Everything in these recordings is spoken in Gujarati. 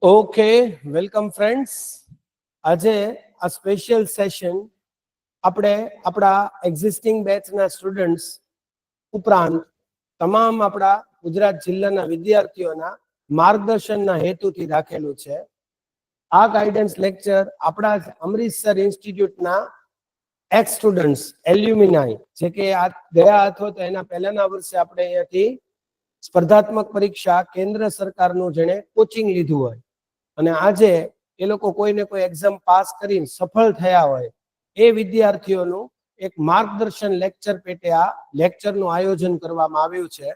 Okay, welcome friends. આજે આ સ્પેશિયલ સેશન આપણે આપણા એક્ઝિસ્ટિંગ બેચના સ્ટુડન્ટ્સ ઉપરાંત તમામ આપણા ગુજરાત જિલ્લાના વિદ્યાર્થીઓના માર્ગદર્શનના હેતુથી રાખેલું છે. આ ગાઈડન્સ લેક્ચર આપણા અમૃતસર ઇન્સ્ટિટ્યૂટના એક્સ સ્ટુડન્ટ્સ એલ્યુમિનાઈ જે કે આ ગયા અથવા તો એના પહેલાના વર્ષે આપણે અહીંયાથી સ્પર્ધાત્મક પરીક્ષા કેન્દ્ર સરકારનું જેણે કોચિંગ લીધું હોય અને આજે એ લોકો કોઈને કોઈ એક્ઝામ પાસ કરીને સફળ થયા હોય એ વિદ્યાર્થીઓનું એક માર્ગદર્શન લેક્ચર પેટે આ લેક્ચરનું આયોજન કરવામાં આવ્યું છે.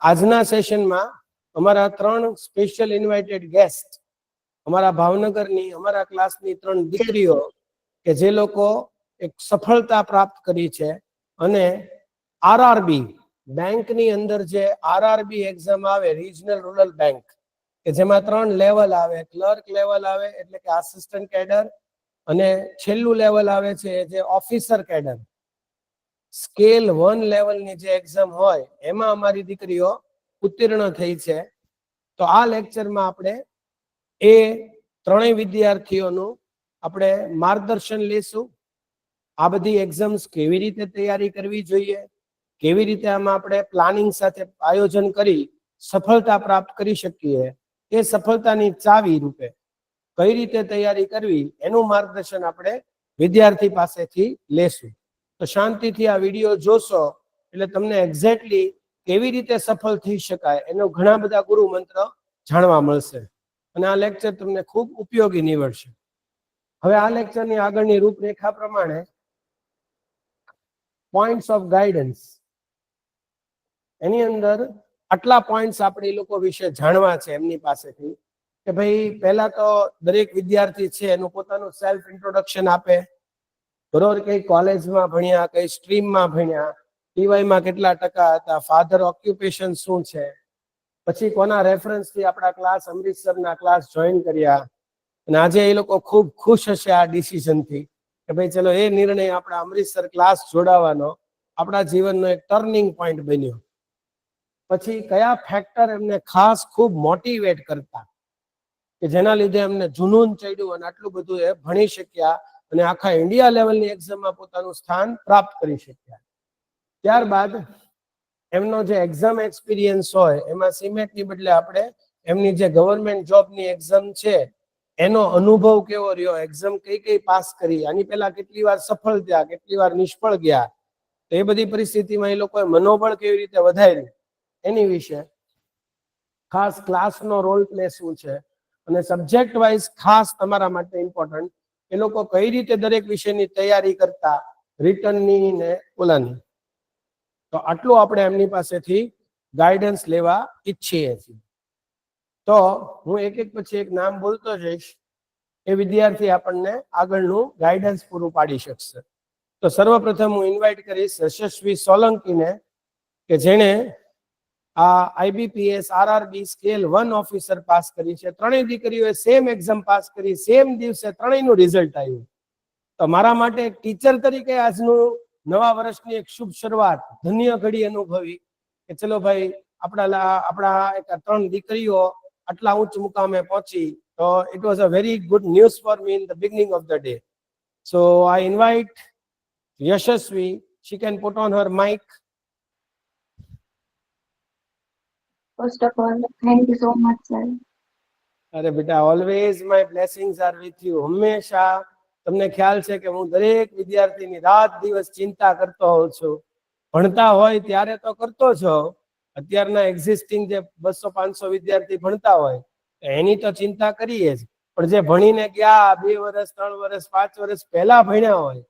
આજના સેશનમાં અમારા 3 સ્પેશિયલ ઇન્વાઇટેડ ગેસ્ટ અમારા ભાવનગરની અમારા ક્લાસની 3 દીકરીઓ કે જે લોકો એક સફળતા પ્રાપ્ત કરી છે અને આરઆરબી બેંકની અંદર જે આરઆરબી એક્ઝામ આવે રિજનલ રૂરલ બેંક કે જેમાં 3 લેવલ આવે, ક્લર્ક લેવલ આવે એટલે કે આસિસ્ટન્ટ કેડર અને છેલ્લું લેવલ આવે છે જે ઓફિસર કેડર. સ્કેલ 1 લેવલની જે એક્ઝામ હોય એમાં અમારી દીકરીઓ ઉત્તીર્ણ થઈ છે. તો આ લેક્ચરમાં આપણે એ ત્રણેય વિદ્યાર્થીઓનું આપણે માર્ગદર્શન લઈશું. આ બધી એક્ઝામ્સ કેવી રીતે તૈયારી કરવી જોઈએ, કેવી રીતે આમાં આપણે પ્લાનિંગ સાથે આયોજન કરી સફળતા પ્રાપ્ત કરી શકીએ, એ સફળતાની ચાવી રૂપે કઈ રીતે તૈયારી કરવી એનું માર્ગદર્શન આપણે વિદ્યાર્થી પાસેથી લેશું. તો શાંતિથી આ વિડીયો જોશો એટલે તમને એક્ઝેક્ટલી કેવી રીતે સફળ થઈ શકાય એનો ઘણા બધા ગુરુ મંત્ર જાણવા મળશે અને આ લેક્ચર તમને ખૂબ ઉપયોગી નીવડશે. હવે આ લેક્ચરની આગળની રૂપરેખા પ્રમાણે પોઈન્ટ્સ ઓફ ગાઈડન્સ એની અંદર આટલા પોઈન્ટ્સ આપણે એ લોકો વિશે જાણવા છે એમની પાસેથી કે ભાઈ પહેલા તો દરેક વિદ્યાર્થી છે એનું પોતાનું સેલ્ફ ઇન્ટ્રોડક્શન આપે, બરોબર, કઈ કોલેજમાં ભણ્યા, કઈ સ્ટ્રીમમાં ભણ્યા, ટીવાયમાં કેટલા ટકા હતા, ફાધર ઓક્યુપેશન શું છે, પછી કોના રેફરન્સથી આપણા ક્લાસ અમૃતસરના ક્લાસ જોઈન કર્યા અને આજે એ લોકો ખૂબ ખુશ હશે આ ડિસિઝનથી કે ભાઈ ચલો એ નિર્ણય આપણા અમૃતસર ક્લાસ જોડાવાનો આપણા જીવનનો એક ટર્નિંગ પોઈન્ટ બન્યો. પછી કયા ફેક્ટર એમને ખાસ ખૂબ મોટિવેટ કરતા કે જેના લીધે એમને જુનૂન ચડ્યું અને આટલું બધું એ ભણી શક્યા અને આખા ઇન્ડિયા લેવલની એક્ઝામમાં પોતાનું સ્થાન પ્રાપ્ત કરી શક્યા. ત્યારબાદ એમનો જે એક્ઝામ એક્સપિરિયન્સ હોય એમાં સિમેટની બદલે આપણે એમની જે ગવર્મેન્ટ જોબની એક્ઝામ છે એનો અનુભવ કેવો રહ્યો, એક્ઝામ કઈ કઈ પાસ કરી, આની પહેલા કેટલી વાર સફળ થયા, કેટલી વાર નિષ્ફળ ગયા, તો એ બધી પરિસ્થિતિમાં એ લોકોએ મનોબળ કેવી રીતે વધાર્યું એની વિશે, ખાસ ક્લાસનો રોલ પ્લે શું છે અને સબ્જેક્ટ વાઇઝ ખાસ તમારા માટે ઇમ્પોર્ટન્ટ એ લોકો કઈ રીતે દરેક વિષયની તૈયારી કરતા, રિટર્નની ને ઓલાની. તો આટલું આપણે એમની પાસેથી ગાઈડન્સ લેવા ઈચ્છીએ છીએ. તો હું એક એક પછી એક નામ બોલતો જઈશ, એ વિદ્યાર્થી આપણને આગળનું ગાઈડન્સ પૂરું પાડી શકશે. તો સર્વપ્રથમ હું ઇન્વાઇટ કરીશ યશસ્વી સોલંકીને કે જેણે આ IBPS RRB scale 1 officer pass કરી છે. ત્રણેય દીકરીઓએ સેમ એક્ઝામ પાસ કરી, સેમ દિવસે ત્રણેયનું રિઝલ્ટ આવ્યું. તો મારા માટે એક ટીચર તરીકે આજનું નવા વર્ષની એક શુભ શરૂઆત ધન્ય ઘડી અનુભવી કે ચલો ભાઈ આપણા એક 3 દીકરીઓ આટલા ઉચ્ચ મુકામે પહોંચી. તો it was a very good news for me in the beginning of the day. So I invite Yashasvi, she can put on her mic. First of all, thank you so much, sir. અરે બેટા, always my blessings R with you. હંમેશા તમને ખ્યાલ છે કે હું દરેક વિદ્યાર્થીની રાત દિવસ ચિંતા કરતો હોઉં છું. ભણતા હોય ત્યારે તો કરતો છો, અત્યારના એક્ઝિસ્ટિંગ જે 200-500 વિદ્યાર્થી ભણતા હોય એની તો ચિંતા કરીએ જ, પણ જે ભણીને ગયા 2 વર્ષ 3 વર્ષ 5 વર્ષ પહેલા ભણ્યા હોય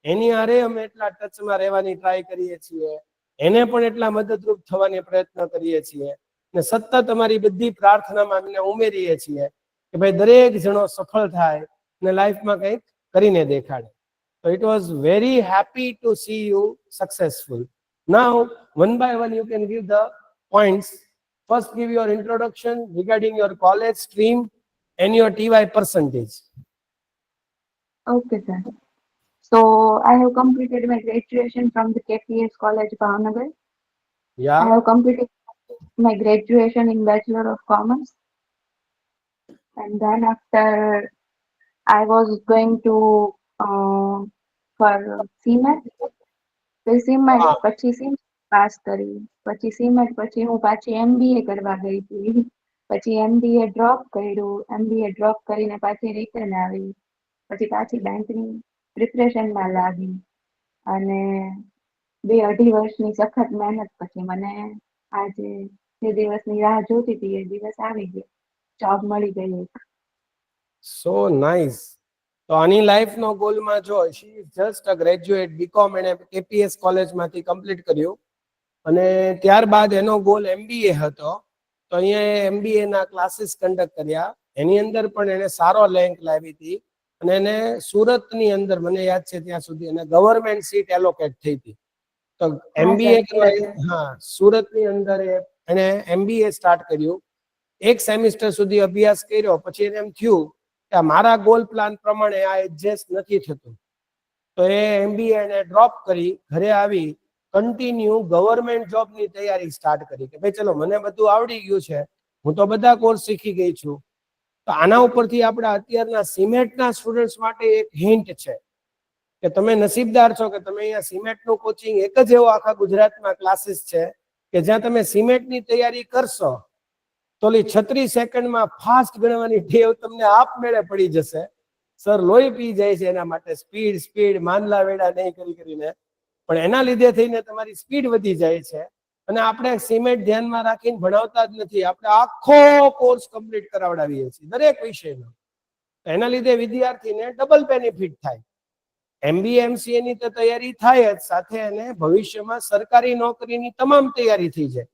એની હારે અમે એટલા ટચમાં રહેવાની ટ્રાય કરીએ છીએ, એને પણ એટલા મદદરૂપ થવાની પ્રયત્ન કરીએ છીએ ને સતત અમારી બધી પ્રાર્થનામાં અમને ઉમેરીએ છીએ કે ભાઈ દરેક જણો સફળ થાય ને લાઈફમાં કંઈક કરીને દેખાડે. So it was very happy to see you successful. Now, one by one, you can give the points. First, give your introduction regarding your college stream and your TY percentage. Okay, sir. So I have completed my graduation from the KPS College, Bhavnagar. Yeah. I have completed my graduation in Bachelor of Commerce. And then after I was going to for CMAT. તો CMAT હા. પછી CMAT પાસ કરી, પછી CMAT પછી હું પાછી MBA કરવા ગઈ હતી. પછી MBA ડ્રોપ કર્યું, MBA ડ્રોપ કરીને પાછી રિટર્ન આવી, પછી પાછી બેંકની પ્રિપરેશનમાં લાગી અને 2-2.5 વર્ષની સખત મહેનત પછી મને આજે જે દિવસની રાહ જોતી હતી એ દિવસ આવી ગયો, જોબ મળી ગઈ એક. So nice. તો આની લાઈફનો ગોલમાં જો she is just a graduate BCom, એણે કેપીએસ કોલેજમાંથી કમ્પ્લીટ કર્યું અને ત્યારબાદ એનો ગોલ MBA હતો. તો અહીંયા MBA ના ક્લાસીસ કન્ડક્ટ કર્યા, એની અંદર પણ એને સારો રેન્ક લાવી હતી અને એને સુરતની અંદર મને યાદ છે ત્યાં સુધી એને ગવર્મેન્ટ સીટ એલોકેટ થઈ હતી. તો હા MBA સર, કરવા, હા, સુરતની અંદર એને MBA સ્ટાર્ટ કર્યું. એક સેમિસ્ટર સુધી અભ્યાસ કર્યો, પછી એને એમ થયું કે મારા ગોલ પ્લાન પ્રમાણે આ એડજસ્ટ નથી થતું. તો એ MBA એને ડ્રોપ કરી ઘરે આવી કન્ટિન્યુ ગવર્મેન્ટ જોબની તૈયારી સ્ટાર્ટ કરી કે ભાઈ ચલો મને બધું આવડી ગયું છે, હું તો બધા કોર્સ શીખી ગઈ છું. તો આના ઉપરથી આપણા અત્યારના સિમેટના સ્ટુડન્ટ્સ માટે એક હિન્ટ છે કે તમે નસીબદાર છો કે તમે અહીંયા સિમેટનું કોચિંગ એક જ એવો આખા ગુજરાતમાં ક્લાસીસ છે કે જ્યાં તમે સિમેટની તૈયારી કરશો તો 36 સેકન્ડમાં ફાસ્ટ ગણવાની ટેવ તમને આપમેળે પડી જશે. સર લોહી પી જાય છે એના માટે, સ્પીડ સ્પીડ માનલા વેડા નહીં કરીને, પણ એના લીધે થઈને તમારી સ્પીડ વધી જાય છે. અને આપણે સિમેટ ધ્યાનમાં રાખીને ભણાવતા જ નથી, આપણે આખો કોર્સ કમ્પ્લીટ કરાવડાવીએ છીએ દરેક વિષયનો. એના લીધે વિદ્યાર્થીને ડબલ બેનિફિટ થાય. MBA MCA ની તો તૈયારી થાય જ, સાથે એને ભવિષ્યમાં સરકારી નોકરીની તમામ તૈયારી થઈ જાય.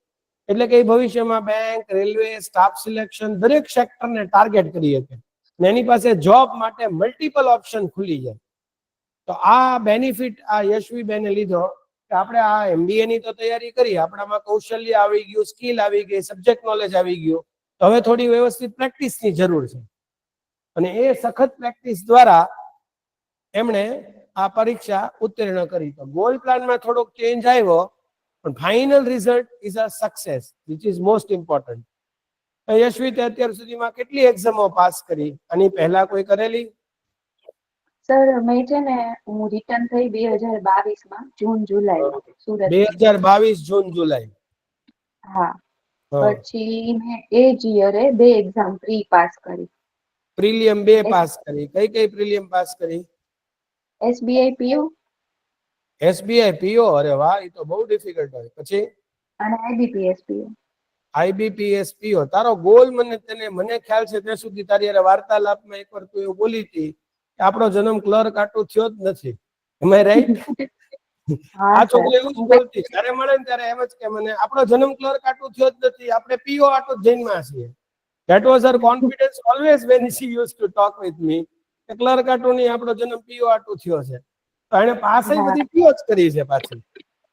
એટલે કે ભવિષ્યમાં બેંક, રેલવે, સ્ટાફ સિલેક્શન દરેક સેક્ટરને ટાર્ગેટ કરી શકે. એની પાસે જોબ માટે મલ્ટિપલ ઓપ્શન ખુલી જાય. તો આ બેનિફિટ આ યશવીબેને લીધો કે આપણે આ MBA ની તો તૈયારી કરી, આપણામાં કૌશલ્ય આવી ગયું, સ્કિલ આવી ગઈ, સબ્જેક્ટ નોલેજ આવી ગયું, તો હવે થોડી વ્યવસ્થિત પ્રેક્ટિસની જરૂર છે. અને એ સખત પ્રેક્ટિસ દ્વારા એમણે આ પરીક્ષા ઉત્તીર્ણ કરી. તો ગોલ પ્લાનમાં થોડોક ચેન્જ આવ્યો, પણ final result is a success, which is most important. Yashvi તે અત્યાર સુધીમાં કેટલી એક્ઝામો પાસ કરી? આની પહેલા કોઈ કરેલી? સર મેં છે ને હું રિટર્ન થઈ 2022માં જૂન જુલાઈમાં સુરત. 2022 જૂન જુલાઈ. હા, હા. પછી મેં એ જ યરે 2 એક્ઝામ પ્રી પાસ કરી. પ્રિલિયમ 2 પાસ કરી. કઈ કઈ પ્રિલિયમ પાસ કરી? SBI PO SBI PO, અરે વાહ, એ તો બહુ ડિફિકલ્ટ હોય. પછી અને IBPS PO. IBPS PO. તારો ગોલ મને ખ્યાલ છે ત્યાં સુધી તારી અરે વાર્તાલાપમાં એકવાર તું એવું બોલી હતી કે આપણો જન્મ ક્લર્ક આટલું થયો જ નથી. એમ આઈ રાઈટ? હા આ સર, છોકરી એવું જ બોલતી, જ્યારે મળે ને ત્યારે એમ જ કે મને આપણો જન્મ ક્લર્ક આટલું થયો જ નથી, આપણે PO આટલું જ જન્મ્યા છીએ. That was her confidence always when she used to talk with me. કે ક્લર્ક આટલું નહીં, આપણો જન્મ PO આટલું થયો છે. તો એને પાસે હા બધી PO જ કરી છે પાછી.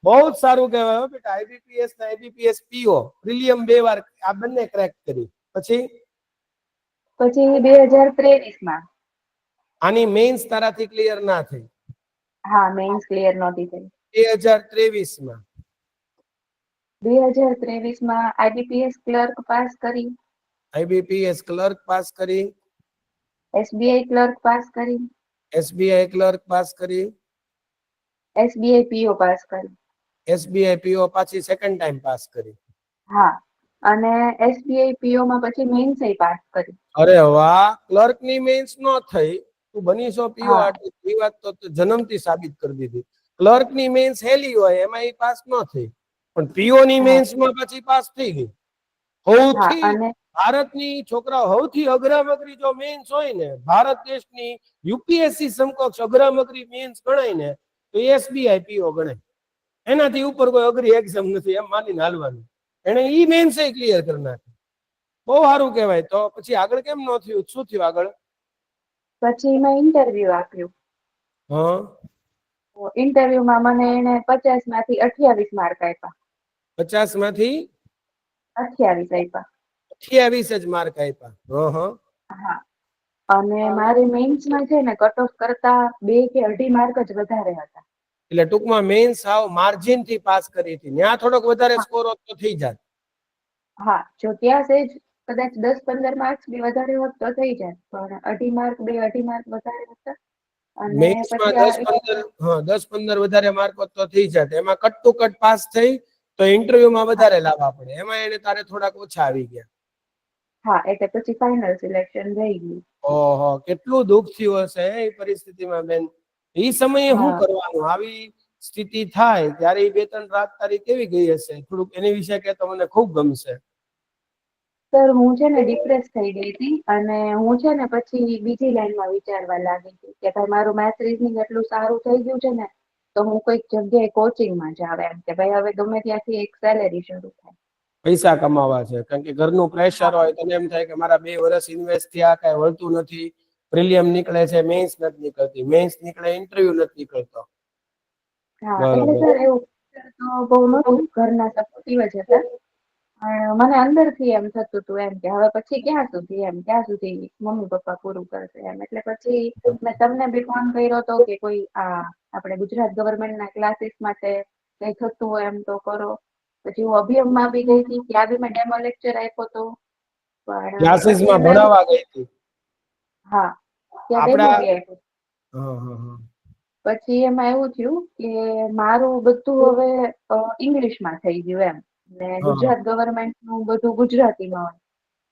બહુ જ સારું કહેવાય હો બેટા. IBPS ને IBPS PO પ્રિલિયમ 2 વાર આ બંને ક્રેક કરી. પછી 2023માં. આની મેઇન્સ તારાથી ક્લિયર ના થઈ? હા, મેઇન્સ ક્લિયર નહોતી થઈ. 2023માં 2023માં IBPS ક્લર્ક પાસ કરી, IBPS ક્લર્ક પાસ કરી, SBI ક્લર્ક પાસ કરી, SBI ક્લર્ક પાસ કરી, SBI PO પાસ કરી. SBI PO પાછી સેકન્ડ ટાઈમ પાસ કરી. હા, અને SBI PO માં પછી મેઇન્સ પાસ કરી. અરે વાહ, ક્લર્ક ની મેઇન્સ નો થઈ, તું બનીશો PO હા આટલી, એ વાત તો જન્મથી સાબિત કરી દીધી. ક્લર્ક ની મેઇન્સ હેલી હોય એમાં એ પાસ ન થઈ, પણ PO ની હા મેઇન્સ માં પછી પાસ થઈ ગઈ. હા સૌથી અને ભારતની છોકરાઓ સૌથી અઘરામઘરી જો મેઇન્સ હોય ને, ભારત દેશની UPSC સમકક્ષ અઘરામઘરી મેઇન્સ ગણાય ને તો SBI PO ગણાય. એનાથી ઉપર કોઈ અઘરી એક્ઝામ નથી એમ માનીને હાલવાનું. એને ઈ મેઇન્સ ક્લિયર કરી નાખી. બહુ સારું કહેવાય. તો પછી આગળ કેમ ન થયું? શું થયું આગળ? પછી મેં ઇન્ટરવ્યુ આપ્યું. હા, ઇન્ટરવ્યુમાં મને એને 50માંથી 28 માર્ક આપ્યા. 50 માંથી 28 આપ્યા. 28 જ માર્ક આપ્યા. હા. હા, અને મારી મેઇન્સમાં છે ને કટ ઓફ કરતા 2 કે 2.5 માર્ક જ વધારે હતા. એટલે ટૂંકમાં મેઇન્સ આવ માર્જિન થી પાસ કરી હતી. ત્યાં થોડોક વધારે સ્કોર હોત તો થઈ જાત. હા, જો ત્યાં સેજ કદાચ 10-15 માર્ક્સ બી વધારે હોત તો થઈ જાય, પણ 2.5 માર્ક વધારે હતા. અને મેથ્સમાં પછી આ 10-15 વધારે માર્ક હોત તો થઈ જાત. એમાં કટ ટુ કટ પાસ થઈ તો ઇન્ટરવ્યુમાં વધારે લાવવા પડે. એમાં એને તારે થોડાક ઓછા આવી ગયા. હા, એટલે પછી ફાઇનલ સિલેક્શન રહી ગયું. ઓહો, કેટલું દુઃખ થયું હશે એ પરિસ્થિતિમાં બેન. એ સમયે શું હા કરવાનું? આવી સ્થિતિ થાય ત્યારે એ 2-3 રાત તારી કેવી ગઈ હશે? થોડુંક એની વિશે કે તો મને ખૂબ ગમશે. સર, હું છે ને ડિપ્રેસ થઈ ગઈ હતી, અને હું છે ને પછી બીજી લાઈનમાં વિચારવા લાગી હતી કે ભાઈ મારું મેથ્સ રીઝનિંગ એટલું સારું થઈ ગયું છે ને, તો હું કોઈક જગ્યાએ કોચિંગમાં જાવ, એમ કે ભાઈ હવે ગમે ત્યાંથી એક સેલેરી શરૂ થાય. પૈસા કમાવા છે, કારણ કે ઘરનું પ્રેશર હા હોય, તને એમ થાય કે મારા 2 વર્ષ ઇન્વેસ્ટ થયા, કઈ વળતું નથી. પ્રિલિયમ નીકળે છે, મેન્સ નથી નીકળતી, મેન્સ નીકળે, ઇન્ટરવ્યુ નથી નીકળતો. હા, એટલે બરોબર. સર એવું તો બહુ નતું, ઘરના સપોર્ટિવ જ હતા. પણ મને અંદરથી એમ થતું હતું એમ કે હવે પછી ક્યાં સુધી મમ્મી પપ્પા પૂરું કરશે એમ. એટલે પછી મેં તમને બી ફોન કર્યો હતો કે કોઈ આપણે ગુજરાત ગવર્મેન્ટના ક્લાસીસ માટે કઈ થતું હોય એમ તો કરો. પછી હું અભિયમમાં બી ગઈ હતી, ત્યાં બી મેં ડેમો લેક્ચર આપ્યો હતો. પણ પછી ક્લાસીસમાં એમાં એવું, ભણાવવા ગઈ હતી હા, ત્યાં ડેમો આપડા? બી આપ્યો. હા હા હા. પછી એમાં એવું થયું કે મારું બધું હવે ઇંગ્લિશમાં થઈ ગયું એમ, ને હા ગુજરાત ગવર્મેન્ટનું બધું ગુજરાતીમાં હોય.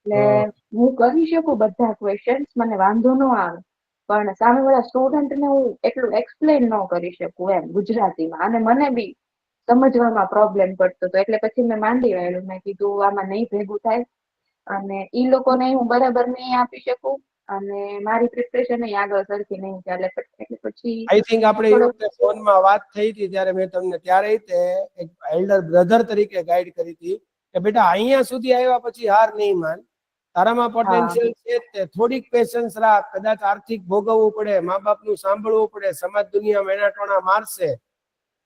હા. એટલે હું કરી શકું બધા ક્વેશ્ચન્સ, મને વાંધો ન આવે, પણ સામેવાળા સ્ટુડન્ટને હું એટલું એક્સપ્લેન ન કરી શકું એમ ગુજરાતીમાં, અને મને બી સમજવામાં પ્રોબ્લેમ પડતો હતો. એટલે પછી મેં માંડી વાળ્યું, મેં કીધું આમાં નહીં ભેગું થાય, અને ઈ લોકોને હું બરાબર નહીં આપી શકું, અને મારી પ્રિપરેશન આગળ સરખી નહીં ચાલે. એટલે પછી આઈ થિંક આપણે એ થોડોક, વખતે ફોનમાં વાત થઈ હતી ત્યારે મેં તમને ત્યારે એક એલ્ડર બ્રધર તરીકે ગાઈડ કરી હતી કે બેટા અહીંયા સુધી આવ્યા પછી હાર નહીં માન, તારામાં હા પોટેન્શિયલ છે જ તે, થોડીક પેશન્સ રાખ. કદાચ આર્થિક ભોગવવું પડે, મા બાપનું સાંભળવું પડે, સમાજ દુનિયા એના ટોણા મારશે,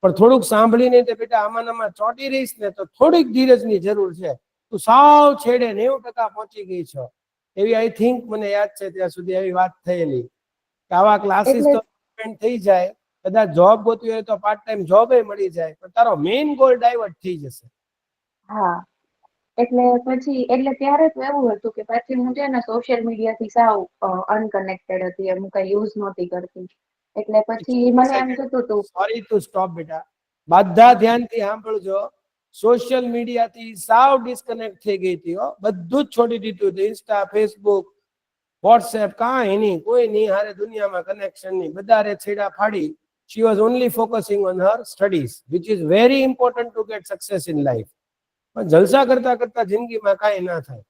પણ થોડુંક સાંભળીને તે બેટા આમાં ચોંટી રહીશ ને તો થોડીક ધીરજની જરૂર છે. તું સાવ છેડે 90% પહોંચી ગઈ છો એવી આઈ થિંક મને યાદ છે ત્યાં સુધી એવી વાત થયેલી કે આવા ક્લાસીસ એટલે તો થઈ જાય. કદાચ જોબ ગોતવી હોય તો પાર્ટ ટાઈમ જોબ મળી જાય, પણ તારો મેઇન ગોલ ડાયવર્ટ થઈ જશે. હા, એટલે પછી એટલે ત્યારે તો એવું હતું કે પછી હું છે ને સોશિયલ મીડિયાથી સાવ અનકનેક્ટેડ હતી, હું કઈ યુઝ નહોતી કરતી. એટલે પછી મને એમ થતું હતું, સોરી ટુ સ્ટોપ બેટા, બધા ધ્યાનથી સાંભળજો. સોશિયલ મીડિયાથી સાવ ડિસ્કનેક્ટ થઈ ગઈ હતી હો, બધું જ છોડી દીધું હતું. ઇન્સ્ટા, ફેસબુક, વોટ્સએપ, કાંઈ નહીં, કોઈ નહીં હારે દુનિયામાં કનેક્શન નહીં, બધા છેડા ફાડી. She was only focusing on her studies, which is very important to get success in life. પણ જલસા કરતા કરતા જિંદગીમાં કાંઈ ના થાય.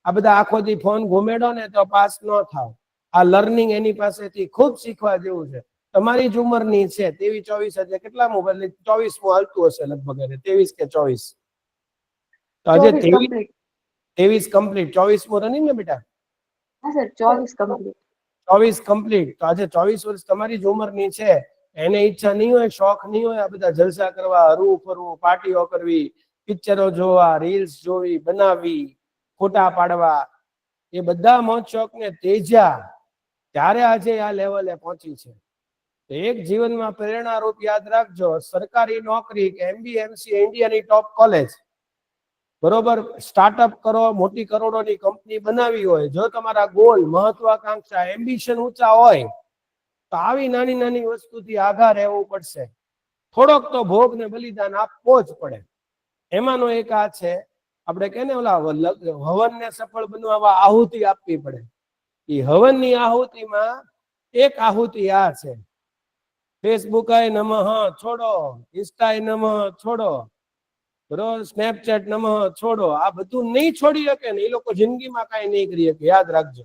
આ બધા આખો દી ફોન ઘુમેડો ને તો પાસ ન થાવ. આ લર્નિંગ એની પાસેથી ખૂબ શીખવા જેવું છે. તમારી જ ઉંમરની છે 23-24, એટલે કેટલા મોબાઈલ 24મું હાલતું હશે લગભગ, 23 કે 24? તો આજે 24 કમ્પ્લીટ. 23 કમ્પ્લીટ, 24મું રનિંગ ને બેટા? હા સર, 24 કમ્પ્લીટ. 24 કમ્પ્લીટ. તો આજે 24 વર્ષ તમારી જ ઉંમરની છે. એને ઈચ્છા નહીં હોય, શોખ નહીં હોય આ બધા જલસા કરવા, હરવું ફરવું, પાર્ટીઓ કરવી, પિક્ચરો જોવા, રીલ્સ જોવી, બનાવવી, ફોટા પાડવા, એ બધા મોજ શોખ ને તેજ્યા ત્યારે આજે આ લેવલે પહોંચી છે. એક જીવનમાં પ્રેરણારૂપ યાદ રાખજો, સરકારી નોકરી કે MBA MCA ઇન્ડિયાની ટોપ કોલેજ, બરોબર, સ્ટાર્ટઅપ કરો, મોટી કરોડોની કંપની બનાવી હોય, જો તમારા ગોલ, મહત્વાકાંક્ષા, એમ્બિશન ઊંચા હોય તો આવી નાની નાની વસ્તુથી આઘા રહેવું પડશે. થોડોક તો ભોગ ને બલિદાન આપવો જ પડે. એમાંનો એક આ છે, આપણે કે ને ઓલા હવનને સફળ બનાવવા આહુતિ આપવી પડે. એ હવનની આહુતિમાં એક આહુતિ આ છે, ફેસબુક નમઃ છોડો, ઇન્સ્ટા નમઃ છોડો, બરોબર, સ્નેપચેટ નમઃ છોડો. આ બધું નહીં છોડી શકે ને એ લોકો જિંદગીમાં કાંઈ નહીં કરી શકે. યાદ રાખજો,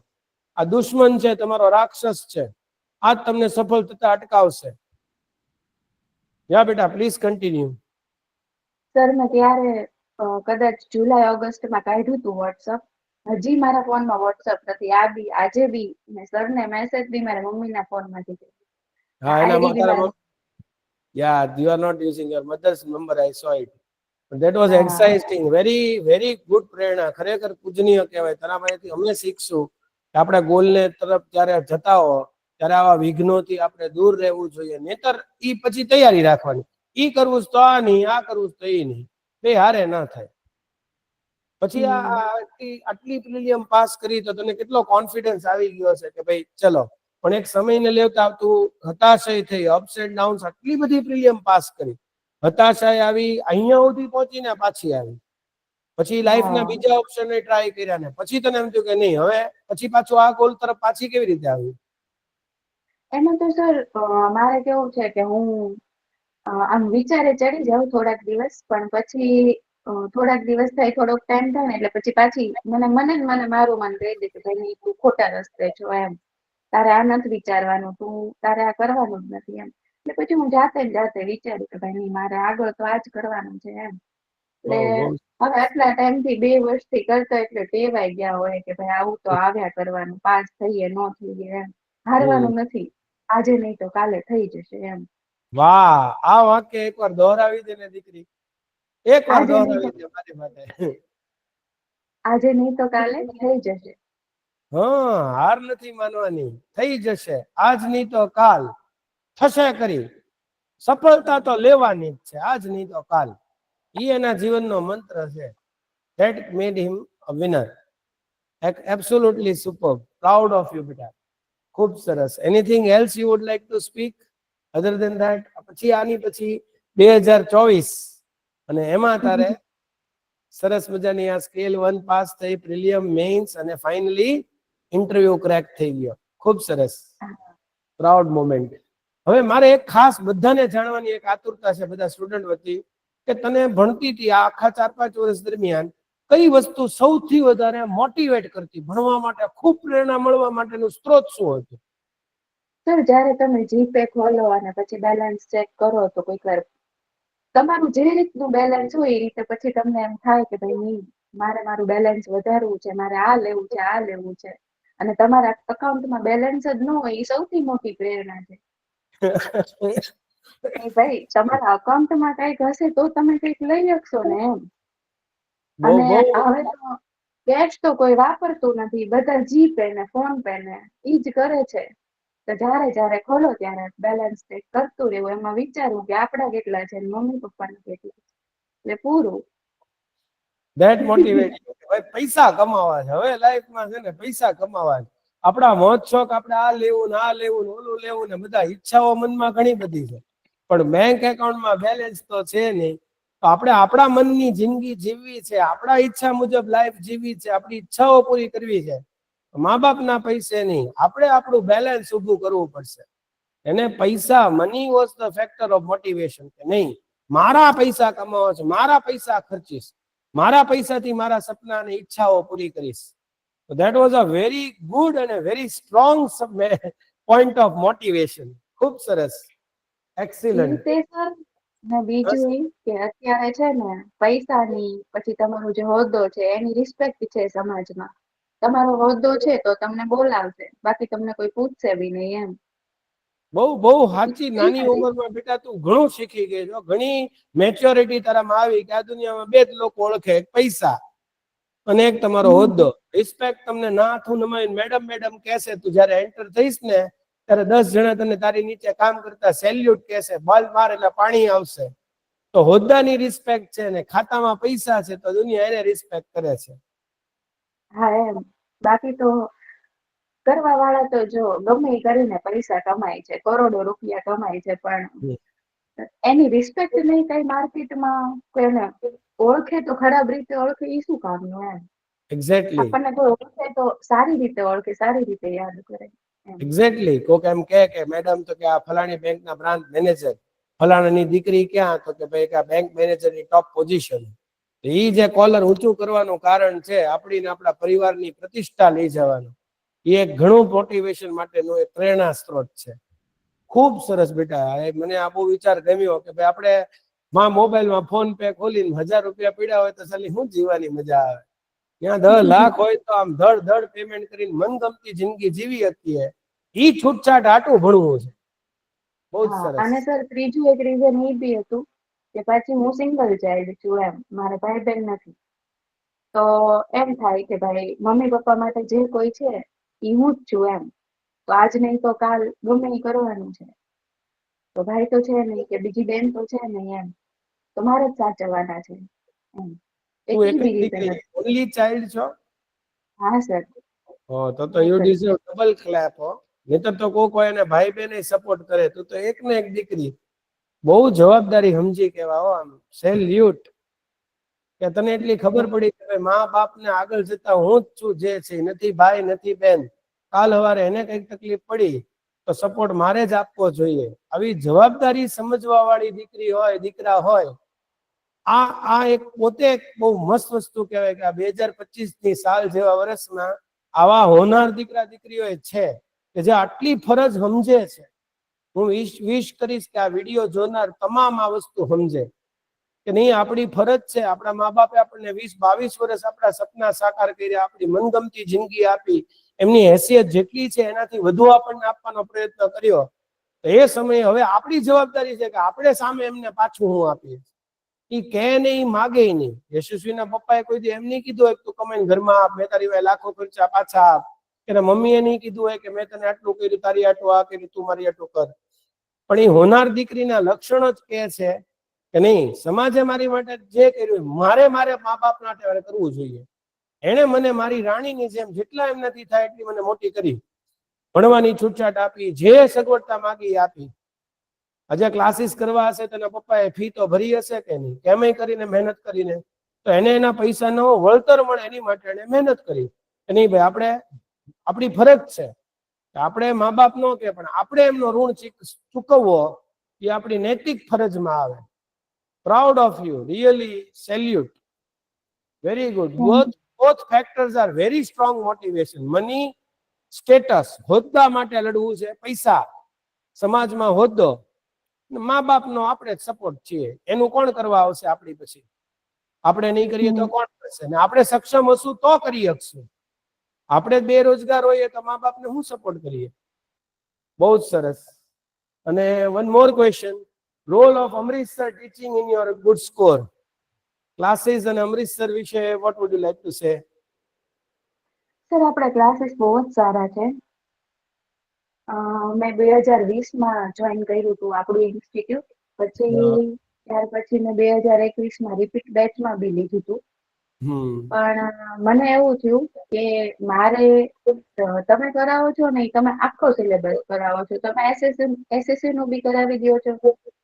આ દુશ્મન છે, તમારો રાક્ષસ છે. આ તમને સફળ થતા અટકાવશે. યા બેટા, પ્લીઝ કન્ટિન્યુ. સર, મેં ત્યારે કદાચ જુલાઈ ઓગસ્ટમાં કાઢ્યું હતું વોટ્સઅપ. હજી મારા ફોનમાં વોટ્સઅપ નથી. આ બી આજે બી મેં સરને મેસેજ બી મારા મમ્મીના ફોનમાંથી કર્યો. હા, આઈડી એના બી તારા મારા, yeah, you are not using your mother's number, I saw it. But that was હા exciting, very very good પ્રેરણા. ખરેખર પૂજનીય કહેવાય. તારા પાસેથી અમે શીખશું કે આપણે ગોલને તરફ જ્યારે જતા હો ત્યારે આવા વિઘ્નોથી આપણે દૂર રહેવું જોઈએ. નહીતર ઈ પછી તૈયારી રાખવાની, ઈ કરવું તો આ નહીં, આ કરવું તો એ નહીં, બે હારે ના થાય. પછી આટલી પ્રિલિયમ પાસ કરી તો તને કેટલો કોન્ફિડન્સ આવી ગયો છે કે ભાઈ ચલો. પણ એક સમયને લેતા તું હતાશય થઈ, અપ્સ એન્ડ ડાઉન્સ, આટલી બધી પ્રિલિયમ પાસ કરી, હતાશાય આવી, અહીંયા સુધી પહોંચીને પાછી આવી. પછી લાઈફના બીજા ઓપ્શનને ટ્રાય કર્યા ને પછી તને એમ થયું કે નહીં, હવે પછી પાછું આ ગોલ તરફ પાછી કેવી રીતે આવી? એમાં તો સર મારે કેવું છે કે હું આમ વિચારે ચડી જાઉં થોડાક દિવસ, પણ પછી થોડાક દિવસ થાય, થોડોક ટાઈમ થાય ને એટલે પછી પાછી મને મારું મન કહી દે કે ભાઈ તું ખોટા રસ્તે છો એમ, તારે આ નથી વિચારવાનું, તારે આ કરવાનું જ નથી એમ. એટલે પછી હું જાતે વિચારું કે ભાઈ નહીં, મારે આગળ તો આ જ કરવાનું છે એમ. એટલે હવે આટલા ટાઈમથી 2 વર્ષથી કરતા એટલે ટેવાઈ ગયા હોય કે ભાઈ આવું તો આવ્યા કરવાનું, પાસ થઈએ ન થઈએ એમ, હારવાનું નથી, આજે નહીં તો કાલે થઈ જશે એમ. વાહ, આ વાક્ય એકવાર દોહરાવી દે ને દીકરી, એકવાર દોહરાવી દે મારી માટે. આજે નહીં તો કાલે થઈ જશે. હા, હાર નથી માનવાની, થઈ જશે, આજ નહીં તો કાલ થશે કરી, સફળતા તો લેવાની જ છે, આજ નહીં તો કાલ. એ એના જીવનનો મંત્ર છે. That made him a winner. Absolutely superb. Proud of you, બેટા. ખૂબ સરસ. Anything else you would like to speak other than that? પછી આની પછી 2024 અને એમાં તારે સરસ મજાની આ સ્કેલ 1 પાસ થઈ, પ્રિલિયમ, મેઇન્સ અને ફાઇનલી ઇન્ટરવ્યુ ક્રેક થઈ ગયો. ખૂબ સરસ, પ્રાઉડ મોમેન્ટ. હવે મારે એક ખાસ બધાને જાણવાની એક આતુરતા છે બધા સ્ટુડન્ટ વતી કે તને ભણતી હતી આ આખા 4-5 વર્ષ દરમિયાન કઈ વસ્તુ સૌથી વધારે મોટિવેટ કરતી, ભણવા માટે ખૂબ પ્રેરણા મળવા માટેનું સ્ત્રોત શું હતું? સર, જ્યારે તમે જીપે ખોલો અને પછી બેલેન્સ ચેક કરો તો કોઈક વાર તમારું જે રીતનું બેલેન્સ હોય એ રીતે પછી તમને એમ થાય કે ભાઈ નહીં, મારે મારું બેલેન્સ વધારવું છે, મારે આ લેવું છે, આ લેવું છે, અને તમારા અકાઉન્ટમાં બેલેન્સ જ ન હોય એ સૌથી મોટી પ્રેરણા છે. ભાઈ તમારા અકાઉન્ટમાં કંઈક હશે તો તમે કંઈક લઈ શકશો ને એમ. અને હવે તો કેશ તો કોઈ વાપરતું નથી, બધા જીપે ને ફોન પે ને ઈ જ કરે છે. તો જ્યારે ખોલો ત્યારે બેલેન્સ ચેક કરતું રહેવું, એમાં વિચારવું કે આપડા કેટલા છે, મમ્મી પપ્પાના કેટલા છે, એટલે પૂરું. That motivate. ભાઈ પૈસા કમાવા છે, હવે લાઈફમાં છે ને પૈસા કમાવા છે. આપણા મોજ શોખ, આપણે આ લેવું ને આ લેવું ને ઓલું લેવું ને બધા ઈચ્છાઓ મનમાં ઘણી બધી છે, પણ બેંક એકાઉન્ટમાં બેલેન્સ તો છે નહીં. તો આપણે આપણા મનની જિંદગી જીવવી છે, આપણા ઈચ્છા મુજબ લાઈફ જીવવી છે, આપણી ઈચ્છાઓ પૂરી કરવી છે, મા બાપના પૈસે નહીં, આપણે આપણું બેલેન્સ ઊભું કરવું પડશે. એને પૈસા, money was the factor of motivation, કે નહીં મારા પૈસા કમાવા છે, મારા પૈસા ખર્ચીશ, મારા પૈસાથી મારા સપના અને ઈચ્છાઓ પૂરી કરીશ. So that was a very good and a very strong point of motivation. ખૂબ સરસ, એક્સિલન્ટ. ને બીજું એ કે અત્યારે છે ને પૈસાની પછી તમારો જે હોદ્દો છે એની રિસ્પેક્ટ છે સમાજમાં. તમારો હોદ્દો છે તો તમને બોલાવશે, બાકી તમને કોઈ પૂછશે બી નહીં એમ. બહુ સાચી. નાની ઉંમરમાં બેટા તું ઘણું શીખી ગઈ છો, ઘણી મેચ્યોરિટી તારામાં આવી કે આ દુનિયામાં 2 જ લોકો ઓળખે, એક પૈસા અને એક તમારો હોદ્દો. રિસ્પેક્ટ તમને નાથું નમાઈને મેડમ મેડમ કહેશે, તું જયારે એન્ટર થઈશ ને ત્યારે 10 જણા તને તારી નીચે કામ કરતા સેલ્યુટ કહેશે, બોલ માર એટલે પાણી આવશે. તો હોદ્દાની રિસ્પેક્ટ છે ને ખાતામાં પૈસા છે તો દુનિયા એને રિસ્પેક્ટ કરે છે. હા એમ, બાકી તો કરવા વાળા તો જો ગમે કરીને પૈસા કમાય છે, કરોડો રૂપિયા કમાય છે, પણ એની રિસ્પેક્ટ નહીં કઈ માર્કેટમાં કોઈને ઓળખે તો ખરાબ રીતે ઓળખે, એ શું કામનું એમ. એક્ઝેક્ટલી, આપણને કોઈ ઓળખે તો સારી રીતે ઓળખે, સારી રીતે યાદ કરે. એક્ઝેક્ટલી. કોક એમ કે મેડમ તો કે આ ફલાણી બેંકના બ્રાન્ચ મેનેજર, ફલાણાની દીકરી ક્યાં, તો કે ભાઈ કે આ બેંક મેનેજરની ટોપ પોઝિશન. એ જે કોલર ઊંચું કરવાનું કારણ છે આપણી ને આપણા પરિવારની પ્રતિષ્ઠા લઈ જવાનું. એ એક ઘણું મોટિવેશન માટેનું એક પ્રેરણા સ્ત્રોત છે. ખૂબ સરસ બેટા, મને આ બહુ વિચાર ગમ્યો કે ભાઈ આપણે મોબાઈલમાં ફોન પે ખોલીને 1000 રૂપિયા પડ્યા હોય તો સાલી શું જીવવાની મજા આવે. ત્યાં 10 લાખ હોય તો આમ ધડ પેમેન્ટ કરીને મનગમતી જિંદગી જીવી શકીએ. ઈ છૂટછાટ આટું ભણવું છે. બહુ જ સરસ. અને સર ત્રીજું એક રીઝન એ બી હતું કે પછી હું સિંગલ ચાઇલ્ડ છું એમ, મારે ભાઈ બહેન નથી. તો એમ થાય કે ભાઈ મમ્મી પપ્પા માટે જે કોઈ છે એ હું જ છું એમ. તો આજ નહીં તો કાલ ગમે એ કરવાનું છે. તો ભાઈ તો છે નહીં કે બીજી બેન તો છે નહીં એમ, તો મારે જ સાચવવાના છે એમ. તું એક એકલી જ રીતે દીકરી, નથી. ઓનલી ચાઇલ્ડ છો? હા સર. તો યુ ડિઝર્વ ડબલ ક્લેપ હો. નહીતર તો કોક હોય ને ભાઈ બહેન સપોર્ટ કરે, તું તો એક ને એક દીકરી. બહુ જવાબદારી સમજી કેવા હો, આમ સેલ્યુટ. કે તને એટલી ખબર પડી કે મા બાપ ને આગળ જતા હું જ છું જે છે, નથી ભાઈ નથી બેન. કાલ સવારે એને કઈક તકલીફ પડી તો સપોર્ટ મારે જ આપવો જોઈએ. આવી જવાબદારી સમજવા વાળી દીકરી હોય દીકરા હોય, આ એક પોતે બહુ મસ્ત વસ્તુ કહેવાય કે આ 2025 ની સાલ જેવા વર્ષમાં આવા હોનાર દીકરા દીકરીઓ છે કે જે આટલી ફરજ સમજે છે. હું વિશ કરીશ કે આ વિડીયો જોનાર તમામ આ વસ્તુ સમજે કે નહીં, આપણી ફરજ છે. આપણા મા બાપે આપણને 20-22 વર્ષ આપણા સપના સાકાર કર્યા, આપણી મનગમતી જિંદગી આપી, એમની હેસિયત જેટલી છે એનાથી વધુ આપણને આપવાનો પ્રયત્ન કર્યો. તો એ સમયે હવે આપણી જવાબદારી છે કે આપણે સામે એમને પાછું હું આપીએ. એ કે નહીં, માગે નહીં. યશસ્વીના પપ્પાએ કોઈ દી એમ નહીં કીધું હોય તું કમાઈને ઘરમાં આપ, મેં તારી લાખો ખર્ચા પાછા આપ. એના મમ્મીએ નહીં કીધું હોય કે મેં તને આટલું કર્યું, તારી આટલું આ કર્યું, તું મારી આટલું કર. પણ એ હોનાર દીકરીના લક્ષણો જ કે છે કે નહીં, સમાજે મારી માટે જે કર્યું મારે મા બાપ માટે કરવું જોઈએ. એને મને મારી રાણીની જેમ જેટલા એમનાથી થાય એટલી મને મોટી કરી, ભણવાની છૂટછાટ આપી, જે સગવડતા માંગી આપી. હજે ક્લાસીસ કરવા હશે તો એના પપ્પાએ ફી તો ભરી હશે કે નહીં, કેમ કરીને મહેનત કરીને, તો એને એના પૈસાનો વળતર મળે એની માટે એને મહેનત કરી. નહીં ભાઈ, આપણે આપણી ફરજ છે. આપણે મા બાપ નો કે પણ આપણે એમનો ઋણ ચૂકવવો એ આપણી નૈતિક ફરજમાં આવે. Proud of you, really salute, very good. Both factors are very strong motivation. Money, status, હોદ્દા માટે લડવું છે, પૈસા, સમાજમાં હોદ્દો, મા બાપનો આપણે જ સપોર્ટ છીએ. એનું કોણ કરવા આવશે આપણી પછી? આપણે નહીં કરીએ તો કોણ કરશે? ને આપણે સક્ષમ હશું તો કરી શકશું. આપણે બેરોજગાર હોઈએ તો મા બાપને શું સપોર્ટ કરીએ? બહુ જ સરસ. અને one more question, role of Amritsar teaching in your good score classes અને અમૃતસર વિશે what would you like to say? Sir આપણા ક્લાસીસ બહુ જ સારા છે. મેં 2020માં જોઈન કર્યું હતું આપણું ઇન્સ્ટિટ્યૂટ. પછી ત્યાર પછી મેં 2021માં રિપીટ બેચમાં બી લીધું હતું. પણ મને એવું થયું કે મારે, તમે કરાવો છો ને તમે આખો સિલેબસ કરાવો છો. તમે એસએસસી નું બી કરાવી દો છો,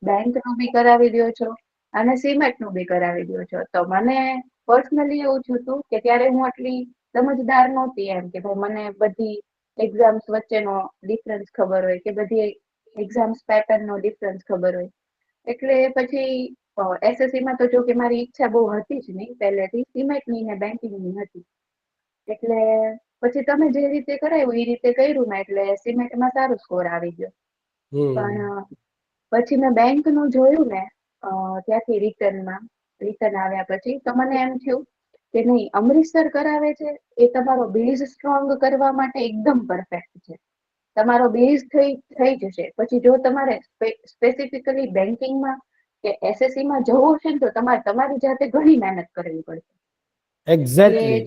બેંક નું બી કરાવી દો છો અને સીમેટ નું બી કરાવી દો છો. તો મને પર્સનલી એવું થયું હતું કે ત્યારે હું આટલી સમજદાર નહોતી એમ કે ભાઈ મને બધી એક્ઝામ્સ વચ્ચેનો ડિફરન્સ ખબર હોય કે બધી એક્ઝામ્સ પેટર્ન નો ડિફરન્સ ખબર હોય. એટલે પછી એસએસસીમાં તો જો કે મારી ઈચ્છા બહુ હતી જ નહીં પહેલેથી, સિમેટની ને બેન્કિંગની હતી. એટલે પછી તમે જે રીતે કરાવ્યું એ રીતે કર્યું મેં, એટલે સિમેટમાં સારો સ્કોર આવી ગયો. પણ પછી મેં બેંકનું જોયું ને ત્યાંથી રિટર્ન આવ્યા પછી તો મને એમ થયું કે નહીં, અમૃતસર કરાવે છે એ તમારો બેઝ સ્ટ્રોંગ કરવા માટે એકદમ પરફેક્ટ છે. તમારો બેઝ થઈ જશે. પછી જો તમારે સ્પેસિફિકલી બેન્કિંગમાં કે એસએસસીમાં જવું છે ને તો તમારી જાતે ઘણી મહેનત કરવી પડશે. એક્ઝેક્ટલી.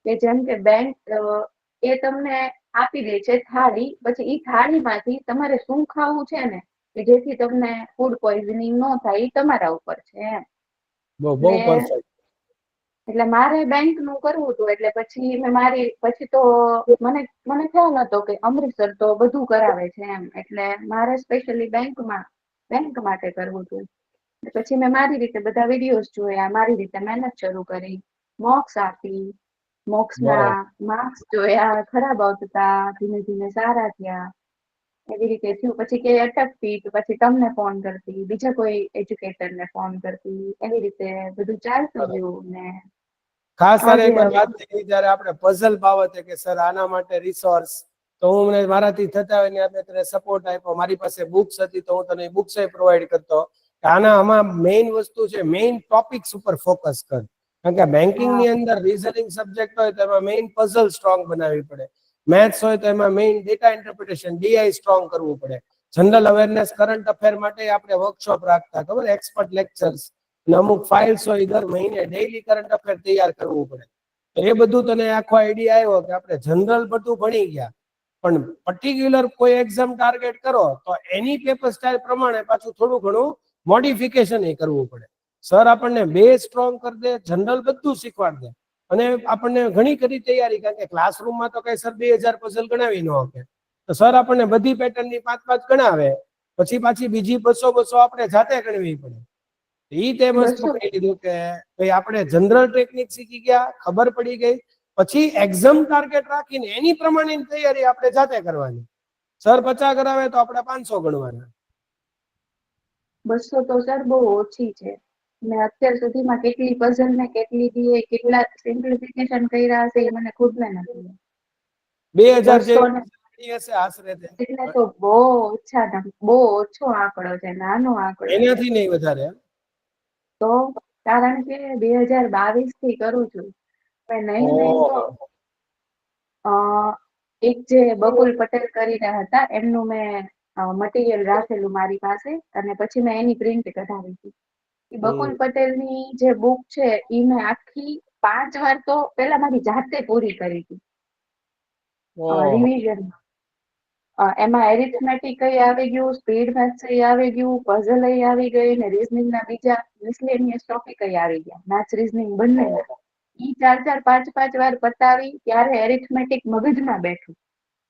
કે જેમ કે બેંક એ તમને આપી દે છે થાળી, પછી એ થાળીમાંથી તમારે શું ખાવું છે ને કે જેથી તમને ફૂડ પોઈઝનિંગ ન થાય એ તમારા ઉપર છે એમ. બહુ પરફેક્ટ. એટલે મારે બેંક નું કરવું હતું. એટલે પછી તો મને ખ્યાલ હતો કે અમૃતસર તો બધું કરાવે છે એમ. એટલે મારે સ્પેશિયલી બેંક માટે કરવું હતું. પછી મેં મારી રીતે બધા વિડીયોઝ જોયા, મારી રીતે મહેનત શરૂ કરી, મોક્સ આપી, મોક્સના માર્ક્સ જોયા, ખરાબ આવતા, ધીમે ધીમે સારા થયા. એવી રીતે થયું. પછી કે અટકતી તો પછી તમને ફોન કરતી, બીજા કોઈ એજ્યુકેટરને ફોન કરતી, એવી રીતે બધું ચાલતું ગયું. ને ખાસ તારે આજે એકવાર વાત થઈ ત્યારે આપણે પઝલ બાબતે કે સર આના માટે રિસોર્સ, તો હું મને મારાથી થતા હોય ને આપણે તને સપોર્ટ આપ્યો. મારી પાસે બુક્સ હતી તો હું તને બુક્સ પ્રોવાઈડ કરતો. આમાં મેઇન વસ્તુ છે, મેઇન ટોપિક્સ ઉપર ફોકસ કર. કારણ કે બેન્કિંગ ની અંદર રીઝનિંગ સબ્જેક્ટ હોય તો એમાં મેઇન પઝલ સ્ટ્રોંગ બનાવવી પડે. મેથ્સ હોય તો એમાં main data interpretation DI strong કરવું પડે. જનરલ અવેરનેસ, કરંટ અફેર માટે આપણે વર્કશોપ રાખતા, ખબર, એક્સપર્ટ લેક્ચર્સ, અમુક ફાઇલ્સ હોય દર મહિને ડેઈલી કરંટ અફેર તૈયાર કરવું પડે. એ બધું તને આખો આઈડિયા આવ્યો કે આપણે જનરલ બધું ભણી ગયા, પણ પર્ટિક્યુલર કોઈ એક્ઝામ ટાર્ગેટ કરો તો એની પેપર સ્ટાઇલ પ્રમાણે પાછું થોડું ઘણું મોડિફિકેશન એ કરવું પડે. સર આપણને બેઝ સ્ટ્રોંગ કરી દે, જનરલ બધું શીખવાડ દે, અને આપણને ઘણી કરી તૈયારી, કારણ કે ક્લાસરૂમમાં તો કઈ સર 2000 પઝલ ગણાવી ન શકે, તો સર આપણને બધી પેટર્નની 5-5 ગણાવે, પછી પાછી બીજી 200 આપણે જાતે ગણવી પડે. ઈ તે મસ્ત 200 પકડી લીધું કે ભાઈ આપણે જનરલ ટેકનિક શીખી ગયા, ખબર પડી ગઈ, પછી એક્ઝામ ટાર્ગેટ રાખીને એની પ્રમાણેની તૈયારી આપણે જાતે કરવાની. સર 50 કરાવે તો આપણે 500 ગણવાના. 200 તો સર બહુ ઓછી છે. મેં અત્યાર સુધીમાં કેટલી પઝલ ને કેટલી દી કેટલા સિમ્પ્લિફિકેશન કર્યા હશે એ મને ખુદને નથી. 2000 200 ને જેવી હશે આશરે તે. એટલે તો બહુ બહુ ઓછો આંકડો છે, નાનો આંકડો છે. એનાથી નહીં વધારે. તો કારણ કે 2022 થી કરું છું. નહીં તો એક જે બકુલ પટેલ કરીને હતા, એમનું મેં મટીરિયલ રાખેલું મારી પાસે, અને પછી મેં એની પ્રિન્ટ કઢાવી હતી. બકુલ પટેલની જે બુક છે એ મેં આખી 5 વાર તો પેલા મારી જાતે પૂરી કરી હતી રિવિઝન. એમાં એરિથમેટિક આવી ગયું, સ્પીડ મેથ્સ આવી ગયું, પઝલ આવી ગઈ, ને રીઝનિંગ ના બીજા મિસલેનિયસ ટોપિક આવી ગયા, મેથ્સ રીઝનિંગ બંને. ઈ 4-4, 5-5 વાર પતાવી ત્યારે એરિથમેટિક મગજમાં બેઠું,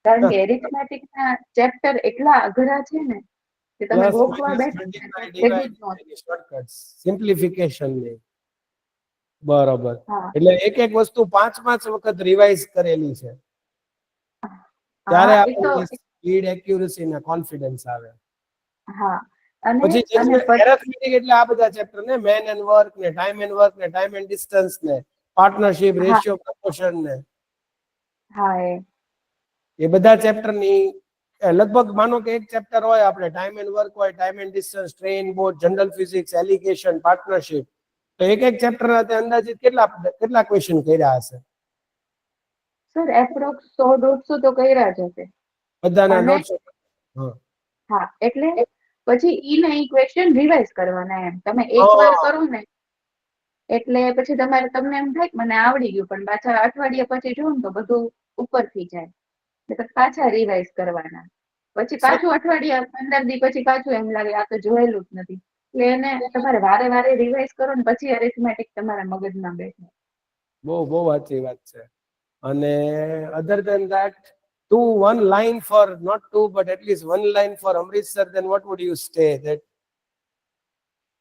કારણ કે એરિથમેટિક ના ચેપ્ટર એટલા અઘરા છે ને કે તમે પ્લસ ગોખવા માઇનસ બેઠો ને તો મલ્ટીપ્લાય ભેગું જ ડિવાઇડ એની શોર્ટકટ્સ સિમ્પ્લિફિકેશન ને. બરોબર. હા એટલે એક એક વસ્તુ 5-5 વખત રિવાઇઝ કરેલી છે, ત્યારે હા એ તો આપણને સ્પીડ, એક્યુરસી ને કોન્ફિડન્સ આવે. હા અને પછી અને એરિથમેટિક એટલે આ બધા ચેપ્ટર ને, મેન એન્ડ વર્ક ને, ટાઈમ એન્ડ વર્ક ને, ટાઈમ એન્ડ ડિસ્ટન્સ ને, પાર્ટનરશિપ, હા રેશિયો, પ્રપોર્શન ને, હા એ બધા ચેપ્ટર ની લગભગ માનો કે એક ચેપ્ટર હોય, આપણે ટાઈમ એન્ડ વર્ક હોય, time and distance, train, boat, general physics, allegation, partnership, તો એક એક ચેપ્ટર ના અંદાજિત કેટલા ક્વેશ્ચન કર્યા હશે? સર એપ્રોક્સ 100-150 તો કર્યા જ હશે. બધાના અને 150. હા એટલે પછી ઈ ને ઈ ક્વેશ્ચન રિવાઇઝ કરવાના, એમ તમે એક વાર હા કરો ને એટલે પછી તમને એમ થાય કે મને આવડી ગયું, પણ પાછા અઠવાડિયા પછી જોઉં તો બધું ઉપરથી જાય, એટલે પાછા રિવાઇઝ કરવાના. પછી પાછું અઠવાડિયા 15 દી પછી પાછું એમ લાગે આ તો જોયેલું જ નથી, એટલે એને તમારે વારે વારે રિવાઇઝ કરો ને પછી એરિથમેટિક તમારા મગજમાં બેસે. બહુ સાચી વાત છે. અને other than that, to one line for, not two but at least one line for Amritsar, then what would you say? That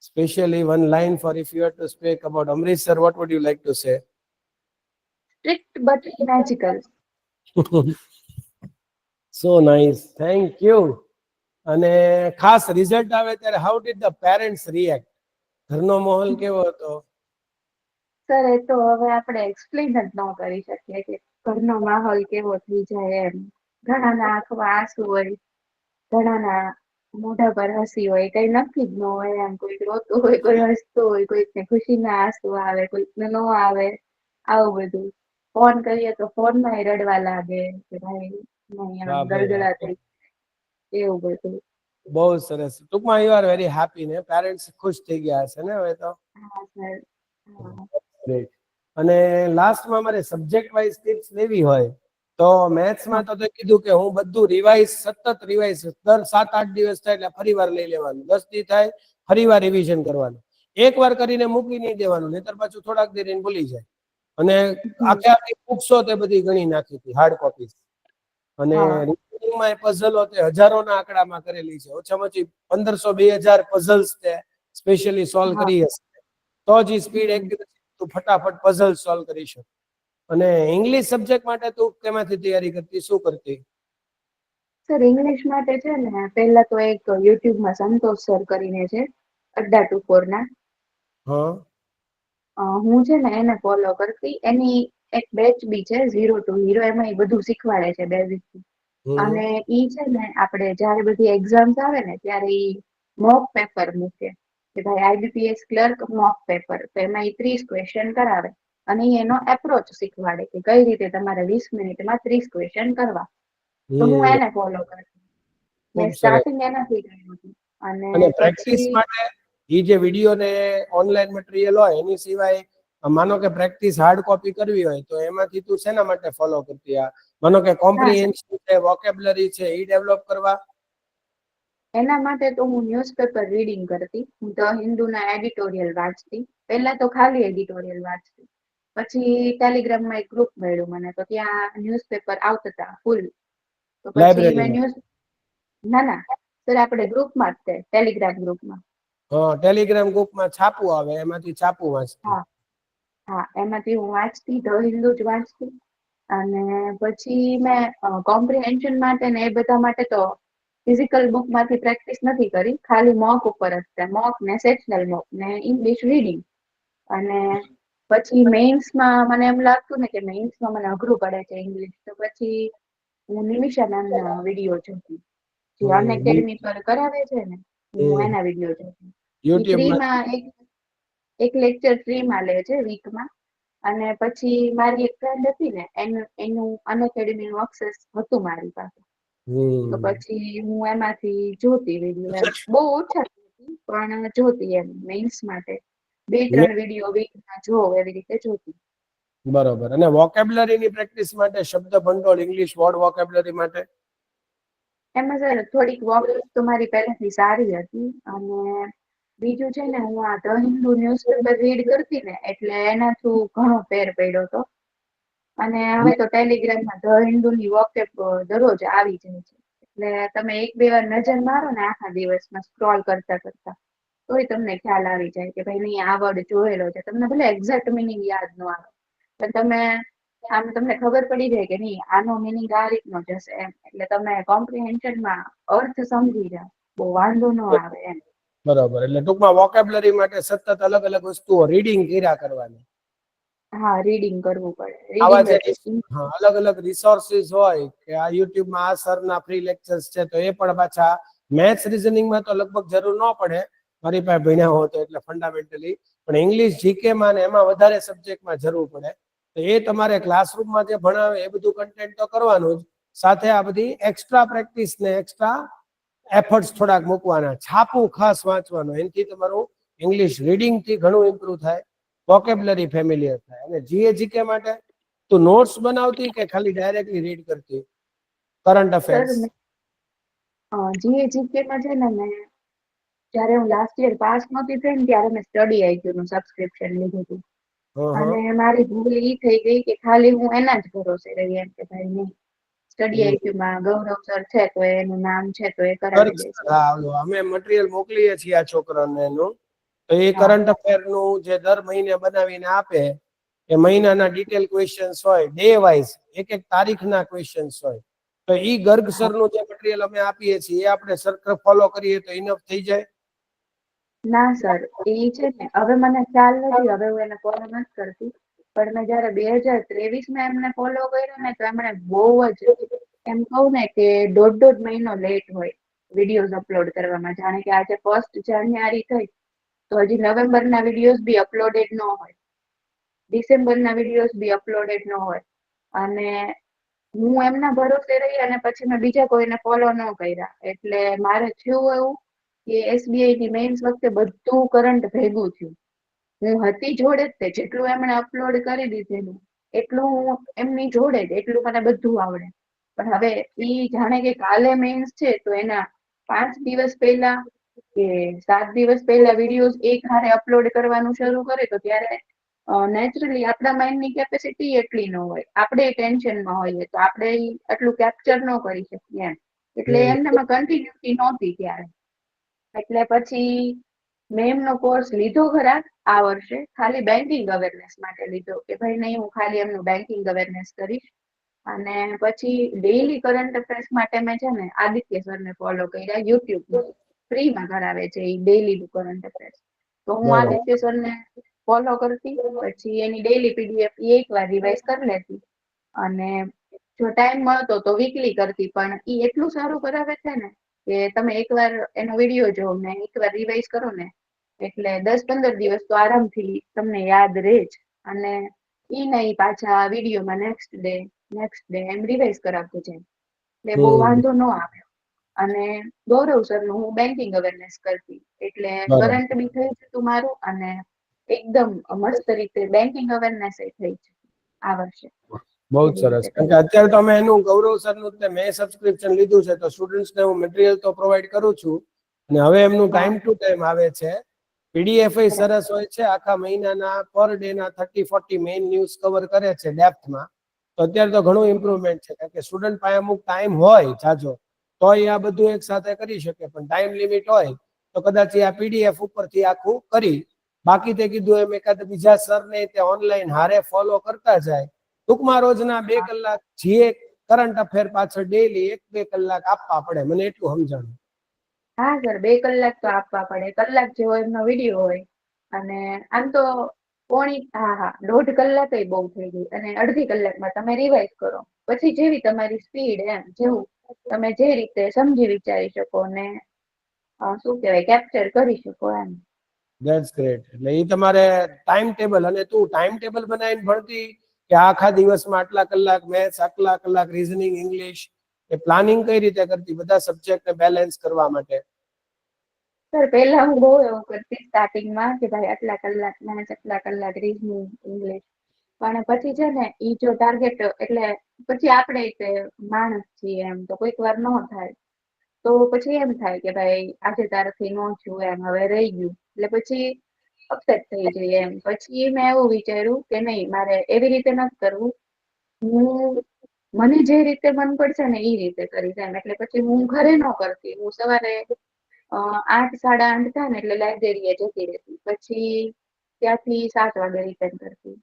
especially one line for, if you had to speak about Amritsar, what would you like to say? Strict but magical. So nice, thank you. અને ખાસ રિઝલ્ટ આવે ત્યારે how did the parents react? ઘરનો માહોલ કેવો હતો? સર એ તો હવે આપણે એક્સપ્લેન જ ન કરી શકીએ કે ઘરનો માહોલ કેવો થઈ જાય એમ. ઘણાના આંખમાં આંસુ હોય, ઘણાના મોઢા પર હસી હોય, કઈ નક્કી જ ન હોય એમ. કોઈ રોતું હોય, કોઈ હસતું હોય, કોઈકને ખુશીના આંસુ આવે, કોઈકને ન આવે, આવું બધું. ફોન કરીએ તો ફોનમાં રડવા લાગે કે ભાઈ નહીં આમ વાહ ભાઈ વાહ, ગળગળા થઈ, એવું બધું. બહુ સરસ. ટૂંકમાં યુ આર વેરી હેપી ને પેરેન્ટ્સ ખુશ થઈ ગયા હશે ને હવે તો? હા સર. હા Great. અને લાસ્ટમાં મારે સબ્જેક્ટ વાઇઝ ટિપ્સ લેવી હોય તો મેથ્સમાં તો કીધું કે હું બધું રિવાઇઝ, સતત રિવાઇઝ, દર 7-8 દિવસ થાય એટલે ફરી વાર લઈ લેવાનું, 10 દી થાય ફરી વાર રિવિઝન કરવાનું. એક વાર કરીને મૂકી નહીં દેવાનું, નહીતર પાછું થોડાક દી રહીને ભૂલી જાય. અને આખે આખી બુક્સો તે બધી ગણી નાખી હતી, હાર્ડ કોપીઝ. અને હા રીઝનિંગમાં પઝલો તે હજારોના આંકડામાં કરેલી છે, ઓછામાં ઓછી 1500-2000 પઝલ્સ તે સ્પેશિયલી સોલ્વ હા કરી હશે, તો જ સ્પીડ તું ફટાફટ પઝલ સોલ્વ કરી શકે. અને ઇંગ્લિશ સબ્જેક્ટ માટે તું કેમાંથી તૈયારી કરતી, શું કરતી? સર ઇંગ્લિશ માટે છે ને પહેલા તો એક યુટ્યુબમાં સંતોષ સર કરીને છે, અડ્ડા ટુ ફોર ના. હા હું છે ને એને ફોલો કરતી, એની એક બેચ બી છે 0 to Hero, એમાં એ બધું શીખવાડે છે બેઝિક. હમ અને ઈ છે ને આપણે જયારે બધી એક્ઝામ્સ આવે ને ત્યારે ઈ મોક પેપર મૂકે કે ભાઈ આઈબીપીએસ ક્લર્ક મોક પેપર, તો એમાં ઈ 30 ક્વેશ્ચન કરાવે અને ઈ એનો એપ્રોચ શીખવાડે કે કઈ રીતે તમારે 20 મિનિટમાં 30 ક્વેશ્ચન કરવા. તો હું હમ એને ફોલો કરતી. મેં ખૂબ સરસ. સ્ટાર્ટિંગ એનાથી કર્યું હતું અને અને પ્રેક્ટિસ પછી માટે એ જે વિડીયો ને ઓનલાઈન મટીરિયલ હોય એની સિવાય, માનો કે પ્રેક્ટિસ હાર્ડ કોપી કરવી હોય તો એમાંથી તું શેના માટે ફોલો કરતી? આ માનો કે હા સર, કોમ્પ્રિહેન્શન છે, વોકેબ્યુલરી છે, એ ડેવલપ કરવા? એના માટે તો હું ન્યૂઝપેપર રીડિંગ કરતી. હું ધ હિન્દુના એડિટોરિયલ વાંચતી. પહેલા તો ખાલી એડિટોરિયલ વાંચતી. પછી ટેલિગ્રામમાં એક ગ્રુપ મળ્યું મને, તો ત્યાં ન્યૂઝપેપર આવતા હતા ફૂલ. તો પછી મેં લાઇબ્રેરીમાં? ના સર આપણે ગ્રુપમાં જ તે ટેલિગ્રામ ગ્રુપમાં. હા, ટેલિગ્રામ ગ્રુપમાં છાપું આવે, એમાંથી છાપું વાંચતી. હા હા, એમાંથી હું વાંચતી, ધ હિન્દુ જ વાંચતી. અને પછી મેં કોમ્પ્રિહેન્શન માટે ને એ બધા માટે તો ફિઝિકલ બુક માંથી પ્રેક્ટિસ નથી કરી, ખાલી મોક ઉપર જ છે. મોક ને સેક્શનલ મોક ને ઇંગ્લિશ રીડિંગ. અને પછી મેઇન્સમાં મને એમ લાગતું ને કે મેઇન્સમાં મને અઘરું પડે છે ઇંગ્લિશ, તો પછી હું નિમિષા મેમના વિડીયો જોતી, જે અનએકેડમી પર કરાવે છે ને, હું એના વિડીયો જોતી. એ યુટ્યુબમાં? ફ્રીમાં એક લેક્ચર ફ્રીમાં લે છે વીકમાં. અને પછી મારી એક ફ્રેન્ડ હતી ને, એનું અનએકેડમી નું એક્સેસ હતું મારી પાસે. તો પછી હું એમાંથી જોતી વિડીયો, એમ બહુ ઓછા જોતી પણ જોતી, એમ મેઇન્સ માટે 2-3 વિડીયો વીકમાં જોઉં, એવી રીતે જોતી. બરોબર. અને વોકેબ્યુલરીની પ્રેક્ટિસ માટે, શબ્દ ભંડોળ, ઇંગ્લિશ વર્ડ વોકેબ્યુલરી માટે? એમાં સર થોડીક વોક તો મારી પહેલેથી સારી હતી. અને બીજું છે ને, હું આ ધ હિન્દુ ન્યૂઝપેપર રીડ કરતી ને, એટલે એના થ્રુ ઘણો ફેર પડ્યો હતો. અને હવે તો ટેલિગ્રામમાં ધ હિન્દુની વોકેબ દરરોજ આવી જાય છે. એટલે તમે 1-2 વાર નજર મારો ને આખા દિવસમાં સ્ક્રોલ કરતા કરતા, તોય તમને ખ્યાલ આવી જાય કે ભાઈ નહીં, આ વર્ડ જોયેલો છે. તમને ભલે એક્ઝેક્ટ મિનિંગ યાદ ન આવે, પણ તમે આમ તમને ખબર પડી જાય કે નહીં, આનો મિનિંગ આ રીતનો જ હશે એમ. એટલે તમે કોમ્પ્રિહેન્શનમાં અર્થ સમજી જાઓ, બહુ વાંધો ન આવે એમ. બરોબર. એટલે ટૂંકમાં વોકેબ્યુલરી માટે સતત અલગ અલગ વસ્તુઓ રીડિંગ કર્યા કરવાની. હા, રીડિંગ કરવું પડે. આવા રીડિંગ જે જ. હા, અલગ અલગ રિસોર્સિસ હોય કે આ યુટ્યુબમાં આ સરના ફ્રી લેક્ચર્સ છે, તો એ પણ પાછા મેથ્સ રીઝનિંગમાં તો લગભગ જરૂર ન પડે, મારી પાસે ભણ્યા હો તો, એટલે ફંડામેન્ટલી. પણ ઇંગ્લિશ જીકે માં ને એમાં વધારે સબ્જેક્ટમાં જરૂર પડે. તો એ તમારે ક્લાસરૂમમાં જે ભણાવે એ બધું કન્ટેન્ટ તો કરવાનું જ, સાથે આ બધી એક્સ્ટ્રા પ્રેક્ટિસ ને એક્સ્ટ્રા એફર્ટ્સ થોડાક મૂકવાના. છાપું ખાસ વાંચવાનું, એનાથી તમારું ઇંગ્લિશ રીડિંગ થી ઘણું ઇમ્પ્રુવ થાય, વોકેબ્યુલરી ફેમિલિયર થાય. અને જીકે માટે તું નોટ્સ બનાવતી કે ખાલી ડાયરેક્ટલી રીડ કરતી કરંટ સર અફેર્સ? જીકેમાં છે ને, મેં જયારે હું લાસ્ટ યર પાસ નહોતી થઈ ને, ત્યારે મેં સ્ટડી આઈક્યુ નું સબસ્ક્રિપ્શન લીધું હતું. અને મારી ભૂલ ઈ થઈ ગઈ કે ખાલી હું એના જ ભરોસે રહી, એમ કે ભાઈ નહીં, સ્ટડી આઈક્યુમાં ગૌરવ સર છે તો એનું નામ છે તો એ કરાવી દેશે. અમે મટીરિયલ મોકલીએ છીએ આ છોકરાને એનું, તો એ હા કરંટ અફેર નું જે દર મહિને બનાવીને આપે, એ મહિનાના ડિટેલ ક્વેશ્ચન્સ હોય, ડે વાઇઝ એક એક તારીખના ક્વેશ્ચન્સ હોય. તો ઈ ગર્ગ હા. સરનું જે મટીરિયલ અમે આપીએ છીએ, એ આપણે સર્કલ ફોલો કરીએ તો ઇનફ થઈ જાય. ના સર, એ છે ને, હવે મને ખ્યાલ નથી, હવે હું એને ફોલો નથી કરતી. પણ મેં જયારે 2023માં એમને ફોલો કર્યો ને, તો એમણે બહુ જ, એમ કહું ને કે 1.5 મહિનો લેટ હોય વિડીયોઝ અપલોડ કરવામાં. જાણે કે આજે 1 જાન્યુઆરી થઈ, તો હજી નવેમ્બરના વિડીયોઝ બી અપલોડેડ ન હોય, ડિસેમ્બરના વિડીયોઝ બી અપલોડેડ ન હોય. અને હું એમના ભરોસે રહી, અને પછી મેં બીજા કોઈને ફોલો ન કર્યા. એટલે મારે થયું એવું કે એસબીઆઈ ની મેન્સ વખતે બધું કરંટ ભેગું થયું. હું હતી જોડે જ તે, જેટલું એમણે અપલોડ કરી દીધેલું એટલું હું એમની જોડે જ, એટલું મને બધું આવડે. પણ હવે ઈ જાણે કે કાલે મેન્સ છે, તો એના 5 દિવસ પહેલા કે 7 દિવસ પહેલા વિડીયોઝ એક હારે અપલોડ કરવાનું શરૂ કરે, તો ત્યારે નેચરલી આપણા માઇન્ડની કેપેસિટી એટલી ન હોય, આપણે ટેન્શનમાં હોઈએ, તો આપણે એટલું કેપ્ચર ન કરી શકીએ એમ. એટલે એમનામાં કન્ટિન્યુટી નહોતી ત્યારે. એટલે પછી મેં એમનો કોર્સ લીધો ખરા આ વર્ષે, ખાલી બેન્કિંગ અવેરનેસ માટે લીધો, કે ભાઈ નહીં, હું ખાલી એમનું બેન્કિંગ અવેરનેસ કરીશ. અને પછી ડેઈલી કરંટ અફેર્સ માટે મેં છે ને આદિત્ય સરને ફોલો કર્યા યુટ્યુબમાં. ફ્રીમાં કરાવે છે એ ડેઈલી કરંટ અફેર્સ. તો હું બરોબર. આદિત્ય સરને ફોલો કરતી, પછી એની ડેઈલી પીડીએફ એકવાર રિવાઇઝ કરી લેતી. અને જો ટાઈમ મળતો તો વીકલી કરતી. પણ એ એટલું સારું કરાવે છે ને કે તમે એકવાર એનો વિડીયો જોવો ને એકવાર રિવાઇઝ કરો ને, એટલે 10-15 દિવસ તો આરામથી તમને યાદ રહે જ. અને ઈ નહીં, પાછા વિડીયોમાં નેક્સ્ટ ડે એમ રિવાઇઝ કરાવતું જાય, એટલે બહુ વાંધો ન આવ્યો. અને ગૌરવ સરનું હું બેન્કિંગ અવેરનેસ કરતી, એટલે બરોબર. કરંટ બી થઈ જતું મારું, અને એકદમ મસ્ત રીતે બેન્કિંગ અવેરનેસ થઈ છે આ વર્ષે. બહુ જ એવી સરસ. રીતે કારણ કે અત્યારે તો અમે એનું ગૌરવ સરનું તે મેં સબસ્ક્રિપ્શન લીધું છે, તો સ્ટુડન્ટ્સને હું મટીરિયલ તો પ્રોવાઈડ કરું છું, અને હવે એમનું હા ટાઈમ ટુ ટાઈમ આવે છે. પીડીએફ બરાબર. સરસ હોય છે, આખા મહિનાના પર ડે ના 30-40 મેઇન ન્યૂઝ કવર કરે છે ડેપ્થમાં. તો અત્યારે તો ઘણું ઇમ્પ્રુવમેન્ટ છે, કારણ કે સ્ટુડન્ટ પાસે અમુક ટાઈમ હોય જાજો, તો આ બધું એક સાથે કરી શકે, પણ ટાઈમ લિમિટ હોય તો કદાચ આ પીડીએફ ઉપરથી આખું કરી. બાકી તે કીધું એમ એકાદ બીજા સરને તે ઓનલાઈન હારે ફોલો કરતા જાય. ટૂંકમાં રોજના 2 કલાક જે કરંટ અફેર પાછળ ડેઈલી 1-2 કલાક આપવા પડે, મને એટલું સમજાણું. હા સર, 2 કલાક તો આપવા પડે. કલાક જેવો એમનો વિડીયો હોય, અને આમ તો હા 1.5 કલાક બહુ થઈ ગઈ, અને અડધી કલાકમાં તમે રિવાઇઝ કરો. પછી જેવી તમારી સ્પીડ, એમ જેવું તમે જે રીતે સમજી વિચારી શકો ને શું કહેવાય કેપ્ચર કરી શકો એમ. That's great. એટલે એ તમારે ટાઈમ ટેબલ, અને તું ટાઈમ ટેબલ બનાવીને ભણતી કે આખા દિવસમાં આટલા કલાક મેથ્સ, આટલા કલાક રીઝનિંગ, ઇંગ્લિશ, એ પ્લાનિંગ કઈ રીતે કરતી બધા સબ્જેક્ટને બેલેન્સ કરવા માટે? સર પહેલા હું બહુ એવું કરતી સ્ટાર્ટિંગમાં કે ભાઈ આટલા કલાક મેથ્સ, આટલા કલાક રીઝનિંગ, ઇંગ્લિશ. પણ પછી છે ને ઈ જો ટાર્ગેટ, એટલે પછી આપણે તે માણસ છીએ એમ, તો કોઈક વાર ન થાય. તો પછી એમ થાય કે ભાઈ આજે તારાથી ન થયું, એમ હવે રહી ગયું, એટલે પછી અપસેટ થઈ જઈએ એમ. પછી મેં એવું વિચાર્યું કે નહીં, મારે એવી રીતે નથી કરવું. હું મને જે રીતે મન પડશે ને એ રીતે કરીશ એમ. એટલે પછી હું ઘરે ન કરતી, હું સવારે 8, 8:30 થાય ને એટલે લાઇબ્રેરીએ જતી રહેતી, પછી ત્યાંથી 7 વાગે રિટર્ન કરતી.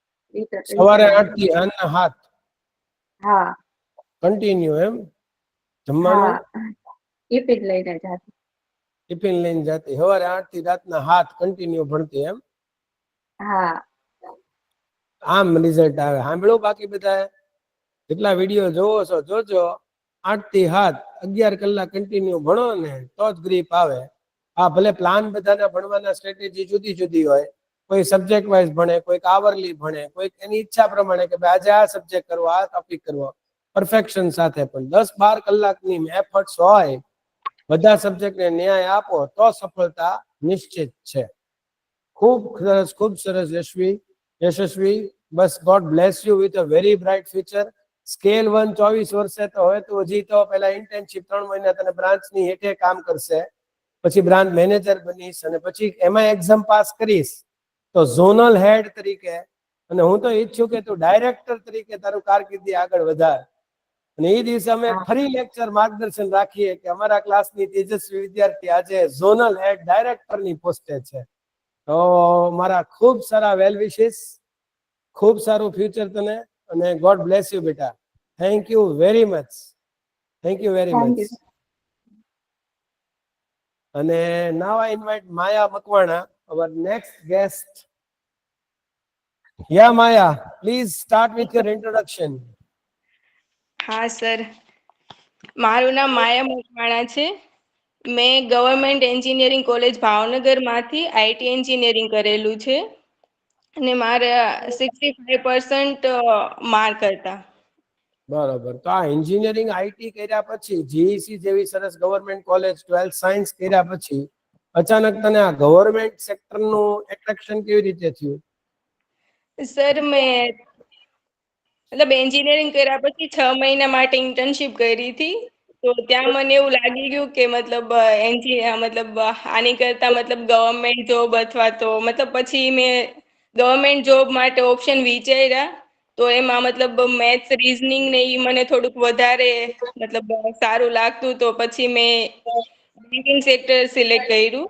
સવારે રિટર્ન 8 થી આવતી. સાંજના 7 હા કન્ટિન્યુ એમ? જમવાનું હા, ટિફિન લઈને જાતી. ટિફિન લઈને જતી, સવારે 8 થી રાતના 7 કન્ટિન્યુ ભણતી એમ? હા આમ રિઝલ્ટ આવે. સાંભળો બાકી બધા જેટલા વિડીયો જોવો છો જોજો, 8 થી 7 11 કલાક કન્ટિન્યુ ભણો ને તો જ ગ્રીપ આવે. હા, ભલે પ્લાન બધાના ભણવાના સ્ટ્રેટેજી જુદી જુદી હોય. કોઈ સબ્જેક્ટ વાઇઝ ભણે, કોઈક આવરલી ભણે, કોઈક એની ઈચ્છા પ્રમાણે કે ભાઈ આજે આ સબ્જેક્ટ કરવો, આ ટોપિક કરવો, પરફેક્શન સાથે. પણ 10-12 કલાકની એફર્ટ્સ હોય, બધા સબ્જેક્ટને ન્યાય આપો તો સફળતા નિશ્ચિત છે. ખૂબ સરસ, ખૂબ સરસ યશસ્વી. બસ God bless you with a very bright future. Scale 1 24 વર્ષે તો હવે તું હજી તો પેલા ઇન્ટર્નશિપ 3 મહિના તને બ્રાન્ચની હેઠે કામ કરશે, પછી બ્રાન્ચ મેનેજર બનીશ, અને પછી એમાં એક્ઝામ પાસ કરીશ તો ઝોનલ હેડ તરીકે, અને હું તો ઈચ્છું કે તું ડાયરેક્ટર તરીકે તારું કારકિર્દી આગળ વધાર. અને એ દિવસે અમે હા ફરી લેક્ચર માર્ગદર્શન રાખીએ કે અમારા ક્લાસની તેજસ્વી વિદ્યાર્થી આજે ઝોનલ હેડ ડાયરેક્ટરની પોસ્ટે છે. તો મારા ખૂબ સારા વેલ વિશિસ, ખૂબ સારું ફ્યુચર તને, અને ગોડ બ્લેસ યુ બેટા. Thank you very much. Thank you very thank much. You. અને now I invite Maya Makwana, our next guest. Yeah, Maya, please start with your introduction. હા સર, મારું નામ માયા મકવાણા છે. મેં ગવર્મેન્ટ એન્જિનિયરિંગ કોલેજ ભાવનગરમાંથી આઈટી એન્જિનિયરિંગ કરેલું છે, અને મારા 65% માર્ક હતા. બરોબર. તો આ એન્જિનિયરિંગ આઈટી કર્યા પછી, જીઈસી જેવી સરસ ગવર્મેન્ટ કોલેજ, 12th સાયન્સ કર્યા પછી અચાનક તને આ ગવર્મેન્ટ સેક્ટરનું એટ્રેક્શન કેવી રીતે થયું? સર મેં મતલબ એન્જિનિયરિંગ કર્યા પછી 6 મહિના માટે ઇન્ટર્નશિપ કરી હતી. તો ત્યાં મને એવું લાગી ગયું કે મતલબ મતલબ આની કરતા મતલબ ગવર્મેન્ટ જોબ, અથવા તો મતલબ પછી મેં ગવર્મેન્ટ જોબ માટે ઓપ્શન વિચાર્યા. તો એમાં મતલબ મેથ્સ, રીઝનિંગ ને એ મને થોડુંક વધારે મતલબ સારું લાગતું, તો પછી મેં બેન્કિંગ સેક્ટર સિલેક્ટ કર્યું.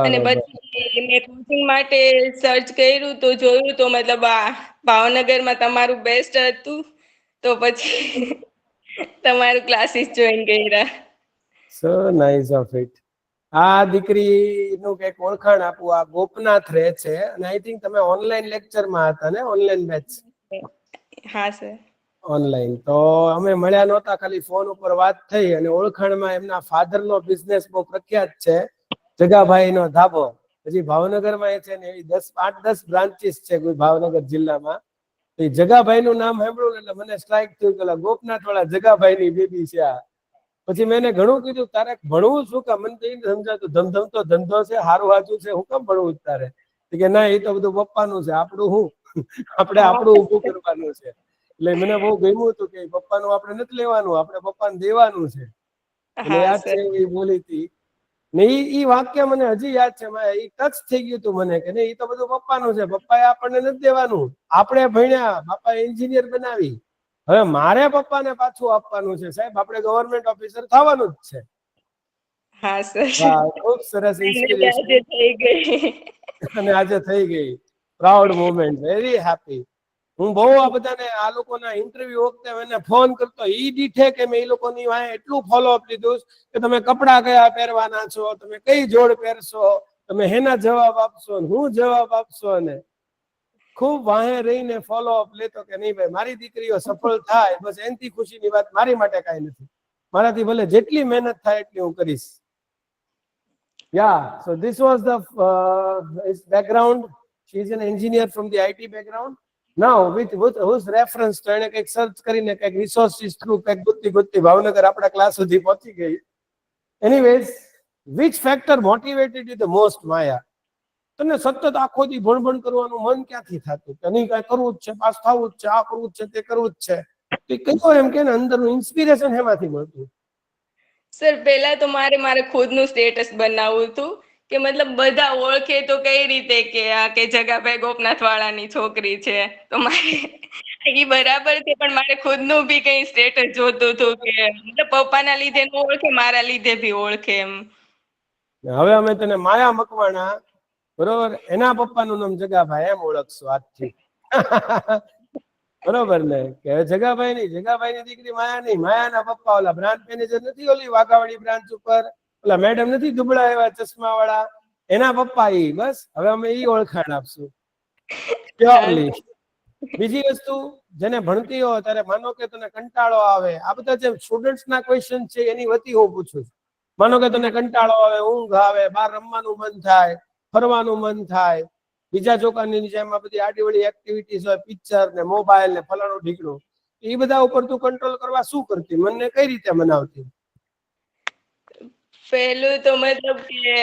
અને બરોબર. પછી મેં કોચિંગ માટે સર્ચ કર્યું, તો જોયું તો મતલબ આ ભાવનગરમાં તમારું બેસ્ટ હતું, તો પછી તમારું ક્લાસીસ જોઈન કર્યા. સો નાઇસ ઓફ ઇટ. આ દીકરીનું કઈક ઓળખાણ આપું, આ ગોપનાથ રહે છે, અને આઈ થિંક તમે ઓનલાઈન લેક્ચરમાં હતા ને, ઓનલાઈન બેચ? હા સર. ઓનલાઈન તો અમે મળ્યા નહોતા, ખાલી ફોન ઉપર વાત થઈ, અને ઓળખાણમાં એમના ફાધરનો બિઝનેસ બહુ પ્રખ્યાત છે, જગાભાઈનો ધાબો. હજી ભાવનગરમાં એ છે ને, એવી 8-10 બ્રાન્ચીસ છે ભાવનગર જિલ્લામાં. તો એ જગાભાઈનું નામ સાંભળ્યું એટલે મને સ્ટ્રાઇક થયું કે ગોપનાથ વાળા જગાભાઈની બેબી છે આ. પછી મેં એને ઘણું કીધું, તારે ભણવું શું કામ? મને તો એ સમજાતું, ધમધમતો ધંધો છે, હારું હાચું છે, હું કામ ભણવું તારે? કે ના, એ તો બધું પપ્પાનું છે, આપણું હું. આપણે આપણું ઊભું કરવાનું છે. એટલે મને બહુ ગમ્યું હતું કે પપ્પાનું આપણે નથી લેવાનું, આપણે પપ્પાને દેવાનું છે. મને હા યાદ સર. છે એ બોલી હતી ને ઈ વાક્ય મને હજી યાદ છે. એ ટચ થઈ ગયું હતું મને કે નહીં, એ તો બધું પપ્પાનું છે, પપ્પાએ આપણને નથી દેવાનું. આપણે ભણ્યા, બાપા એન્જિનિયર બનાવી, હવે મારે પપ્પાને પાછું આપવાનું છે. સાહેબ, આપણે ગવર્મેન્ટ ઓફિસર થવાનું જ છે. હા સર. વાહ, ખૂબ સરસ ઇન્સ્પિરેશન. આજે થઈ ગઈ. અને આજે થઈ ગઈ. Proud moment, very happy. હું બહુ આ બધાને, આ લોકોના ઇન્ટરવ્યુ વખતે એને ફોન કરતો, ઈ દીઠે કે મેં એ લોકોની વાંહે એટલું ફોલોઅપ લીધું કે તમે કપડા કયા પહેરવાના છો, તમે કઈ જોડ પહેરશો, તમે હેના જવાબ આપશો, હું જવાબ આપશો. ને ખૂબ વાહે રહીને ફોલોઅપ લેતો કે નહીં ભાઈ, મારી દીકરીઓ સફળ થાય, બસ એનથી ખુશીની વાત મારી માટે કાંઈ નથી. મારાથી ભલે જેટલી મહેનત થાય એટલી હું કરીશ. Yeah, so this was the his background. She is an engineer from the IT background. Now, with whose reference to એને કંઈક સર્ચ કરીને કંઈક resources through કંઈક ગુત્તી ભાવનગર આપણા ક્લાસ સુધી પહોંચી ગઈ. Anyways, which factor motivated you the most, Maya? તને સતત આખો દી ભણભણ કરવાનું મન ક્યાંથી થતું કે નહીં, કાંઈ કરવું જ છે, પાસ થવું જ છે, આ કરવું જ છે, તે કરવું જ છે? તો કયો એમ કે અંદરનું ઇન્સ્પિરેશન હેમાંથી મળતું? સર પહેલા તો મારે ખુદનું સ્ટેટસ બનાવવું હતું કે મતલબ બધા ઓળખે તો કઈ રીતે કે આ કે જગાભાઈ ગોપનાથ વાળાની છોકરી છે. તો મારે એ બરાબર છે, પણ મારે ખુદનું બી કઈ સ્ટેટસ જોતું હતું કે મતલબ પપ્પાના લીધે ન ઓળખે, મારા લીધે બી ઓળખે એમ. હવે અમે તને માયા મકવાણા, બરોબર, એના પપ્પાનું નામ જગાભાઈ એમ ઓળખશું આજથી. બરોબર ને? કે જગાભાઈ ની દીકરી માયા નહીં, માયાના પપ્પા ઓલા બ્રાન્ચ મેનેજર નથી, ઓલી વાઘાવાડી બ્રાન્ચ ઉપર ઓલા મેડમ નથી દુબળા એવા ચશ્મા વાળા, એના પપ્પા ઈ. બસ હવે અમે ઈ ઓળખાણ આપશું પ્યોરલી. બીજી વસ્તુ, જેને ભણતી હોય ત્યારે માનો કે તને કંટાળો આવે, આ બધા જે સ્ટુડન્ટ્સ ના ક્વેશ્ચન છે એની વતી હું પૂછું છું. માનો કે તને કંટાળો આવે, ઊંઘ આવે, બહાર રમવાનું મન થાય, ફરવાનું મન થાય, બીજા છોકરાની જેમ આ બધી આડીવડી એક્ટિવિટીઝ હોય, પિક્ચર ને મોબાઈલ ને ફલાણું ઢીકણું, એ બધા ઉપર તું કંટ્રોલ કરવા શું કરતી? મનને કઈ રીતે મનાવતી? પહેલું તો મતલબ કે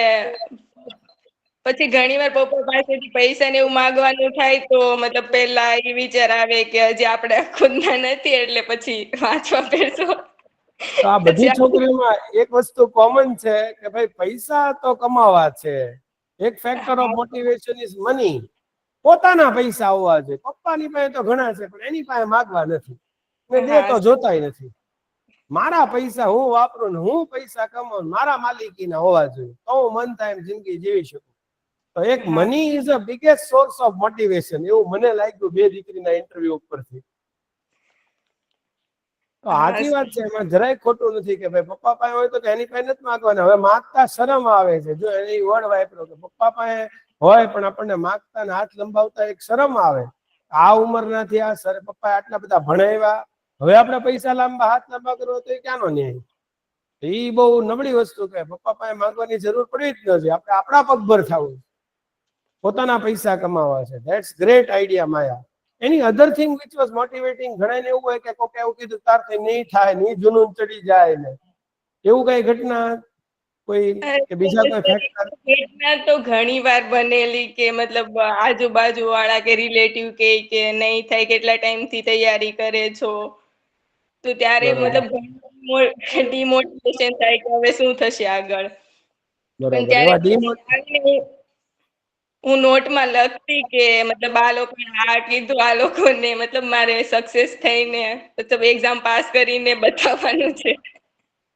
પછી ઘણી વાર પપ્પા પાસેથી પૈસા ને એવું માંગવાનું થાય તો મતલબ પહેલા એ વિચાર આવે કે હજી આપણે ખુદના નથી એટલે પછી વાંચવા બેસો. તો આ બધી છોકરીઓમાં એક વસ્તુ કોમન છે કે ભાઈ પૈસા તો કમાવા છે. એક factor of motivation is money. પોતાના પૈસા હોવા જોઈએ. પપ્પાની પાસે તો ઘણા છે પણ એની પાસે માંગવા નથી ને દે તો જોતાય નથી. મારા પૈસા હું વાપરું ને હું પૈસા કમાઉં, મારા માલિકીના હોવા જોઈએ, તો હું મન થાય એમ જિંદગી જીવી શકું. તો એક money is a biggest source of motivation, એવું મને લાગ્યું બે દીકરીના ઇન્ટરવ્યુ ઉપરથી. તો સાચી વાત છે, એમાં જરાય ખોટું નથી કે ભાઈ પપ્પા પાસે હોય તો એની પાસે નથી માંગવાના. હવે માંગતા શરમ આવે છે, જો એની વર્ડ વાપરો કે પપ્પા પાસે હોય પણ આપણને માંગતા ને હાથ લંબાવતા એક શરમ આવે. આ ઉંમરના થયા, સર પપ્પા આટલા બધા ભણાવ્યા, હવે આપણે પૈસા લાંબા હાથ લાંબા કરવો તો એ ક્યાંનો ન્યાય? એ બહુ નબળી વસ્તુ કે પપ્પા પાસે માંગવાની જરૂર પડી જ નથી. આપણે આપણા પગભર થવું, પોતાના પૈસા કમાવા છે. That's great idea Maya. Any other thing which was motivating, ઘણાને એવું હોય કે કોકે એવું કીધું તારથી નહીં થાય, નહીં જુનૂન ચડી જાય ને એવું કઈ ઘટના કોઈ કે બીજા કોઈ ફેક્ટર? ઘટના તો ઘણી વાર બનેલી કે મતલબ આજુબાજુ વાળા કે રિલેટિવ કે નહીં થાય, કેટલા ટાઈમ થી તૈયારી કરે છો, તો ત્યારે મતલબ ડિમોટિવેશન થાય કે હવે શું થશે આગળ. પણ બરોબર. એવા ત્યારે હું નોટમાં લખતી કે મતલબ આ લોકોને આ કીધું, આ લોકોને મતલબ મારે સક્સેસ થઈને મતલબ એક્ઝામ પાસ કરીને બતાવવાનું છે.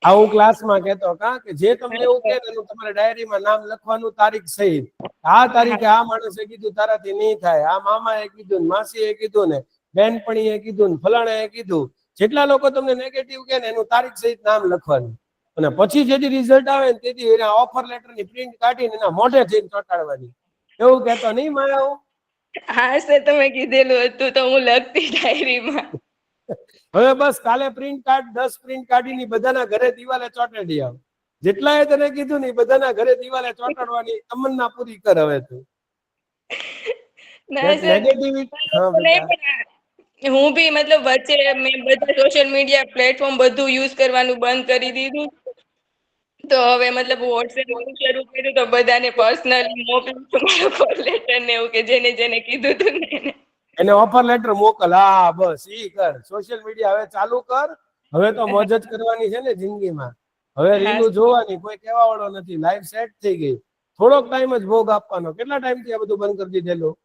આ હું ક્લાસમાં કહેતો કે જે તમને એવું કહે એનું તમારે ડાયરીમાં નામ લખવાનું, તારીખ સહિત. આ તારીખે આ માણસે કીધું તારાથી નહીં થાય, આ મામાએ કીધું, માસીએ કીધું ને બેનપણીએ કીધું ને ફલાણાએ કીધું. જેટલા લોકો તમને નેગેટિવ કહે ને એનું તારીખ સહિત નામ લખવાનું. અને પછી જેથી રિઝલ્ટ આવે ને તેથી એના ઓફર લેટર ની પ્રિન્ટ કાઢીને એના મોઢે જઈને ચોંટાડવાની. એવું કહેતો નહીં મારા હું? હા સર, તમે કીધેલું હતું તો હું લખતી ડાયરીમાં. હવે બસ કાલે પ્રિન્ટ કાઢ, 10 પ્રિન્ટ કાઢીને બધાના ઘરે દિવાલે ચોંટાડી આવ. જેટલાએ તને કીધું ને બધાના ઘરે દિવાલે ચોંટાડવાની તમન્ના પૂરી કર હવે તું. ના સર, નેગેટિવિટી, હા બેટા. હું બી મતલબ વચ્ચે મેં બધા સોશિયલ મીડિયા પ્લેટફોર્મ બધું યુઝ કરવાનું બંધ કરી દીધું. તો હવે મતલબ વોટ્સએપ શરૂ કર્યું તો બધાને પર્સનલી મોકલું છું મારો કોલ લેટર ને એવું કે જેને જેને કીધું હતું ને એને. એને ઓફર લેટર મોકલ. હા બસ ઈ કર. સોશિયલ મીડિયા હવે ચાલુ કર. હવે તો મોજ જ કરવાની છે ને જિંદગીમાં. હવે હા રીલું જોવાની, કોઈ કહેવા વાળો નથી. લાઈફ સેટ થઈ ગઈ. થોડોક ટાઈમ જ ભોગ આપવાનો. કેટલા ટાઈમ થી આ બધું બંધ કરી દીધેલું?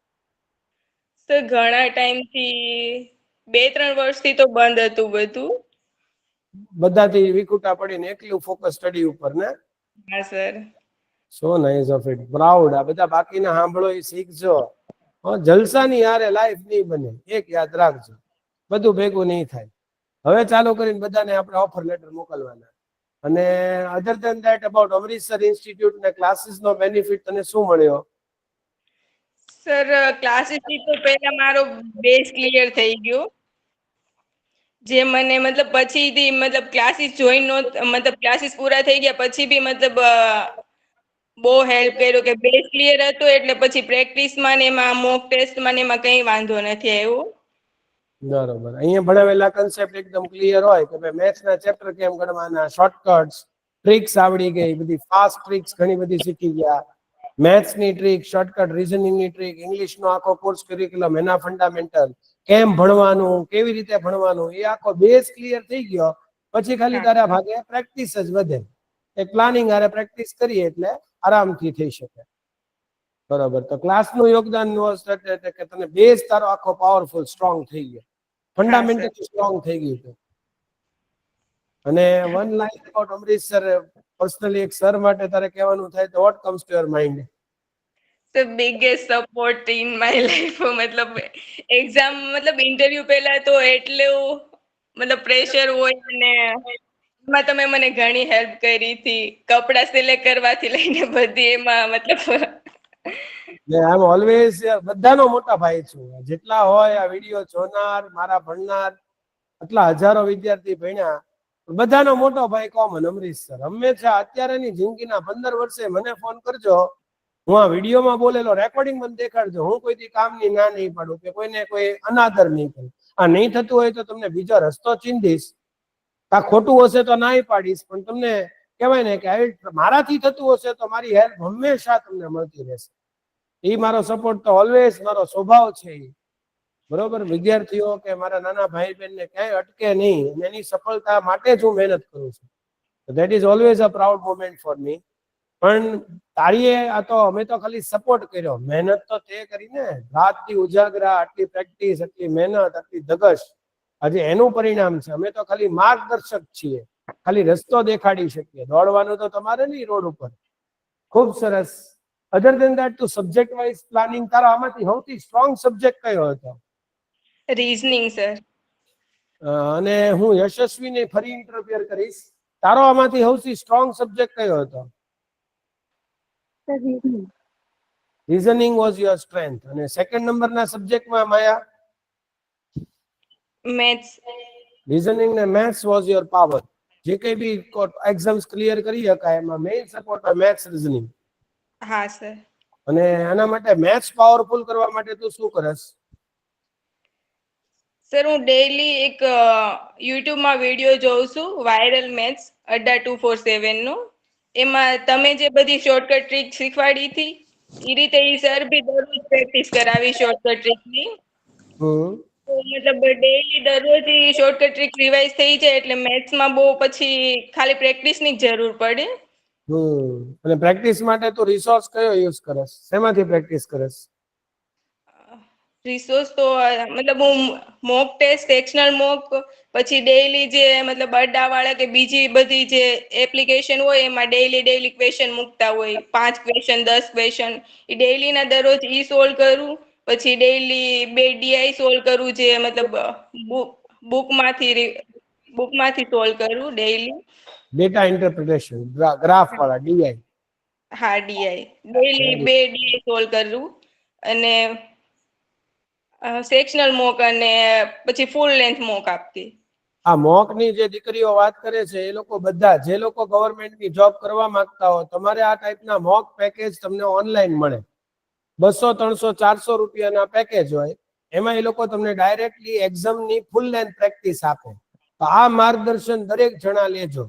સર ઘણા ટાઈમથી 2-3 વર્ષથી તો બંધ હતું બધું. બધાથી વિખુટા પડીને એકલું ફોકસ સ્ટડી ઉપર ને? હા sir. So nice of it, proud. આ બધા બાકીના સાંભળો એ શીખજો. જલસાની યારે લાઈફ નહીં બને, એક યાદ રાખજો. બધું ભેગું નહીં થાય. હવે ચાલુ કરીને બધાને આપણે ઓફર લેટર મોકલવાના. અને other than that about Amritsar institute ને ક્લાસીસ નો બેનિફિટ તને શું મળ્યો? સર ક્લાસીસ થી તો પહેલા મારો બેઝ ક્લિયર થઈ ગયો, જે મને મતલબ પછીથી મતલબ ક્લાસીસ જોઈન મતલબ ક્લાસીસ પૂરા થઈ ગયા પછી બી મતલબ બહુ હેલ્પ કર્યો કે બેઝ ક્લિયર હતો એટલે પછી પ્રેક્ટિસમાં ને એમાં મોક ટેસ્ટમાં ને એમાં કંઈ વાંધો નથી આવ્યો. બરોબર. અહીંયા ભણાવેલા કન્સેપ્ટ એકદમ ક્લિયર હોય કે ભાઈ મેથ્સ ના ચેપ્ટર કેમ ગણવાના, શોર્ટકટ્સ, ટ્રિક્સ આવડી ગઈ, બધી ફાસ્ટ ટ્રિક્સ ઘણી બધી શીખી ગયા. મેથ્સ ની ટ્રીક, શોર્ટકટ, રીઝનિંગ ની ટ્રીક, ઇંગ્લિશ નો આખો કોર્સ કરિક્યુલમ, એના ફંડામેન્ટલ, કેમ ભણવાનું, કેવી રીતે ભણવાનું, એ આખો બેઝ ક્લિયર થઈ ગયો. પછી ખાલી તારા ભાગે પ્રેક્ટિસ જ વધે. એક પ્લાનિંગ આરે પ્રેક્ટિસ કરીએ એટલે આરામથી થઈ શકે. બરોબર. તો ક્લાસનું યોગદાન કે તને બેઝ તારો આખો પાવરફુલ સ્ટ્રોંગ થઈ ગયો, ફંડામેન્ટલ સ્ટ્રોંગ થઈ ગયું છે. અને one line about Amritsar, personally એક સર માટે તારે કહેવાનું થાય તો what comes to your mind? The biggest support in my life. મતલબ એક્ઝામ મતલબ ઇન્ટરવ્યુ પહેલા તો એટલું મતલબ પ્રેશર હોય અને એમાં તમે મને ઘણી હેલ્પ કરી હતી, કપડા સિલેક્ટ કરવાથી લઈને બધી એમાં મતલબ આઈ એમ ઓલવેઝ બધાનો મોટા ભાઈ છું. જેટલા હોય આ વિડીયો જોનાર, મારા ભણનાર, આટલા હજારો વિદ્યાર્થી ભણ્યા, બધાનો મોટો ભાઈ કોમન અમૃતસર. હંમેશા અત્યારેની જિંદગીના 15 વર્ષે મને ફોન કરજો, હું આ વિડીયોમાં બોલેલો રેકોર્ડિંગ મને દેખાડજો. હું કોઈથી કામની ના નહીં પાડું કે કોઈને કોઈ અનાદર નહીં કરું. આ નહીં થતું હોય તો તમને બીજો રસ્તો ચીંધીશ. આ ખોટું હશે તો નાય પાડીશ, પણ તમને કહેવાય ને કે મારાથી થતું હશે તો મારી હેલ્પ હંમેશા તમને મળતી રહેશે. એ મારો સપોર્ટ તો ઓલવેઝ મારો સ્વભાવ છે. બરોબર. વિદ્યાર્થીઓ કે મારા નાના ભાઈ બહેનને ક્યાંય અટકે નહીં, અને એની સફળતા માટે જ હું મહેનત કરું છું. That is always a proud moment for me. પણ તારીએ આ તો અમે તો ખાલી સપોર્ટ કર્યો, મહેનત તો તે કરીને રાતથી ઉજાગરા, આટલી પ્રેક્ટિસ, આટલી મહેનત, આટલી ધગશ, આજે એનું પરિણામ છે. અમે તો ખાલી માર્ગદર્શક છીએ, ખાલી રસ્તો દેખાડી શકીએ. દોડવાનું તો તમારે નહીં રોડ ઉપર. ખૂબ સરસ. Other than that to subject wise planning, તારા આમાંથી સૌથી સ્ટ્રોંગ સબ્જેક્ટ કયો હતો? Reasoning sir. અને હું યશસ્વીને ફરી ઇન્ટરફિયર કરીશ. તારો આમાંથી સૌથી સ્ટ્રોંગ સબ્જેક્ટ કયો હતો? Reasoning was your strength. અને સેકન્ડ નંબરના સબ્જેક્ટમાં માયા? મેથ્સ. રીઝનિંગ ને મેથ્સ વોઝ યોર પાવર. જે કઈ બી એક્ઝામ્સ ક્લિયર કરી શકાય એમાં મેઇન સપોર્ટ મેથ્સ, રીઝનિંગ. હા સર. અને આના માટે મેથ્સ પાવરફુલ કરવા માટે તું શું કરસ? સર હું ડેઈલી એક યુટ્યુબમાં વિડીયો જોઉં છું, વાયરલ મેથ્સ અડ્ડા 247 નું. એમાં તમે જે બધી શોર્ટકટ ટ્રીક શીખવાડી હતી એ રીતે એ સર બી દરરોજ પ્રેક્ટિસ કરાવી શોર્ટકટ ટ્રીકની. મતલબ ડેઈલી દરરોજ શોર્ટકટ ટ્રીક રિવાઇઝ થઈ જાય એટલે મેથ્સમાં બહુ પછી ખાલી પ્રેક્ટિસની જ જરૂર પડે. અને પ્રેક્ટિસ માટે તું રિસોર્સ કયો યુઝ કરસ? શેમાંથી પ્રેક્ટિસ કરસ? રિસોર્સ તો મતલબ હું મોક ટેસ્ટ, સેક્શનલ મોક, પછી ડેઈલી જે મતલબ અડ્ડાવાળા કે બીજી બધી જે એપ્લિકેશન હોય એમાં ડેઈલી ક્વેશ્ચન મૂકતા હોય, 5 ક્વેશ્ચન, 10 ક્વેશ્ચન, એ ડેઈલીના દરરોજ ઈ સોલ્વ કરું. પછી ડેઈલી 2 ડીઆઈ સોલ્વ કરું, જે મતલબ બુકમાંથી સોલ્વ કરું ડેઈલી. ડેટા ઇન્ટરપ્રિટેશન, ગ્રાફ વાળા ડીઆઈ. હા ડીઆઈ ડેઈલી 2 ડીઆઈ સોલ્વ કરું. અને સેક્શનલ મોક અને પછી ફૂલ લેન્થ મોક આપતી. આ મોક ની જે દીકરીઓ વાત કરે છે એ લોકો બધા, જે લોકો ગવર્મેન્ટની જોબ કરવા માંગતા હો, તમારે આ ટાઈપના મોક પેકેજ તમને ઓનલાઈન મળે. 200, 300, 400 રૂપિયાના પેકેજ હોય. એમાં એ લોકો તમને ડાયરેક્ટલી એક્ઝામની ફૂલ લેન્થ પ્રેક્ટિસ આપે. તો આ માર્ગદર્શન દરેક જણા લેજો.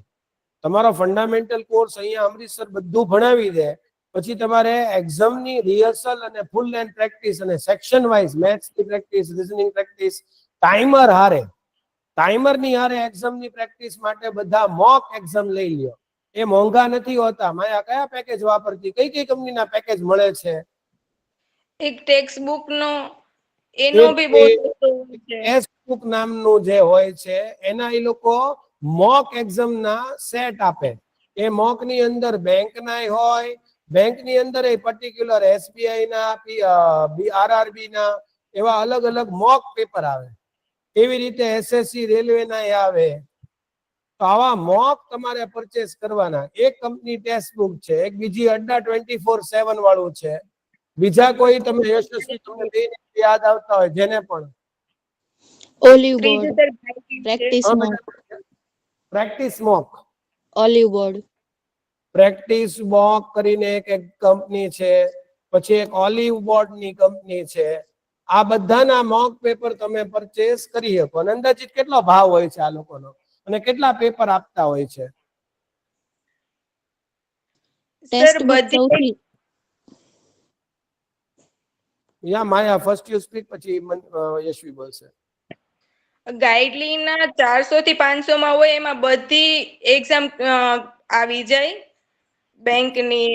તમારો ફંડામેન્ટલ કોર્સ અહીંયા અમૃતસર બધું ભણાવી દે, પછી તમારે એક્ઝામની રિહર્સલ અને ફૂલ લેન્થ પ્રેક્ટિસ અને સેક્શન વાઇઝ મેથ્સની પ્રેક્ટિસ, રીઝનિંગ પ્રેક્ટિસ, ટાઈમર ની હારે એક્ઝામની પ્રેક્ટિસ માટે બધા મોક એક્ઝામ લઈ લ્યો. એ મોંઘા નથી હોતા. માયા કયા પેકેજ વાપરતી? કઈ કઈ કંપનીના પેકેજ મળે છે? એક ટેક્સ્ટ બુક નો એનો બી બહુ સસ્તો હોય છે. ટેક્સ્ટબુક નામનું જે હોય છે એના એ લોકો મોક એક્ઝામ ના સેટ આપે. એ મોક ની અંદર બેંક ના હોય, બેંક ની અંદર એ પર્ટિક્યુલર એસબીઆઈ ના, આરઆરબી ના, એવા અલગ અલગ મોક પેપર આવે. એવી રીતે એસએસસી રેલવે ના આવે. તો આવા મોક તમારે પરચેસ કરવાના. એક કંપની ટેક્સ્ટબુક છે, એક બીજી અડ્ડા 24/7 વાળું છે. બીજા કોઈ તમે યશસ્વી તમને બે યાદ આવતા હોય જેને પણ? ઓલિવ બોર્ડ, ત્રીજું સર banking છે. Practice mock, practice mock, olive board, practice mock કરીને એક કંપની છે. પછી એક ઓલિવ બોર્ડ ની કંપની છે. આ બધાના મોક પેપર તમે પરચેસ કરી શકો. અને અંદાજિત કેટલો ભાવ હોય છે આ લોકોનો અને કેટલા પેપર આપતા હોય છે? ટેક્સ્ટ બુક બધી સૌથી યા માયા ફર્સ્ટ યુ સ્પીક, પછી યશવી બોલશે. ગાઈડલાઈન ના 400 થી 500 માં હોય, એમાં બધી એક્ઝામ આવી જાય. બેંકની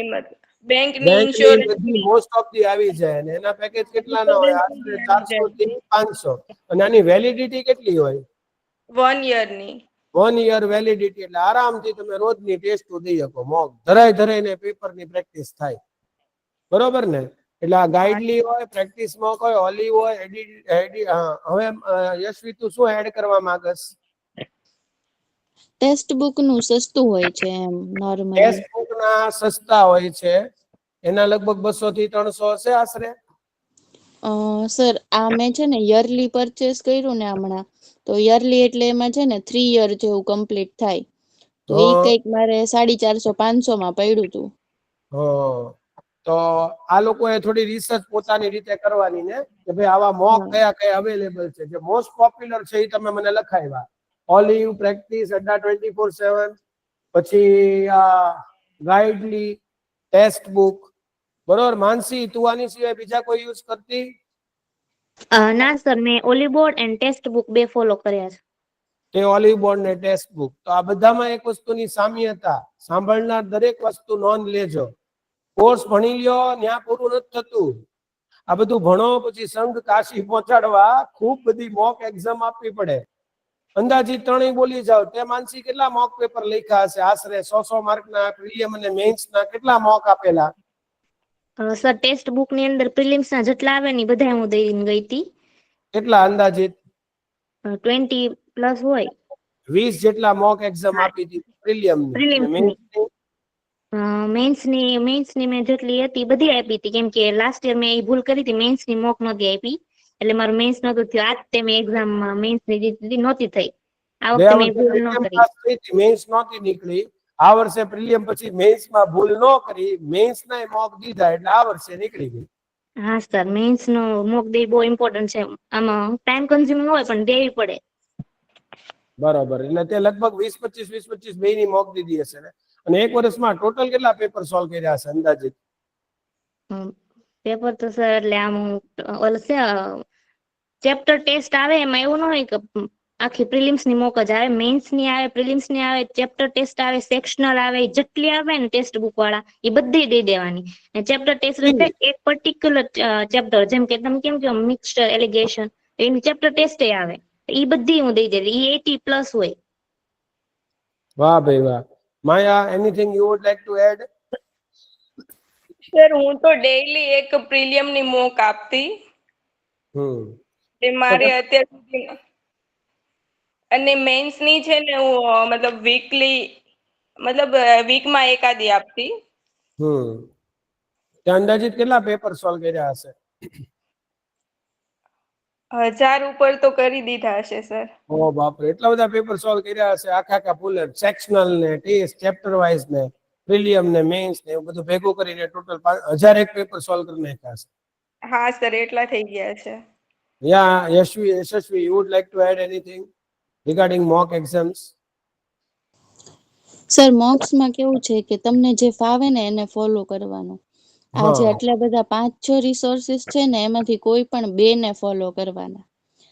બેંકની ઇન્સ્યોરન્સ બધી મોસ્ટ ઓફ ધી આવી જાય. અને એના પેકેજ કેટલા ના હોય? આશરે આવી 400 જાય થી 500. અને આની વેલિડિટી કેટલી હોય? 1 યરની. 1 યર વેલિડિટી. એટલે આરામથી તમે રોજની ટેસ્ટ દઈ શકો. મોક ધરાઈને પેપરની પ્રેક્ટિસ થાય. બરોબર ને? એટલે આ ગાઈડલી હોય, પ્રેક્ટિસ મોક હોય, ઓલિવ હોય, હવે યશવી તું શું એડ કરવા માંગસ? ટેક્સ્ટ બુક નું સસ્તું હોય છે એમ નોર્મલી. ટેક્સ્ટ બુક ના સસ્તા હોય છે. એના લગભગ 200 થી 300 હશે આશરે. સર આ મેં છે ને યરલી પરચેસ કર્યું ને હમણાં, તો યરલી એટલે એમાં છે ને 3 યર જેવું કમ્પ્લીટ થાય. તો ઈ કઈક મારે 450-500 માં પડ્યું હતું. તો આ લોકોએ થોડી રિસર્ચ પોતાની રીતે કરવાની ને, કે ભાઈ આવા મોક કયા કયા અવેલેબલ છે. જે મોસ્ટ પોપ્યુલર છે એ તમે મને લખાવ્યા. ઓલિવ, પ્રેક્ટિસ, અડ્ડા 24/7, પછી આ ગાઈડલી, ટેક્સ્ટ બુક. બરોબર. માનસી, તું આની સિવાય બીજા કોઈ યુઝ કરતી? ના સર, મેં ઓલી બોર્ડ એન્ડ ટેક્સ્ટ બુક બે ફોલો કર્યા છે. તે ઓલિવ બોર્ડ ને ટેક્સ્ટ બુક. તો આ બધામાં એક વસ્તુની સામ્યતા, સાંભળનાર દરેક વસ્તુ નોંધ લેજો. કોર્સ ભણી લ્યો ત્યાં પૂરું નથી થતું. આ બધું ભણો પછી સંઘ કાશી પહોંચાડવા ખૂબ બધી મોક એક્ઝામ આપવી પડે. અંદાજિત 3 બોલી જાવ. તે માનસી કેટલા મોક પેપર લખ્યા હશે? આશરે 100 માર્કના પ્રિલિયમ અને મેઇન્સના કેટલા મોક આપેલા? સર ટેક્સ્ટ બુક ની અંદર પ્રિલિમ્સ ના જેટલા આવે ને બધા હું દઈને ગઈ હતી. કેટલા અંદાજિત? 20+ હોય. 20 જેટલા મોક એક્ઝામ હા, આપી હતી પ્રિલિયમની. અને પ્રિલિમ્સ ની. મેઇન્સની? મેન્સની મેં જેટલી હતી બધી આપી હતી, કેમ કે લાસ્ટ યર મેં એ ભૂલ કરી હતી, મેન્સની મોક નહોતી આપી. એટલે મારું મેન્સ નહોતું થયું. આ જ મેં એક્ઝામમાં મેન્સની દીધી નહોતી થઈ. આ વખતે મેં ભૂલ ન કરી. મેઇન્સ નહોતી નીકળી. આ વર્ષે પ્રિલિયમ પછી મેઇન્સમાં ભૂલ ન કરી, મેઇન્સના મોક દીધા એટલે આ વર્ષે નીકળી ગઈ. હા સર, મેન્સ નો મોક દે બહુ ઇમ્પોર્ટન્ટ છે. આમાં ટાઈમ કન્ઝ્યુમિંગ હોય પણ દેવી પડે. બરોબર. એટલે તે લગભગ 20-25 બે ની મોક દીધી હશે ને? અને એક વર્ષમાં ટોટલ કેટલા પેપર સોલ્વ કર્યા હશે અંદાજિત? પેપર તો સર એટલે આમ ચેપ્ટર ટેસ્ટ આવે એમાં એવું ન હોય કે આખી પ્રિલિમ્સ ની મોક જ આવે. મેન્સ ની આવે, પ્રિલિમ્સ ની આવે, ચેપ્ટર ટેસ્ટ આવે, સેક્શનલ આવે, જેટલી આવે ને ટેક્સ્ટ બુક વાળા એ બધી દઈ દેવાની. ચેપ્ટર ટેસ્ટ એટલે એક પર્ટિક્યુલર ચેપ્ટર, જેમ કે તમે કેમ કે મિક્સચર એલિગેશન, એની ચેપ્ટર ટેસ્ટ આવે. એ બધી હું દઈ દેતી. એ 80+ હોય. વાહ ભાઈ વાહ. Maya, anything you would like to add? Sir, હું તો ડેઈલી એક પ્રિલિયમ ની મોક આપતી. એ મારે અત્યાર સુધી, અને મેન્સ ની છે ને હું મતલબ વીકમાં એકાદી આપતી. અંદાજિત કેટલા પેપર સોલ્વ કર્યા હશે? 1000 ઉપર તો કરી દીધા હશે સર. ઓ બાપરે, એટલા બધા પેપર સોલ્વ કર્યા હશે? આખા ફૂલ સેક્શનલ ને ટેસ્ટ, ચેપ્ટર વાઇઝ ને પ્રિલિયમ ને મેઇન્સ ને એવું બધું ભેગું કરીને ટોટલ 1001 પેપર સોલ્વ કરી નાખ્યા હશે. હા સર, એટલા થઈ ગયા છે. Yeah, Yashasvi, you would like to add anything regarding mock exams? Sir મોક્સમાં કેવું છે કે તમને જે ફાવે ને એને ફોલો કરવાનું. આ જે આટલા બધા 5-6 રિસોર્સિસ છે ને એમાંથી કોઈ પણ 2 ને ફોલો કરવાના.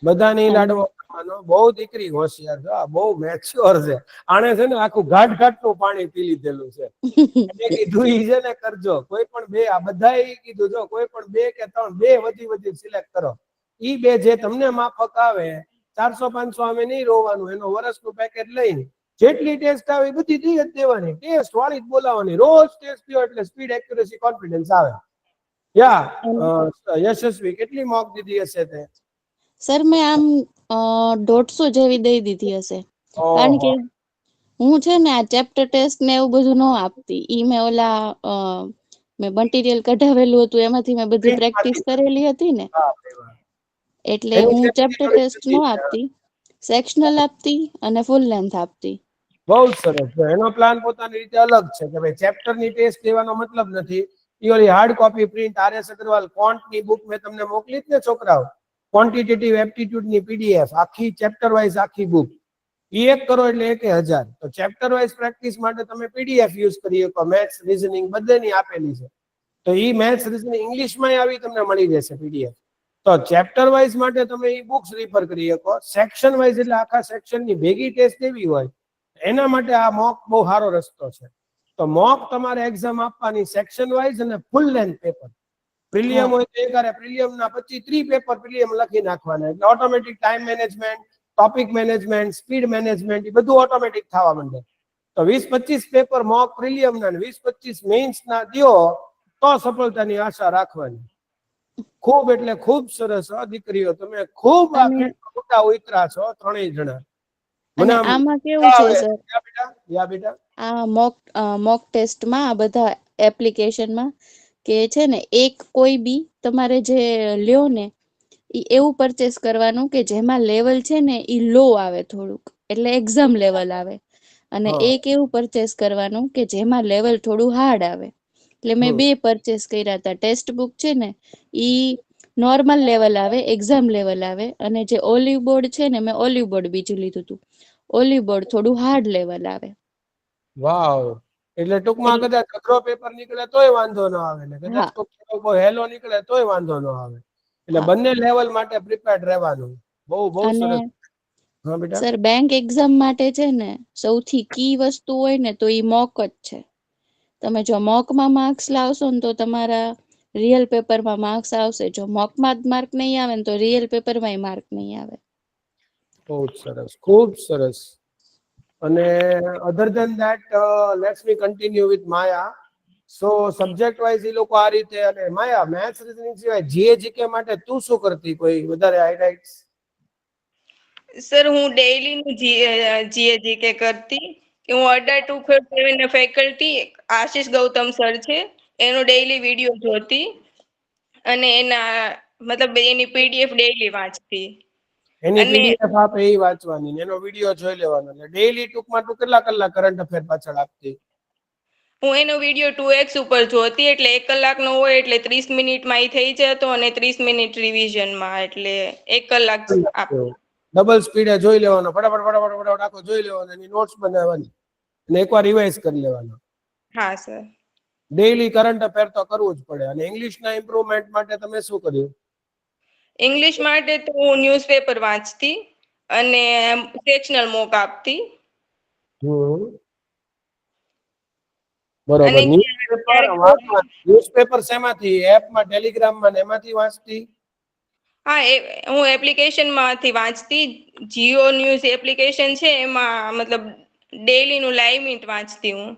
બધાને અને લાડવો કરવાનો. બહુ દીકરી હોશિયાર છે, બહુ મેચ્યોર છે. આણે છે ને આખું ઘાટનું પાણી પી લીધેલું છે. એને કીધું ઈ છે ને કરજો, કોઈ પણ 2, આ બધાએ કીધું જો કોઈ પણ 2 કે 3, 2 વધી સિલેક્ટ કરો. ઈ 2 જે તમને માફક આવે 400-500 અમે નહીં રોવાનું, એનો વર્ષનું પેકેજ લઈને જેટલી ટેસ્ટ આવે બધી દી જ દેવાની, ટેસ્ટ વાળી જ બોલાવાની. રોજ ટેસ્ટ થયો એટલે સ્પીડ, એક્યુરેસી, કોન્ફિડન્સ આવે. યશસ્વી કેટલી મોક દીધી હશે તે? સર મેં આમ 150 જેવી દઈ દીધી હશે. કારણ કે હું છે ને આ ચેપ્ટર ટેસ્ટ ને એવું બધું ન આપતી. ઈ મેં મેં મટીરિયલ કઢાવેલું હતું એમાંથી મેં બધી પ્રેક્ટિસ કરેલી હતી ને, એટલે હું ચેપ્ટર ટેસ્ટ ન આપતી, સેક્શનલ આપતી અને ફૂલ લેન્થ આપતી. બહુ સરસ. એનો પ્લાન પોતાની રીતે અલગ છે કે ભાઈ ચેપ્ટર ની ટેસ્ટ લેવાનો મતલબ નથી. ઈ ઓલી hard copy print RS Agarwal quant ની બુક મેં તમને મોકલી જ ને છોકરાઓ, ક્વોન્ટિટેટિવ એપ્ટિટ્યુડ ની PDF આખી ચેપ્ટર વાઇઝ આખી બુક. ઈ 1 કરો એટલે 1000. તો ચેપ્ટર વાઇઝ પ્રેક્ટિસ માટે તમે PDF યુઝ કરી શકો. મેથ્સ, રીઝનિંગ બધેની આપેલી છે. તો ઈ મેથ્સ, રીઝનિંગ ઇંગ્લિશમાં આવી તમને મળી જશે PDF. તો ચેપ્ટર વાઇઝ માટે તમે ઈ બુક્સ રિફર કરી શકો. સેક્શન વાઇઝ એટલે આખા સેક્શન ની ભેગી ટેસ્ટ એવી હોય, એના માટે આ મોક બહુ સારો રસ્તો છે. તો મોક તમારે એક્ઝામ આપવાની સેક્શન વાઇઝ અને ફૂલ લેન્થ પેપર. પ્રિલિયમ હોય તો એકારે પ્રિલિયમ ના 25-30 પેપર પ્રિલિયમ લખી નાખવાના, એટલે automatic time management, topic management, speed management એ બધું ઓટોમેટિક થવા માંડે. તો 20-25 પેપર મોક પ્રિલિયમ ના 20-25 મેઇન્સ ના દ્યો તો સફળતાની આશા રાખવાની. ખૂબ એટલે ખૂબ સરસ દીકરીઓ, તમે ખૂબ આ મોટા ઉતરા છો ત્રણેય જણા. અને આમાં કેવું છે સર, બેટા આ મોક ટેસ્ટમાં આ બધા એપ્લિકેશનમાં કે છે ને એક કોઈ બી તમારે જે લ્યો ને ઈ એવું પરચેસ કરવાનું કે જેમાં લેવલ છે ને ઈ લો આવે થોડુંક, એટલે એક્ઝામ લેવલ આવે. અને એક એવું પરચેસ કરવાનું કે જેમાં લેવલ થોડું હાર્ડ આવે. એટલે મેં 2 પરચેસ કર્યા હતા. ટેક્સ્ટ બુક છે ને ઈ નોર્મલ લેવલ આવે, એક્ઝામ લેવલ આવે, અને જે ઓલિવ બોર્ડ છે ને મેં ઓલિવ બોર્ડ બીજું લીધું હતું. ઓલિવ બોર્ડ થોડું હાર્ડ લેવલ આવે. વાવ. એટલે ટૂંકમાં કદાચ અઘરો પેપર નીકળે તોય વાંધો ન આવે ને કદાચ હેલો નીકળે તોય વાંધો ન આવે. એટલે બંને લેવલ માટે પ્રિપેર્ડ રહેવાનું. બહુ સરસ. હા બેટા. સર બેંક એક્ઝામ માટે છે ને સૌથી કી વસ્તુ હોય ને તો ઈ મોક જ છે. તમે જો મોકમાં માર્ક્સ લાવશો ને તો તમારા રિયલ પેપરમાં માર્ક્સ આવશે. જો મોકમાં જ માર્ક નહીં આવે ને તો રિયલ પેપરમાં માર્ક નહીં આવે. બહુ સરસ, ખૂબ સરસ. અને other than that let's me continue with Maya. So subject wise એ લોકો આ રીતે. અને માયા, મેથ્સ રીઝનિંગ સિવાય GK માટે તું શું કરતી? કોઈ વધારે હાઇલાઇટ્સ? સર હું ડેઈલી નું GK કરતી. હું અડ્ડા 247 ફેકલ્ટી આશિષ ગૌતમ સર છે એનો ડેઈલી વિડીયો જોતી અને એના મતલબ એની PDF ડેઈલી વાંચતી. એની અને PDF આપે એ વાંચવાની, એનો વિડીયો જોઈ લેવાનો. એટલે ડેઈલી ટૂંકમાં તું કેટલા કલાક કરંટ અફેર પાછળ આપતી? હું એનો વિડીયો 2x ઉપર જોતી, એટલે 1 કલાકનો હોય એટલે 30 મિનિટમાં એ થઈ જતો અને 30 મિનિટ રિવિઝનમાં, એટલે 1 કલાક આપતી. ડબલ સ્પીડે જોઈ લેવાનો, ફટાફટ આખો જોઈ લેવાનો, એની નોટ્સ બનાવવાની અને એકવાર રિવાઇઝ કરી લેવાનો. હા સર. ડેઈલી કરંટ અફેર તો કરવું જ પડે. અને ઇંગ્લિશના ઇમ્પ્રુવમેન્ટ માટે તમે શું કર્યું? ઇંગ્લિશ માટે તો હું ન્યૂઝપેપર વાંચતી અને સેક્શનલ મોક આપતી. બરોબર. અને ન્યૂઝપેપર શેમાંથી? એપમાં, ટેલિગ્રામમાં ને એમાંથી વાંચતી? હા, હું એપ્લિકેશનમાંથી વાંચતી. જીઓ ન્યૂઝ એપ્લિકેશન છે એમાં મતલબ ડેઈલી નું લાઈવ મિન્ટ વાંચતી હું.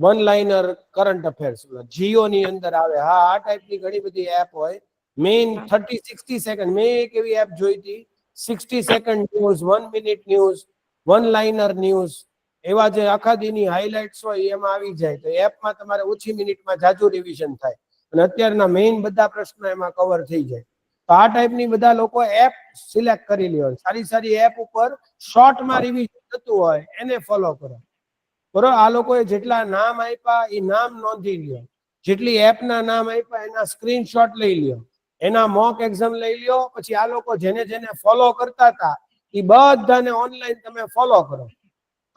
One liner current affairs Jio ની અંદર આવે. હા, આ ટાઈપની ઘણી બધી એપ હોય. મેઇન 30-60 સેકન્ડ મેં એક એવી એપ જોઈ હતી, 60 second news, 1 minute news, one liner news, એવા જે આખા દીની હાઇલાઇટ્સ હોય એમાં આવી જાય. તો એપમાં તમારે ઓછી મિનિટમાં જાજુ રિવિઝન થાય અને અત્યારના મેઇન બધા પ્રશ્નો એમાં કવર થઈ જાય. તો આ ટાઈપની બધા લોકો એપ સિલેક્ટ કરી લે. સારી સારી એપ ઉપર શોર્ટમાં રિવિઝન થતું હોય એને ફોલો કરો. બરોબર. આ લોકોએ જેટલા નામ આપ્યા એ નામ નોંધી લ્યો, જેટલી એપના નામ આપ્યા એના સ્ક્રીનશોટ લઈ લ્યો, એના મોક એક્ઝામ લઈ લ્યો. પછી આ લોકો જેને જેને ફોલો કરતા હતા એ બધાને ઓનલાઈન તમે ફોલો કરો.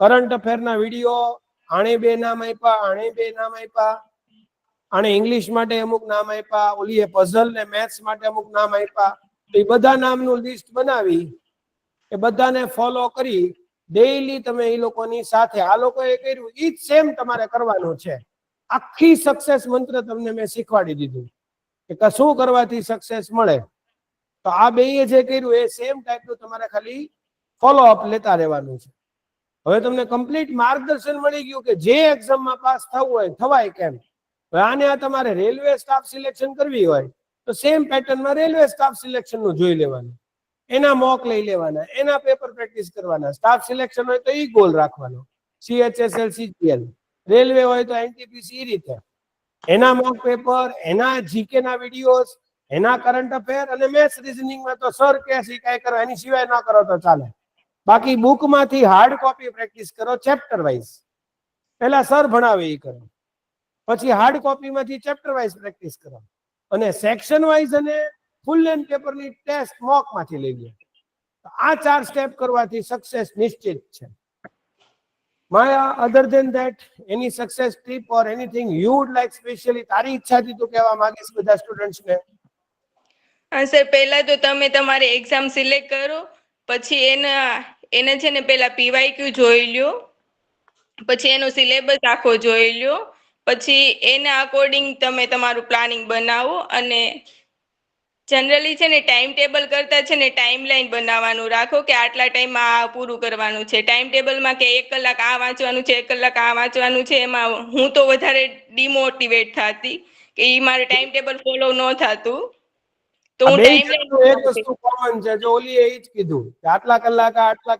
કરંટ અફેરના વિડીયો આણે 2 નામ આપ્યા, આણે 2 નામ આપ્યા, આણે ઇંગ્લિશ માટે અમુક નામ આપ્યા, ઓલીએ પઝલ ને મેથ્સ માટે અમુક નામ આપ્યા. તો એ બધા નામનું લિસ્ટ બનાવી એ બધાને ફોલો કરી ડેઈલી તમે એ લોકોની સાથે આ લોકોએ કર્યું ઈ જ સેમ તમારે કરવાનું છે. આખી સક્સેસ મંત્ર તમને મેં શીખવાડી દીધું કે શું કરવાથી સક્સેસ મળે. તો આ બેયે જે કર્યું એ સેમ ટાઈપનું તમારે ખાલી ફોલો અપ લેતા રહેવાનું છે. હવે તમને કમ્પ્લીટ માર્ગદર્શન મળી ગયું કે જે એક્ઝામમાં પાસ થવું હોય થવાય કેમ. હવે આને આ તમારે રેલવે સ્ટાફ સિલેક્શન કરવી હોય તો સેમ પેટર્નમાં રેલવે સ્ટાફ સિલેક્શન નું જોઈ લેવાનું, એના મોક લઈ લેવાના, એના પેપર પ્રેક્ટિસ કરવાના. સ્ટાફ સિલેક્શન હોય તો ઈ ગોલ રાખવાનો, CHSL CGL. રેલવે હોય તો NTPC એ રીતે એના મોક પેપર, એના જીકે ના વિડીયોઝ, એના કરંટ અફેર અને મેથ્સ રીઝનિંગમાં તો સર કે શીખાય કરો, એની સિવાય ના કરો તો ચાલે. બાકી બુકમાંથી હાર્ડ કોપી પ્રેક્ટિસ કરો ચેપ્ટર વાઇઝ. પહેલા સર ભણાવે એ કરો, પછી હાર્ડ કોપીમાંથી ચેપ્ટર વાઇઝ પ્રેક્ટિસ કરો અને સેક્શન વાઇઝ અને ફૂલ લેન્થ પેપરની ટેસ્ટ મોકમાંથી લઈ લો. આ 4 સ્ટેપ કરવાથી સક્સેસ નિશ્ચિત છે. Maya, other than that, any success tip or anything you would like specially તારી ઈચ્છાથી તું કહેવા માંગીશ બધા સ્ટુડન્ટ્સ ને? હા સર, પહેલા તો તમે તમારી એક્ઝામ સિલેક્ટ કરો, પછી એને છે ને પહેલા PYQ જોઈ લ્યો, પછી એનો સિલેબસ આખો જોઈ લ્યો, પછી એના અકોર્ડિંગ તમે તમારું પ્લાનિંગ બનાવો. અને જનરલી છે ને ટાઈમ ટેબલ કરતા છે ને ટાઈમ લાઈન બનાવવાનું રાખો કે આટલા ટાઈમમાં આ પૂરું કરવાનું છે. ટાઈમ ટેબલમાં કે 1 કલાક આ વાંચવાનું છે, 1 કલાક આ વાંચવાનું છે, એમાં હું તો વધારે ડિમોટિવેટ થતી કે ઈ મારે ટાઈમ ટેબલ ફોલો ન થતું. તો હું ટાઈમ એક વસ્તુ કોમન છે, જો ઓલી એ જ કીધું કે આટલા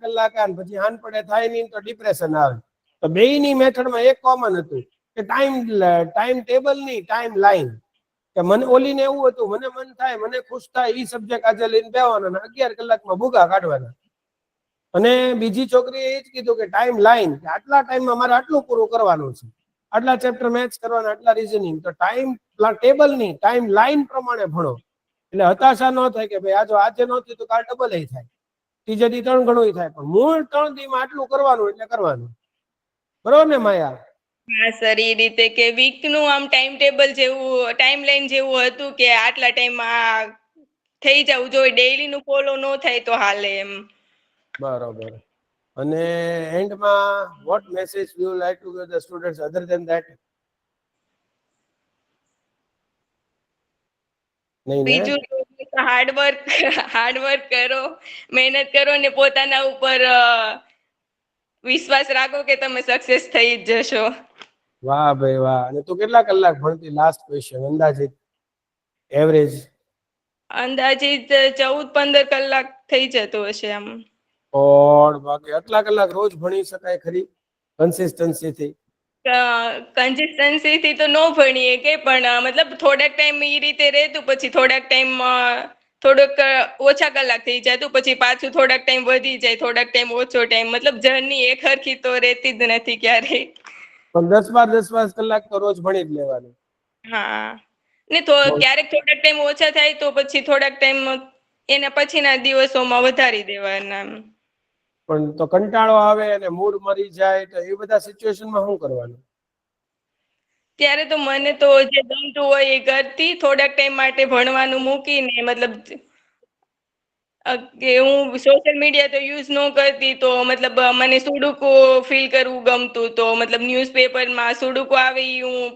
કલાક અને પછી હાન પડે થાય નહીં તો ડિપ્રેશન આવે. તો બેયની મેથડમાં એક કોમન હતું કે ટાઈમ ટેબલ ની ટાઈમ લાઈન. કે મને ઓલીને એવું હતું, મને મન થાય, મને ખુશ થાય ઈ સબ્જેક્ટ આજે લઈને બેવાનો અને 11 કલાકમાં ભૂગા કાઢવાના. અને બીજી છોકરીએ એ જ કીધું કે ટાઈમ લાઈન, કે આટલા ટાઈમમાં મારે આટલું પૂરું કરવાનું છે, આટલા ચેપ્ટર મેથ્સ કરવાના, આટલા રીઝનિંગ. તો ટાઈમ ટેબલ ની ટાઈમ લાઈન પ્રમાણે ભણો એટલે હતાશા ન થાય કે ભાઈ આજે ન થયું તો કાલ ડબલ થાય, ત્રીજે દી 3 ગણું થાય, પણ મૂળ 3 દીમાં આટલું કરવાનું એટલે કરવાનું. બરોબર ને માયા? હા સર, એ રીતે કે વીક નું આમ ટાઈમ ટેબલ જેવું ટાઈમ લાઈન જેવું હતું કે આટલા ટાઈમમાં થઈ જવું જોઈએ. ડેઈલી નું ફોલો ન થાય તો હાલે એમ. બરોબર. અને એન્ડમાં what message you like to give the students other than that? નહીં ને? બીજું હાર્ડવર્ક કરો, મહેનત કરો ને પોતાના ઉપર વિશ્વાસ રાખો કે તમે સક્સેસ થઈ જ જશો. વાહ ભાઈ વાહ. અને તું કેટલા કલાક ભણતી? લાસ્ટ ક્વેશ્ચન, અંદાજિત એવરેજ? અંદાજિત 14-15 કલાક થઈ જતો હશે આમ. બાકી આટલા કલાક રોજ ભણી શકાય ખરી કન્સિસ્ટન્સી થી? કન્સિસ્ટન્સી થી તો નો ભણીએ કે, પણ મતલબ થોડાક ટાઈમ એ રીતે રહેતું, પછી થોડાક ટાઈમ થોડોક ઓછા કલાક થઈ જતું, પછી પાછું થોડાક ટાઈમ વધી જાય, થોડાક ટાઈમ ઓછો ટાઈમ. મતલબ જર્ની એક હરખી તો રહેતી જ નથી ક્યારેય. પણ 10-12 કલાક તો રોજ ભણી જ લેવાનું. હા, ને ક્યારેક થોડાક ટાઈમ ઓછા થાય તો પછી થોડાક ટાઈમ એના પછીના દિવસોમાં વધારી દેવાના. પણ તો કંટાળો આવે અને મૂડ મરી જાય તો એ બધા સિચ્યુએશનમાં શું કરવાનું? ત્યારે તો મને તો જે ગમતું હોય એ કરતી. થોડાક ટાઈમ માટે ભણવાનું મૂકીને મતલબ કે હું સોશિયલ મીડિયા તો યુઝ ન કરતી, તો મતલબ મને સુડુકો ફીલ કરવું ગમતું, તો મતલબ ન્યૂઝપેપરમાં સુડુકો આવે ઈ હું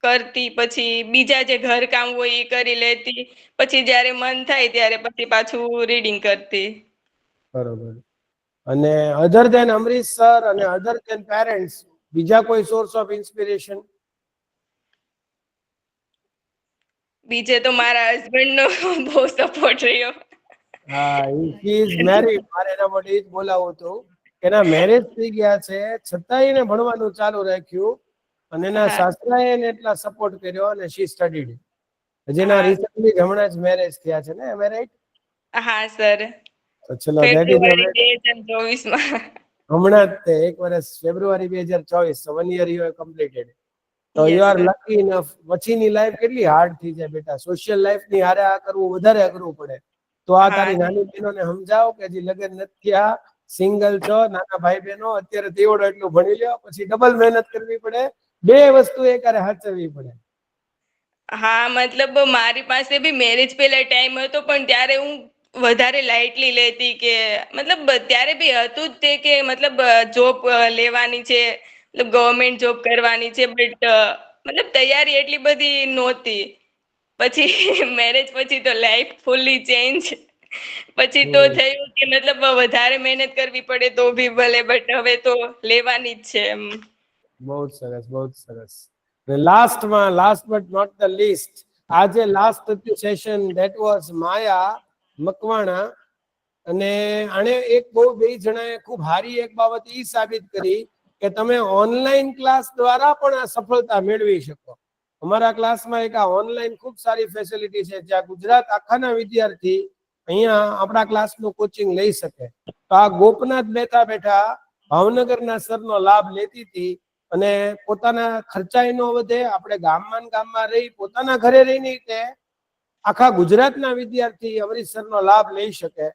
કરતી, પછી બીજા જે ઘર કામ હોય એ કરી લેતી, પછી જ્યારે મન થાય ત્યારે પછી પાછું રીડિંગ કરતી. બરોબર. અને અધર ધેન અમરીશ સર અને અધર ધેન પેરેન્ટ્સ, બીજા કોઈ સોર્સ ઓફ ઇન્સ્પિરેશન? બીજે તો મારા હસબન્ડ નો બહુ સપોર્ટ રહ્યો. હા, હી ઇઝ મેરીડ. મારે એના માટે જ બોલાવું હતું. એના મેરેજ થઈ ગયા છે છતાંય એને ભણવાનું ચાલુ રાખ્યું અને એના હા. સાસરાએ એને એટલા સપોર્ટ કર્યો અને શી સ્ટડીડ. જેના હા. રિસન્ટલી હમણાં જ મેરેજ થયા છે ને, એમ રાઈટ? હા સર, તો ચલો, ધેટ ઇઝ ફેબ્રુઆરી 2024 હમણાં જ તે 1 વર્ષ, ફેબ્રુઆરી 2024, so 1 year you have completed. તો Yes, you are sir. Lucky enough. પછીની લાઈફ કેટલી હાર્ડ થઈ જાય બેટા. સોશિયલ લાઈફ ની હારે આ કરવું વધારે અઘરું પડે. તો આ હા. તારી નાની બહેનોને સમજાવો કે હજી લગ્ન નથી થયા સિંગલ છો, નાના ભાઈ બહેનો, અત્યારે તેવડો એટલું ભણી લ્યો, પછી ડબલ મહેનત કરવી પડે, બે વસ્તુ એકારે સાચવવી પડે. હા મતલબ મારી પાસે બી મેરેજ પહેલા ટાઈમ હતો, પણ ત્યારે હું વધારે લાઇટલી લેતી કે મતલબ ત્યારે બી હતું જ તે કે મતલબ જોબ લેવાની છે, મતલબ ગવર્મેન્ટ જોબ કરવાની છે, બટ મતલબ તૈયારી એટલી બધી નહોતી. પછી મેરેજ પછી તો લાઈફ ફુલ્લી ચેન્જ. પછી તો થયું કે મતલબ વધારે મહેનત કરવી પડે તો બી ભલે, બટ હવે તો લેવાની જ છે એમ. બહુ જ સરસ, બહુ જ સરસ. લાસ્ટમાં, last but not the least, આજે લાસ્ટ હતું session, that was Maya Makwana. અને આણે એક બહુ બે જણાએ ખૂબ સારી એક બાબત ઈ સાબિત કરી કે તમે ઓનલાઈન ક્લાસ દ્વારા પણ આ સફળતા મેળવી શકો. અમારા ક્લાસમાં એક આ ઓનલાઈન ખૂબ સારી ફેસિલિટી છે, જ્યાં ગુજરાત આખાના વિદ્યાર્થી અહીંયા આપણા ક્લાસનું કોચિંગ લઈ શકે. તો આ ગોપનાથ બેઠા બેઠા ભાવનગરના સરનો લાભ લેતી હતી, અને પોતાના ખર્ચાય ન વધે, આપણે ગામમાં ને ગામમાં રહી પોતાના ઘરે રહીને તે આખા ગુજરાતના વિદ્યાર્થી અમૃતસરનો લાભ લઈ શકે.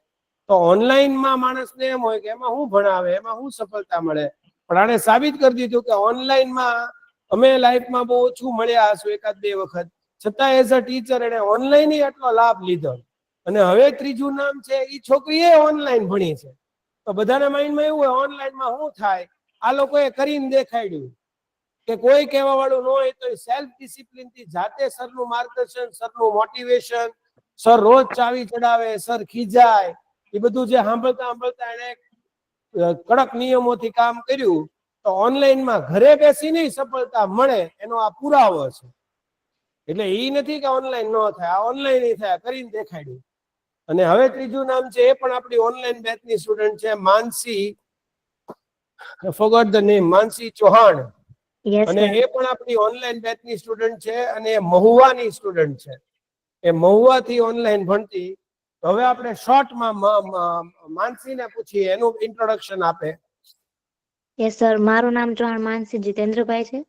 તો ઓનલાઈનમાં માણસને એમ હોય કે એમાં શું ભણાવે, એમાં શું સફળતા મળે, પણ આણે સાબિત કરી દીધું કે ઓનલાઈનમાં અમે લાઈફમાં બહુ ઓછું મળ્યા હશું, એકાદ બે વખત, છતાં એઝ અ ટીચર એને ઓનલાઈન આટલો લાભ લીધો. અને હવે ત્રીજું નામ છે, એ છોકરી એ ઓનલાઈન ભણી છે. તો બધાના માઇન્ડમાં એવું હોય ઓનલાઈનમાં શું થાય, આ લોકોએ કરીને દેખાડ્યું કે કોઈ કહેવા વાળું ન હોય તો સેલ્ફ ડિસિપ્લિન થી જાતે સરનું માર્ગદર્શન, સરનું મોટિવેશન, સર રોજ ચાવી ચડાવે, સર ખીજાય, એ બધું જે સાંભળતા સાંભળતા એને કડક નિયમોથી કામ કર્યું. તો ઓનલાઈનમાં ઘરે બેસીને સફળતા મળે એનો આ પુરાવો છે. એટલે એ નથી કે ઓનલાઈન ન થાય, આ ઓનલાઈન થાય, કરીને દેખાડ્યું. અને હવે ત્રીજું નામ છે, એ પણ આપણી ઓનલાઈન બેચની સ્ટુડન્ટ છે, Mansi, forgot the name, Mansi Chauhan. Yes અને સર. એ પણ આપણી ઓનલાઈન બેચની સ્ટુડન્ટ છે, અને એ મહુવાની સ્ટુડન્ટ છે. એ મહુવાથી ઓનલાઈન ભણતી. હવે આપણે શોર્ટમાં માનસીને પૂછીએ, એનું ઇન્ટ્રોડક્શન આપે. યસ સર, મારું નામ ચૌહાણ માનસી જીતેન્દ્રભાઈ છે.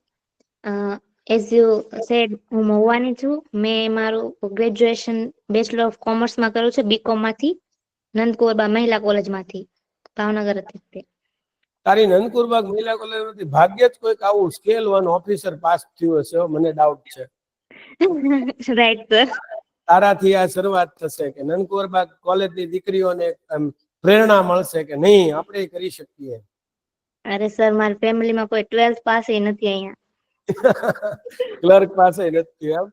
એઝ યુ સેડ, હું મહુવાની છું. મેં મારું ગ્રેજ્યુએશન બેચલર ઓફ કોમર્સમાં કર્યું છે, બીકોમ માંથી, નંદકુરબા મહિલા કોલેજમાંથી, ભાવનગર હતી. તારી નંદકુરબાગ મહિલા કોલેજમાંથી ભાગ્યે જ કોઈક આવું સ્કેલ 1 ઓફિસર પાસ થયું હશે, મને ડાઉટ છે. Right sir. તારાથી આ શરૂઆત થશે કે નંદકુરબાગ કોલેજની દીકરીઓને પ્રેરણા મળશે કે નહીં, આપણે કરી શકીએ. અરે સર, મારી ફેમિલીમાં કોઈ 12th પાસ નથી અહીંયા. ક્લર્ક પાસે નથી એમ?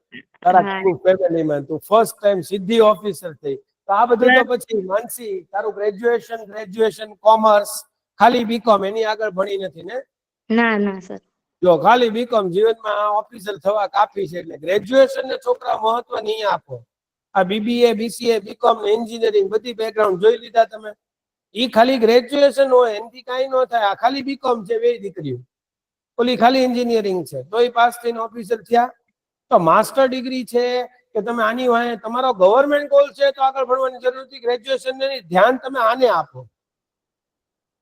તારા હા ફેમિલીમાં તું ફર્સ્ટ ટાઈમ સીધી ઓફિસર થઈ. તો આ બધું તો પછી માનસી, તારું ગ્રેજ્યુએશન કોમર્સ, ખાલી બીકોમ, એની આગળ ભણી નથી ને? ના ના સર. જો ખાલી બીકોમ, જીવનમાં ઓફિસર થવા કાફી છે. એટલે ગ્રેજ્યુએશન ને છોકરા મહત્વ નહીં આપો. આ બીબીએ, બીસીએ, બીકોમ, એન્જિનિયરિંગ બધી બેકગ્રાઉન્ડ જોઈ લીધા તમે. ઈ ખાલી ગ્રેજ્યુએશન હોય એનાથી કાંઈ ન થાય. આ ખાલી બીકોમ છે, બે દીકરીઓ, ઓલી ખાલી એન્જિનિયરિંગ છે, તોય પાસ થઈને ઓફિસર થયા. તો માસ્ટર ડિગ્રી છે કે તમે આની વાંહે તમારો ગવર્મેન્ટ ગોલ છે તો આગળ ભણવાની જરૂર નથી, ગ્રેજ્યુએશન ને ધ્યાન તમે આને આપો.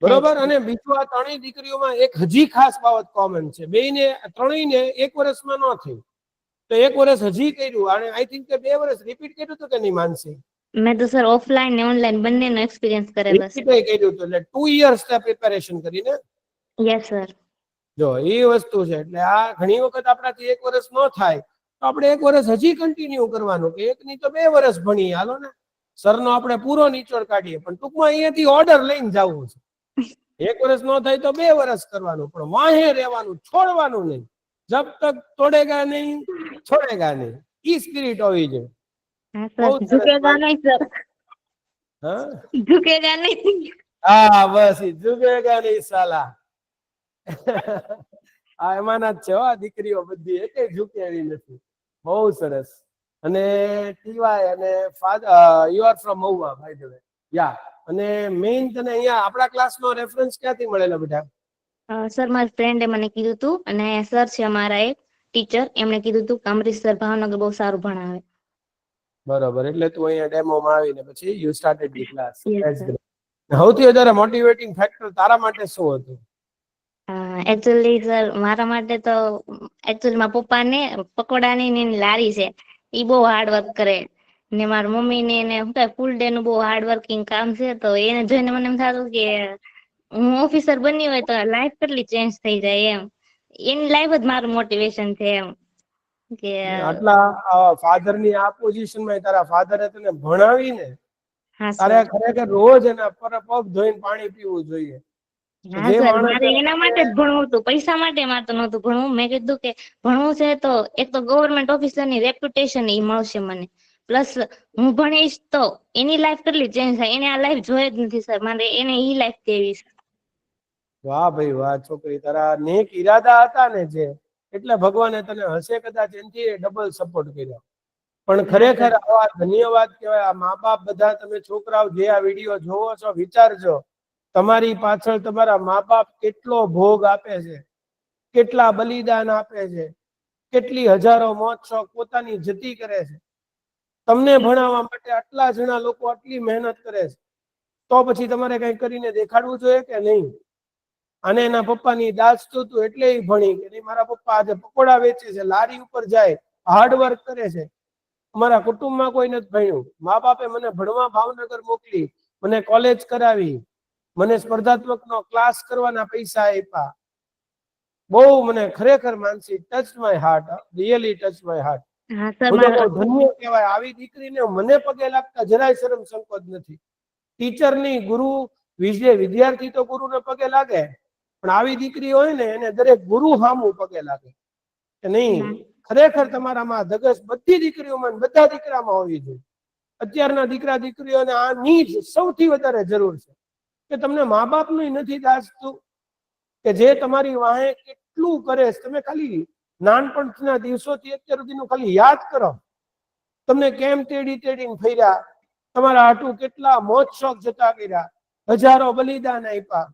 બરોબર. અને બીજું, આ ત્રણેય દીકરીઓમાં એક હજી ખાસ બાબત કોમન છે, બેયને ત્રણેયને 1 વર્ષમાં ન થઈ, તો 1 વર્ષ હજી કર્યું. અને આઈ થિંક કે 2 વર્ષ રિપીટ કર્યું હતું કે નહીં માનસી? મેં તો સર ઓફલાઈન ને ઓનલાઈન બંનેનો એક્સપિરિયન્સ કરેલો છે. રિપીટ કર્યું હતું, એટલે 2 years પ્રિપેરેશન કરીને. Yes sir. જો એ વસ્તુ છે. એટલે આ ઘણી વખત આપણાથી 1 વર્ષ ન થાય તો આપણે 1 વર્ષ હજી કન્ટિન્યુ કરવાનું, કે 1 ની તો 2 વર્ષ ભણીએ, હાલો ને. સરનો આપણે પૂરો નિચોડ કાઢીએ, પણ ટૂંકમાં અહીંયાથી ઓર્ડર લઈને જવું છે. 1 વર્ષ ન થાય તો 2 વર્ષ કરવાનું, પણ વાહે રહેવાનું, છોડવાનું નહીં. જબ તક તોડેગા નહીં, છોડેગા નહીં. ઈ સ્પિરિટ હોવી જોઈએ. હા બહુ સર, સરસ. ઝુકેગા નહીં સર. હા ઝુકેગા નહીં. હા, બસ ઈ ઝુકેગા નહીં સાલા. આ એમાંના જ છે હો, આ દીકરીઓ બધી એકે ઝૂકે એવી નથી. બહુ સરસ. અને ટીવાય અને you are from Mahuva, by the way. Yeah. અને મેઇન તને અહીંયા આપણા ક્લાસનો રેફરન્સ ક્યાંથી મળેલો બેટા? સર, મારી ફ્રેન્ડે મને કીધું હતું, અને સર છે અમારા એક ટીચર, એમણે કીધું હતું કે અમૃતસર ભાવનગર બહુ સારું ભણાવે. બરોબર. એટલે તું અહીંયા ડેમોમાં આવીને પછી you started the class. Yes that's sir. Great. સૌથી વધારે મોટિવેટિંગ ફેક્ટર તારા માટે શું હતું? એકચ્યુઅલી સર, મારા માટે તો એકચ્યુઅલી મારા પપ્પાને પકોડાની ને એની લારી છે, એ બહુ હાર્ડ વર્ક કરે. ને મારા મમ્મી ને એને શું કહેવાય ફૂલ ડે નું બહુ હાર્ડ વર્કિંગ કામ છે, તો એને જોઈને મને એમ થતું કે હું ઓફિસર બની હોય તો લાઈફ કેટલી ચેન્જ થઈ જાય એમ. એની લાઈફ જ મારું મોટિવેશન છે એમ કે આટલા ફાધર ની આ પોઝિશન માં તારા ફાધરે તને ભણાવીને હા તારે સર. ખરેખર રોજ એના પર પગ ધોઈને પાણી પીવું જોઈએ. હા જે સર, માણસ મારે એના માટે જ ભણવું હતું, પૈસા માટે મારે તો નહોતું ભણવું. મેં કીધું કે ભણવું છે તો એક તો ગવર્મેન્ટ ઓફિસર ની રેપ્યુટેશન ઈ મળશે મને, પ્લસ હું ભણીશ તો એની લાઈફ કેટલી ચેન્જ થાય. એને આ લાઈફ જોઈ જ નથી સર, મારે એને ઈ લાઈફ કેવી છે. વાહ ભાઈ વાહ છોકરી, તારા નેક ઈરાદા હતા ને જે, એટલે ભગવાને તને હશે કદાચ એનથી ડબલ સપોર્ટ કર્યો. પણ હા ખરેખર સર. આવા ધન્યવાદ કહેવાય. આ મા બાપ બધા તમે છોકરાઓ જે આ વિડીયો જોવો છો, વિચારજો તમારી પાછળ તમારા મા બાપ કેટલો ભોગ આપે છે, કેટલા બલિદાન આપે છે, કેટલી હજારો મોજ શોખ પોતાની જતી કરે છે તમને ભણાવવા માટે. આટલા જણા લોકો આટલી મહેનત કરે છે, તો પછી તમારે કઈ કરીને દેખાડવું જોઈએ કે નહીં? અને એના પપ્પાની દાસ હતું એટલે એ ભણી કે નહીં મારા પપ્પા આજે પકોડા વેચે છે, લારી ઉપર જાય, હાર્ડવર્ક કરે છે. અમારા કુટુંબમાં કોઈ નથી ભણ્યું. મા બાપે મને ભણવા ભાવનગર મોકલી, મને કોલેજ કરાવી, મને સ્પર્ધાત્મક નો ક્લાસ કરવાના પૈસા આપ્યા. બહુ મને ખરેખર Mansi touch my heart, really touch my heart. હા સર, હું તો બહુ મારા ધન્ય કહેવાય. આવી દીકરીને મને પગે લાગતા જરાય શરમ સંકોચ નથી. ટીચરની ગુરુ વિદ્યાર્થી તો ગુરુને પગે લાગે, પણ આવી દીકરી હોય ને એને દરેક ગુરુ સામું પગે લાગે કે નહીં. ખરેખર તમારામાં ધગસ બધી દીકરીઓમાં બધા દીકરામાં હોવી જોઈએ. અત્યારના દીકરા દીકરીઓને આની જ સૌથી વધારે જરૂર છે કે તમને મા બાપનું નથી દાચતું કે જે તમારી વાહે કેટલું કરે છે. તમે ખાલી નાનપણના દિવસોથી અત્યાર સુધીનું ખાલી યાદ કરો, તમને કેમ તેડી તેડીને ફર્યા, તમારા હાટું કેટલા મોજ શોખ જતા કર્યા, હજારો બલિદાન આપ્યા,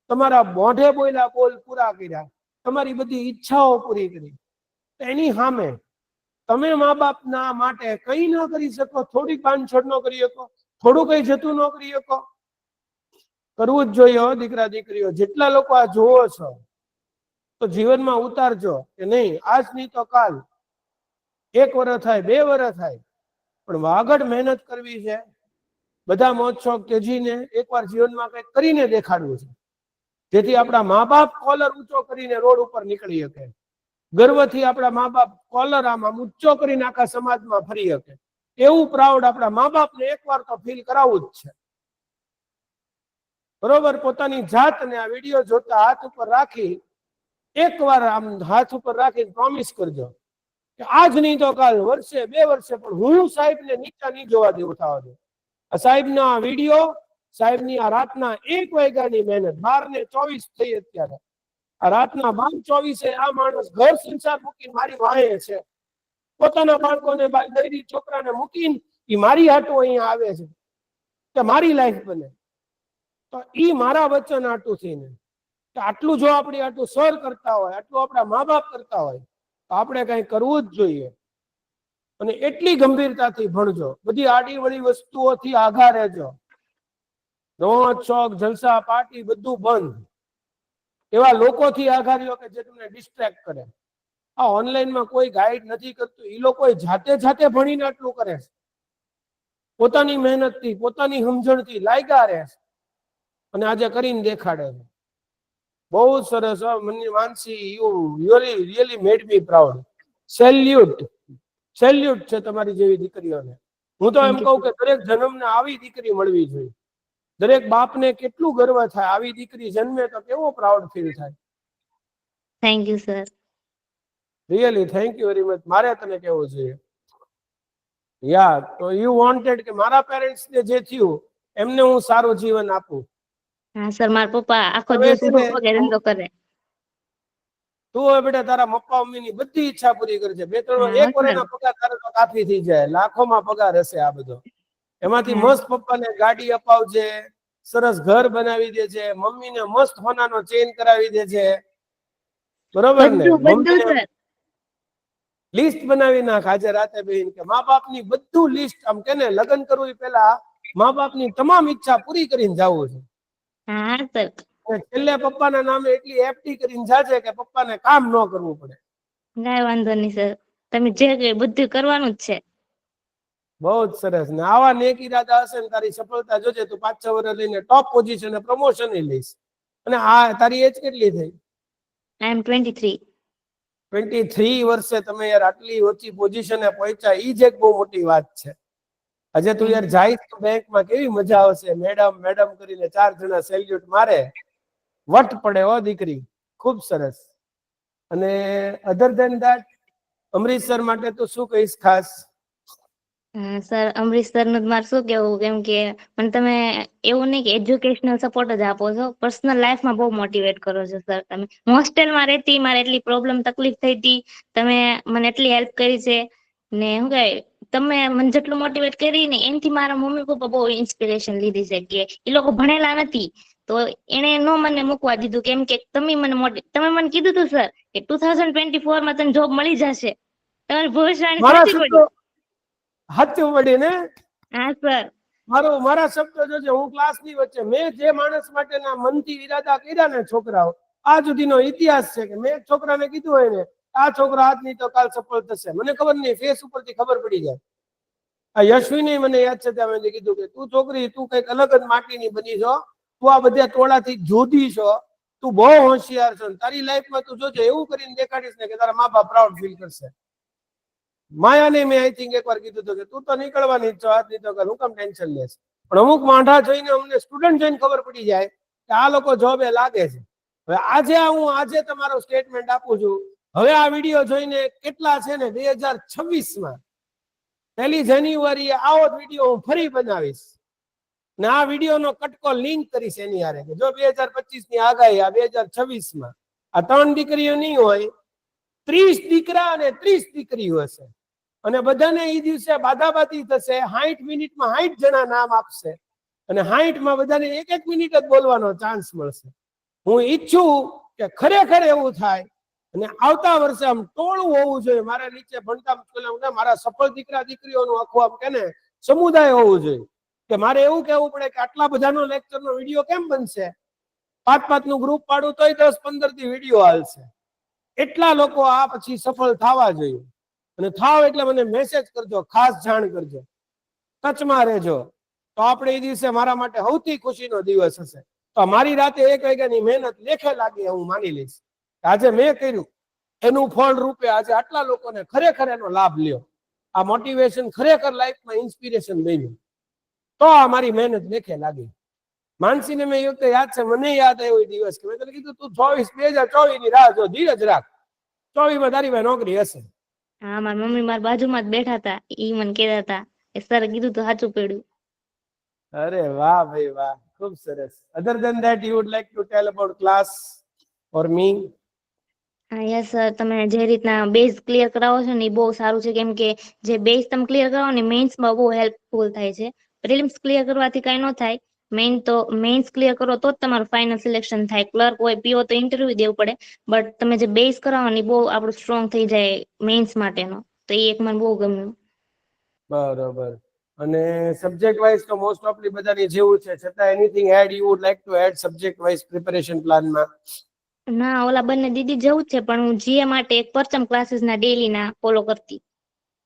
તમારા મોઢે બોલ્યા બોલ પૂરા કર્યા, તમારી બધી ઈચ્છાઓ પૂરી કરી. એની સામે તમે મા બાપના માટે કઈ ન કરી શકો? થોડી બાંધછોડ ન કરી શકો? થોડું કઈ જતું ન કરી શકો? કરવું જ જોઈએ હો દીકરા દીકરીઓ. જેટલા લોકો આ જોવો છો તો જીવનમાં ઉતારજો કે નહીં આજ નહીં તો કાલ, 1 વર્ષ થાય 2 વર્ષ થાય, પણ વાગડ મહેનત કરવી છે. બધા મોજ શોખ ત્યજીને એકવાર જીવનમાં કંઈક કરીને દેખાડવું છે, જેથી આપણા મા બાપ કોલર ઊંચો કરીને રોડ ઉપર નીકળી શકે, ગર્વથી આપણા મા બાપ કોલર આમાં ઊંચો કરીને આખા સમાજમાં ફરી શકે. એવું પ્રાઉડ આપણા મા બાપને એકવાર તો ફીલ કરાવવું જ છે. બરોબર? પોતાની જાતને આ વિડીયો જોતા હાથ ઉપર રાખી, એકવાર આમ હાથ ઉપર રાખીને પ્રોમિસ કરજો કે આજ નહીં તો કાલ, વર્ષે 2 વર્ષે પણ હું સાહેબને નીચા નહીં જોવા દેવું થવા દઉં. આ સાહેબનો આ વિડીયો, સાહેબની આ રાતના 1 વાગ્યાની મહેનત, 12:24 થઈ અત્યારે, આ રાતના 12:24 આ માણસ ઘર સંસાર મૂકીને મારી વાહે છે, પોતાના બાળકોને દૈરી છોકરાને મૂકીને એ મારી હાટું અહીંયા આવે છે કે મારી લાઈફ બને. તો ઈ મારા વચન આટું થઈને કે આટલું જો આપણી આટલું સર કરતા હોય, આટલું આપણા મા બાપ કરતા હોય, તો આપણે કઈ કરવું જ જોઈએ. અને એટલી ગંભીરતાથી ભણજો, બધી આડી વળી વસ્તુઓથી આઘા રહેજો. રોજ શોખ જલસા પાર્ટી બધું બંધ. એવા લોકોથી આઘા રહ્યો કે જે તમને ડિસ્ટ્રેક્ટ કરે. આ ઓનલાઈનમાં કોઈ ગાઈડ નથી કરતું, એ લોકો જાતે ભણીને આટલું કરે છે, પોતાની મહેનતથી પોતાની સમજણથી લાગ્યા રહે છે અને આજે કરીને દેખાડે છે. બહુ સરસ. મને Mansi, you really made me proud. Salute છે તમારી જેવી દીકરીઓને. હું તો એમ કહું કે દરેક જન્મને આવી દીકરી મળવી જોઈએ. દરેક બાપને કેટલું ગર્વ થાય, આવી દીકરી જન્મે તો કેવો પ્રાઉડ ફીલ થાય. Thank you sir. Really thank you very much. મારે તને કહેવું જોઈએ. યા તો યુ વોન્ટેડ કે મારા પેરેન્ટ્સને જે થયું એમને હું સારું જીવન આપું. હા સર, મારા પપ્પા આખો હવે દિવસ છે ઉભો ને પગે ધંધો કરે. તું હવે બેટા તારા પપ્પા મમ્મીની બધી ઈચ્છા પૂરી કરજે. 2-3 હા 1 સર. વર્ષના પગાર તારે તો કાફી થઈ જાય, લાખોમાં પગાર હશે આ બધો. એમાંથી હા મસ્ત પપ્પાને ગાડી અપાવજે, સરસ ઘર બનાવી દેજે, મમ્મીને મસ્ત સોનાનો ચેન કરાવી દેજે. બરોબર ને? બધું મમ્મીને સર. લિસ્ટ બનાવી નાખ આજે રાતે બેહીને કે મા બાપની બધું લિસ્ટ, આમ કે ને લગ્ન કરવું પહેલા મા બાપની તમામ ઈચ્છા પૂરી કરીને જવું છે. હા સર. અને છેલ્લે પપ્પાના નામે એટલી એફડી કરીને જાજે કે પપ્પાને કામ ન કરવું પડે. કાંઈ વાંધો નહીં સર, તમે જે કહો બધું કરવાનું જ છે. બહુ જ સરસ. ને આવા નેક ઈરાદા હશે ને તારી સફળતા જોજે, તું 5-6 વર્ષ લઈને ટોપ પોઝિશન પ્રમોશન લઈશ. અને આ તારી એજ કેટલી થઈ? I am 23. 23 વર્ષે તમે યાર આટલી ઊંચી પોઝિશને પહોંચ્યા, ઈ જ એક બહુ મોટી વાત છે. આજે તું યાર જાય તો બેંકમાં કેવી મજા આવશે, મેડમ મેડમ કરીને 4 જણા સેલ્યુટ મારે, વટ પડે હો દીકરી. ખૂબ સરસ. અને અધર ધેન ધેટ અમૃતસર માટે તો શું કહીશ ખાસ? સર અમૃતસર નું મારે શું કેવું, કેમ કે મને તમે એવું નહીં કે એજ્યુકેશનલ સપોર્ટ જ આપો છો, પર્સનલ લાઈફમાં બહુ મોટિવેટ કરો છો સર. તમે હોસ્ટેલમાં રહેતી, મારે એટલી પ્રોબ્લેમ તકલીફ થઈ હતી, તમે મને એટલી હેલ્પ કરી છે. ને શું કહે, તમે મને જેટલું મોટિવેટ કરી ને એનાથી મારા મમ્મી પપ્પા બહુ ઇન્સ્પિરેશન લીધી છે કે એ લોકો ભણેલા નથી તો એને નો મને મૂકવા દીધું, કેમ કે તમે મને કીધું હતું સર કે 2024 માં તને જોબ મળી જશે, તમારી ભવિષ્યવાણી મારા સાચી શબ્દો પડી. સાચું પડી ને? હા સર. મારા શબ્દો જોજે, હું ક્લાસની વચ્ચે મેં જે માણસ માટેના મનથી ઈરાદા કર્યા ને છોકરાઓ, આ સુધીનો ઇતિહાસ છે કે મેં છોકરાને કીધું હોય ને આ છોકરો આજની તો કાલ સફળ થશે, મને ખબર નહીં, ફેસ ઉપરથી ખબર પડી જાય. આ યશવીને મને યાદ છે ત્યાં મેં કીધું કે તું છોકરી, તું કઈક અલગ જ માટીની બની છો, તું આ બધા ટોળાથી જુદી છો, તું બહુ હોશિયાર છો, તારી લાઈફમાં તું જોજે એવું કરીને દેખાડીશ ને કે તારા મા બાપ પ્રાઉડ ફીલ કરશે. માયાને મેં આઈ થિંક એકવાર કીધું હતું કે તું તો નીકળવાની જ છો, આજની તો કાલ, હું કેમ ટેન્શન લેશ? પણ અમુક માંઢા જોઈને, અમને સ્ટુડન્ટ જોઈને ખબર પડી જાય કે આ લોકો જોબે લાગે છે. હવે આજે તમારો સ્ટેટમેન્ટ આપું છું. હવે આ વિડીયો જોઈને કેટલા છે ને 2026માં 1 જાન્યુઆરીએ આવો જ વિડીયો હું ફરી બનાવીશ ને આ વિડીયોનો કટકો લિંક કરીશ એની હારે કે જો 2025 ની આગાહી આ 2026માં આ 3 દીકરીઓ નહીં હોય, 30 દીકરા અને 30 દીકરીઓ હશે અને બધાને એ દિવસે બાદાબાદી થશે. 60 મિનિટમાં 60 જણા નામ આપશે અને 60માં બધાને 1-1 મિનિટ જ બોલવાનો ચાન્સ મળશે. હું ઈચ્છું કે ખરેખર એવું થાય અને આવતા વર્ષે આમ ટોળું હોવું જોઈએ. મારા નીચે ભણતા મારા સફળ દીકરા દીકરીઓનું આખું આમ કે ને સમુદાય હોવું જોઈએ કે મારે એવું કહેવું પડે કે આટલા બધાનો લેક્ચરનો વિડીયો કેમ બનશે? 5-5 નું ગ્રુપ પાડું તોય 10-15 થી વિડીયો હાલશે. એટલા લોકો આ પછી સફળ થવા જોઈએ અને થાવ એટલે મને મેસેજ કરજો, ખાસ જાણ કરજો, ટચમાં રહેજો. તો આપણે એ દિવસે મારા માટે સૌથી ખુશીનો દિવસ હશે. તો મારી રાતે 1 વાગ્યાની મહેનત લેખે લાગી હું માની લઈશ. આજે મેં કર્યું એનું ફળ રૂપે આજે આટલા લોકોને ખરેખર એનો લાભ લ્યો. આ મોટિવેશન ખરેખર લાઈફમાં ઇન્સ્પિરેશન બન્યું. તો આ મારી મહેનત લેખે લાગી. માનસીને મેં એ વખતે યાદ છે, મને યાદ આવ્યો એ દિવસ કે મેં તને કીધું તું 2024 ની રાહ જો, ધીરજ રાખ, 24માં તારી પાસે નોકરી હશે. હા, મારી મમ્મી મારી બાજુમાં જ બેઠા હતા, ઈ મને કહેતા હતા કે સર કીધું તો સાચું પડ્યું. અરે વાહ ભાઈ વાહ, ખૂબ સરસ. Other than that, you would like to tell about class or me? હા યસ સર, તમે જે રીતના બેઝ ક્લિયર કરાવો છો ને એ બહુ સારું છે, કેમ કે જે બેઝ તમે ક્લિયર કરાવો ને મેઇન્સમાં બહુ હેલ્પફુલ થાય છે. પ્રિલિમ્સ ક્લિયર કરવાથી કઈ ન થાય, મેઇન્સ ક્લિયર કરો તો જ તમારું ફાઇનલ સિલેક્શન થાય. ક્લર્ક હોય, પીઓ તો ઇન્ટરવ્યુ દેવું પડે, બટ તમે જે બેઝ કરાવો ને બહુ આપણું સ્ટ્રોંગ થઈ જાય મેઇન્સ માટેનો. તો એ એક મને બહુ ગમ્યું. બરોબર. અને સબ્જેક્ટ વાઇઝ તો મોસ્ટ ઓફલી બધાની જેવું છે, છતાં anything add you would like to add subject wise preparation પ્લાનમાં? ના, ઓલા બંને દીદી જેવું જ છે, પણ હું જીએ માટે એક પરચમ ક્લાસીસ ના ડેલી ના ફોલો કરતી.